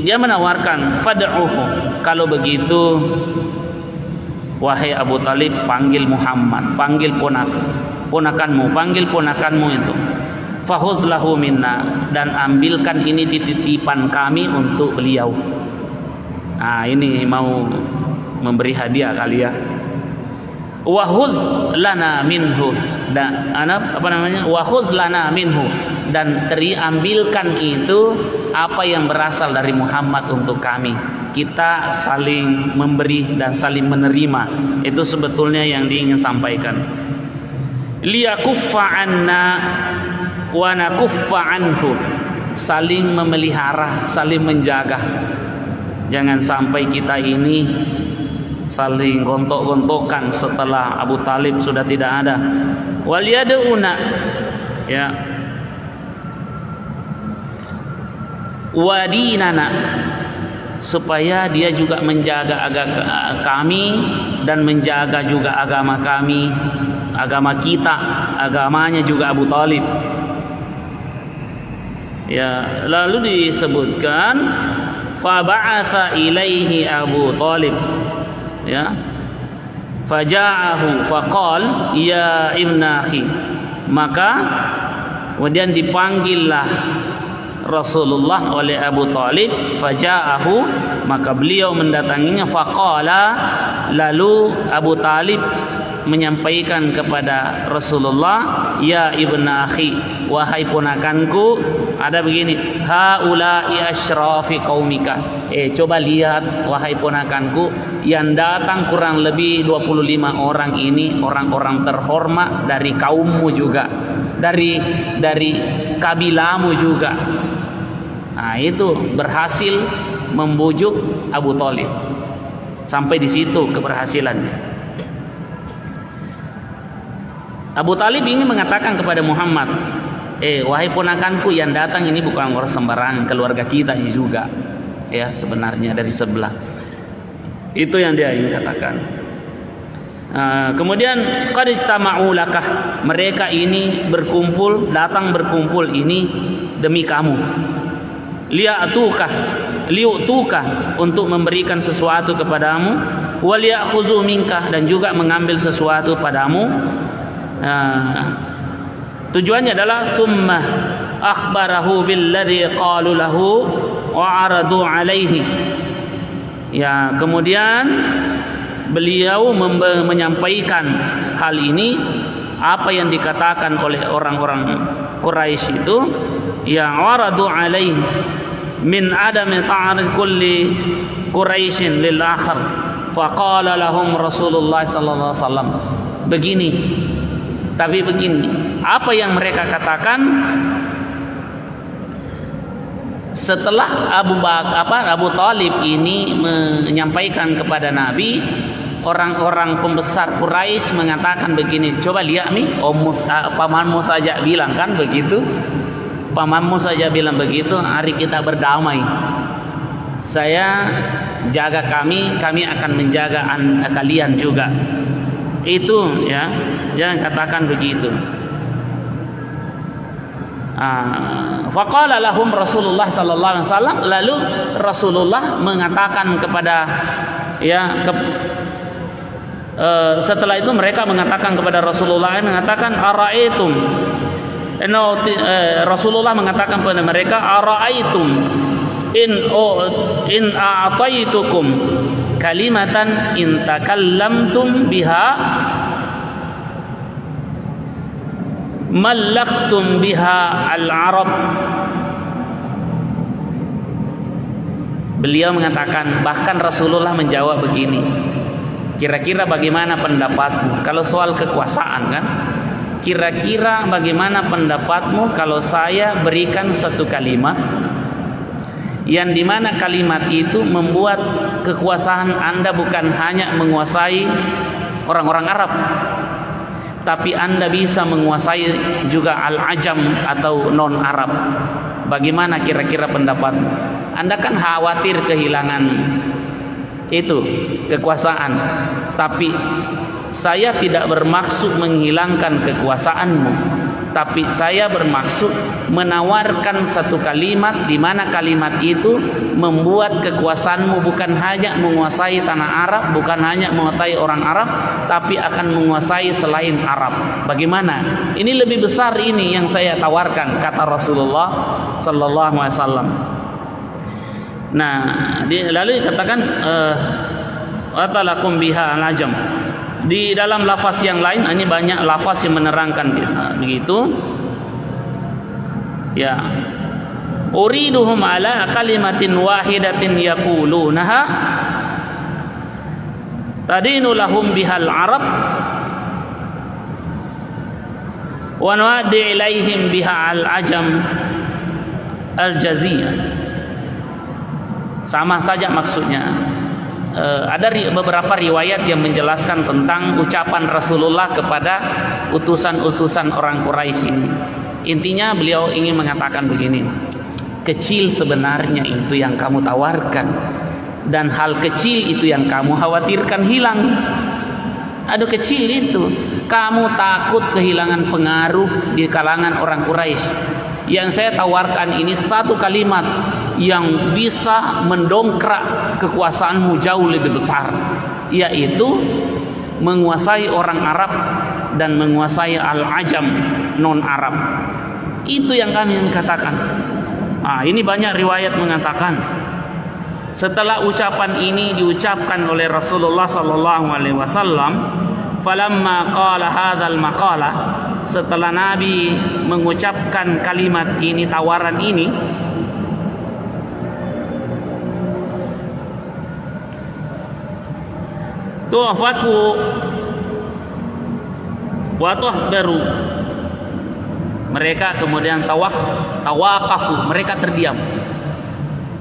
Speaker 1: dia menawarkan, fad'uhu, kalau begitu wahai Abu Talib, panggil Muhammad, panggil ponakanmu, panggil ponakanmu itu, fahuz lahu minna, dan ambilkan ini titipan kami untuk beliau. Ini mau memberi hadiah kali ya. Wahuz lana minhu, dan wahuz lana minhu, dan ambilkan itu apa yang berasal dari Muhammad untuk kami. Kita saling memberi dan saling menerima. Itu sebetulnya yang diingin sampaikan. Liyakuffa anna wa nakuffa anhu, saling memelihara, saling menjaga. Jangan sampai kita ini saling gontok-gontokan setelah Abu Talib sudah tidak ada. Wal yad'una, ya, wadinana, supaya dia juga menjaga agama kami dan menjaga juga agama kami, agama kita, agamanya juga Abu Talib. Ya, lalu disebutkan fa ba'atha ilaihi Abu Talib, ya, faja'ahu faqal ya ibna akhi, maka kemudian dipanggillah Rasulullah oleh Abu Talib, faja'ahu, maka beliau mendatanginya, faqala, lalu Abu Talib menyampaikan kepada Rasulullah, ya ibna akhi, wahai ponakanku, ada begini, haula'i asyrafi qaumika, coba lihat wahai ponakanku, yang datang kurang lebih 25 orang ini orang-orang terhormat dari kaummu juga, dari kabilahmu juga. Itu berhasil membujuk Abu Talib. Sampai di situ keberhasilannya. Abu Talib ingin mengatakan kepada Muhammad, wahai ponakanku, yang datang ini bukan orang sembarangan, keluarga kita juga, ya, sebenarnya dari sebelah. Itu yang dia ingin katakan. Kemudian qad ijtama'u lakah, mereka ini berkumpul, datang berkumpul ini demi kamu. Liu'tuka, untuk memberikan sesuatu kepadamu, wal ya'khuzu minka, dan juga mengambil sesuatu padamu. Tujuannya adalah summa akhbarahu billadzi qalu lahu wa aradu alaihi, ya, kemudian beliau menyampaikan hal ini, apa yang dikatakan oleh orang-orang Quraisy itu, ya, aradu alaihi min adami ta'arud kulli Quraisyin lil akhar, faqala lahum Rasulullah sallallahu alaihi wasallam, begini, tapi begini, apa yang mereka katakan, Setelah Abu Thalib ini menyampaikan kepada Nabi, orang-orang pembesar Quraisy mengatakan begini, coba lihat nih, pamanmu saja bilang kan begitu, pamanmu saja bilang begitu, hari kita berdamai. Saya jaga kami akan menjaga kalian juga. Itu ya, jangan katakan begitu. Faqala lahum Rasulullah sallallahu alaihi wasallam, lalu Rasulullah mengatakan kepada setelah itu mereka mengatakan kepada Rasulullah, mengatakan ara'aitum, Rasulullah mengatakan kepada mereka, ara'aitum in a'taitukum kalimatan in takallamtum biha mallaktum biha al-arab. Beliau mengatakan, bahkan Rasulullah menjawab begini, kira-kira bagaimana pendapatmu kalau soal kekuasaan kan? Kira-kira bagaimana pendapatmu kalau saya berikan satu kalimat yang dimana kalimat itu membuat kekuasaan Anda bukan hanya menguasai orang-orang Arab, tapi Anda bisa menguasai juga al-ajam atau non-Arab. Bagaimana kira-kira pendapatmu? Anda kan khawatir kehilangan itu kekuasaan, tapi saya tidak bermaksud menghilangkan kekuasaanmu, tapi saya bermaksud menawarkan satu kalimat di mana kalimat itu membuat kekuasaanmu bukan hanya menguasai tanah Arab, bukan hanya menguasai orang Arab, tapi akan menguasai selain Arab. Bagaimana? Ini lebih besar ini yang saya tawarkan, kata Rasulullah sallallahu alaihi wasallam. Nah, lalu dikatakan atalakum biha al-ajam. Di dalam lafaz yang lain, ini banyak lafaz yang menerangkan begitu. Ya. Uriduhum ala kalimatin wahidatin yaqulunaha tadinu lahum bihal arab wa nuaddi ilaihim biha al-ajam al-jaziyah. Sama saja maksudnya. Ada beberapa riwayat yang menjelaskan tentang ucapan Rasulullah kepada utusan-utusan orang Quraisy ini. Intinya beliau ingin mengatakan begini, kecil sebenarnya itu yang kamu tawarkan, dan hal kecil itu yang kamu khawatirkan hilang. Aduh, kecil itu, kamu takut kehilangan pengaruh di kalangan orang Quraisy. Yang saya tawarkan ini satu kalimat yang bisa mendongkrak kekuasaanmu jauh lebih besar, yaitu menguasai orang Arab dan menguasai al-ajam non-Arab. Itu yang kami katakan. Ini banyak riwayat mengatakan setelah ucapan ini diucapkan oleh Rasulullah sallallahu alaihi wasallam, falamma qala hadzal maqalah, setelah Nabi mengucapkan kalimat ini, tawaran ini, tu'afaku wa tuhbaru, mereka kemudian tawaqafu, mereka terdiam,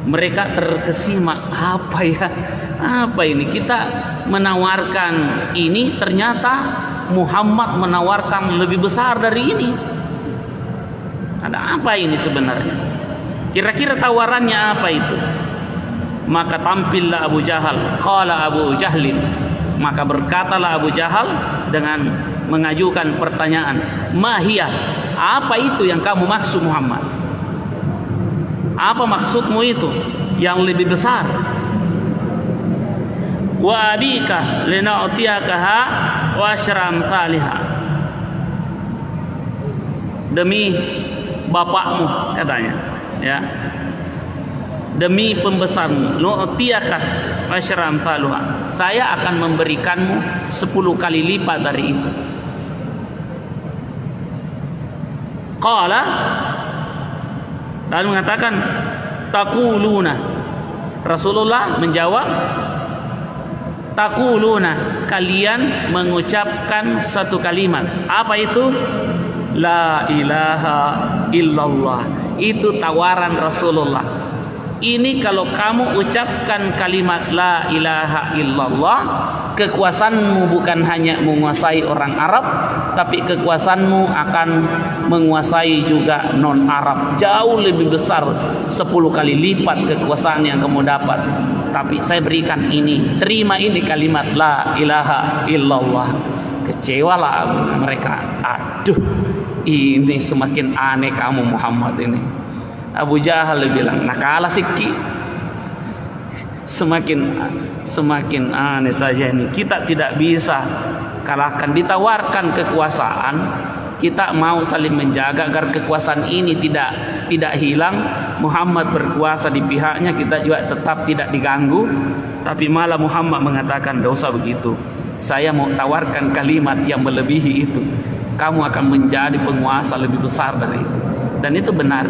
Speaker 1: mereka terkesima. Apa ini, kita menawarkan ini, ternyata Muhammad menawarkan lebih besar dari ini. Ada apa ini sebenarnya? Kira-kira tawarannya apa itu? Maka tampillah Abu Jahal. Qala Abu Jahlin, maka berkatalah Abu Jahal dengan mengajukan pertanyaan, mahiyah, apa itu yang kamu maksud Muhammad? Apa maksudmu itu yang lebih besar? Wa abika lina'tiyakaha wa asyram thaliha, demi bapakmu katanya, ya, demi pembesarmu, nu'tiyaka wa asyram thaliha, saya akan memberikanmu 10 kali lipat dari itu. Qala, lalu mengatakan taquluna, Rasulullah menjawab, taquluna, kalian mengucapkan satu kalimat. Apa itu? La ilaha illallah. Itu tawaran Rasulullah. Ini kalau kamu ucapkan kalimat la ilaha illallah, kekuasaanmu bukan hanya menguasai orang Arab, tapi kekuasaanmu akan menguasai juga non Arab. Jauh lebih besar, 10 kali lipat kekuasaan yang kamu dapat. Tapi saya berikan ini, terima ini kalimat la ilaha illallah. Kecewalah mereka. Aduh, ini semakin aneh kamu Muhammad ini. Abu Jahal bilang, nah kalah sikit. Semakin aneh saja ini. Kita tidak bisa kalahkan. Ditawarkan kekuasaan, kita mau saling menjaga agar kekuasaan ini tidak hilang. Muhammad berkuasa di pihaknya, kita juga tetap tidak diganggu. Tapi malah Muhammad mengatakan, tidak usah begitu. Saya mau tawarkan kalimat yang melebihi itu. Kamu akan menjadi penguasa lebih besar dari itu. Dan itu benar.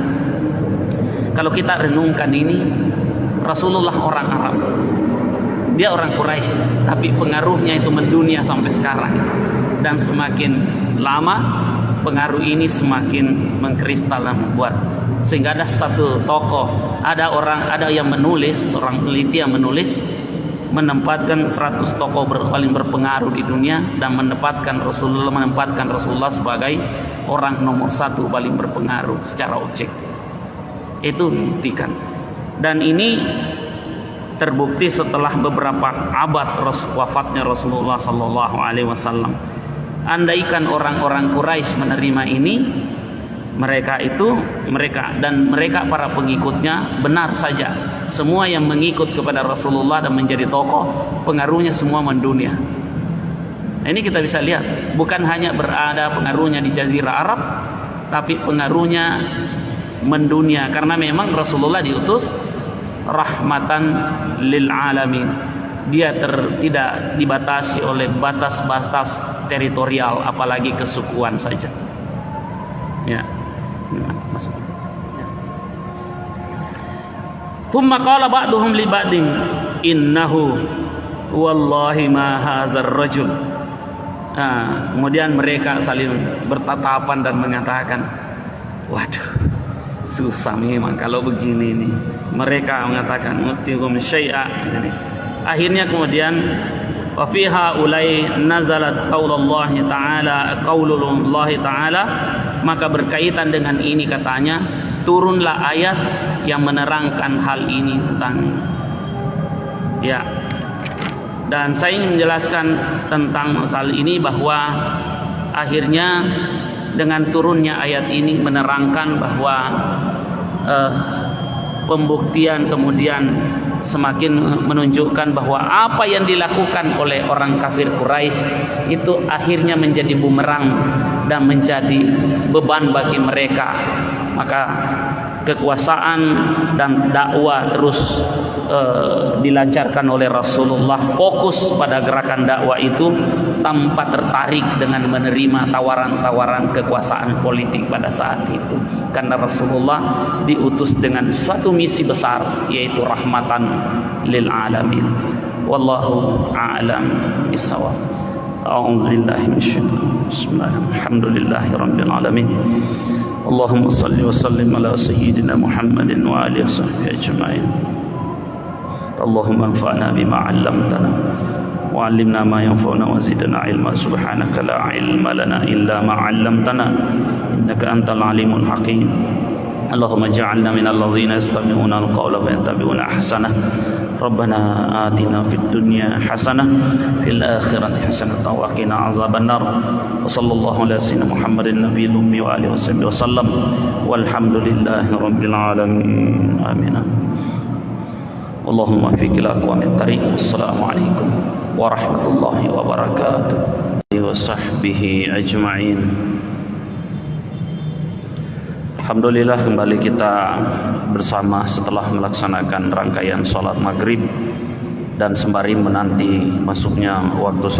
Speaker 1: Kalau kita renungkan ini, Rasulullah orang Arab, dia orang Quraisy, tapi pengaruhnya itu mendunia sampai sekarang. Dan semakin lama pengaruh ini semakin mengkristal dan membuat, sehingga ada satu tokoh, ada yang menulis, seorang peneliti yang menulis, menempatkan 100 tokoh paling berpengaruh di dunia dan menempatkan Rasulullah sebagai orang nomor 1 paling berpengaruh secara objektif. Itu dibuktikan, dan ini terbukti setelah beberapa abad wafatnya Rasulullah Sallallahu Alaihi Wasallam. Andaikan orang-orang Quraisy menerima ini, mereka para pengikutnya benar saja. Semua yang mengikut kepada Rasulullah dan menjadi tokoh, pengaruhnya semua mendunia. Ini kita bisa lihat, bukan hanya berada pengaruhnya di Jazirah Arab, tapi pengaruhnya mendunia, karena memang Rasulullah diutus rahmatan lil alamin. Dia tidak dibatasi oleh batas-batas teritorial, apalagi kesukuan saja. Ya. Masuk. Thumma qala ba'duhum li ba'din innahu wallahi ma hadzal rajul. Kemudian mereka saling bertatapan dan mengatakan, waduh, susah memang kalau begini nih. Mereka mengatakan mutikum syai'a. Akhirnya kemudian wa fi haulai nazalat qaulullah ta'ala, maka berkaitan dengan ini katanya turunlah ayat yang menerangkan hal ini tentang ya. Dan saya ingin menjelaskan tentang masalah ini bahwa akhirnya dengan turunnya ayat ini menerangkan bahwa pembuktian kemudian semakin menunjukkan bahwa apa yang dilakukan oleh orang kafir Quraisy itu akhirnya menjadi bumerang dan menjadi beban bagi mereka. Maka kekuasaan dan dakwah terus dilancarkan oleh Rasulullah, fokus pada gerakan dakwah itu tanpa tertarik dengan menerima tawaran-tawaran kekuasaan politik pada saat itu, karena Rasulullah diutus dengan suatu misi besar, yaitu rahmatan lil alamin. Wallahu a'lam bissawab. A'udzubillahi minasyaitonir rajim. Bismillahirrahmanirrahim. Alhamdulillahirabbil alamin. Allahumma salli wa sallim ala sayyidina Muhammadin wa alihi washabbihi ajma'in. Allahumma anfa'na bima 'allamtana wa 'allimna ma yanfa'una wa zidna 'ilma. Subhanaka la 'ilma lana illa ma 'allamtana innaka antal 'alimul hakim. Allahumma ij'alna minal ladzina yastami'una al-qawla fayattabi'una ahsanah. Rabbana atina fid dunya hasanah fil akhirati hasanah wa qina azaban nar. Wa sallallahu ala sayyidina Muhammadin nabiyil ummi wa alihi wasallam. Walhamdulillahi rabbil alamin. Amin. Allahumma fi aqwamit tariq. Wassalamu alaikum warahmatullahi wabarakatuh. Wa sahbihi ajma'in. Alhamdulillah, kembali kita bersama setelah melaksanakan rangkaian sholat maghrib dan sembari menanti masuknya waktu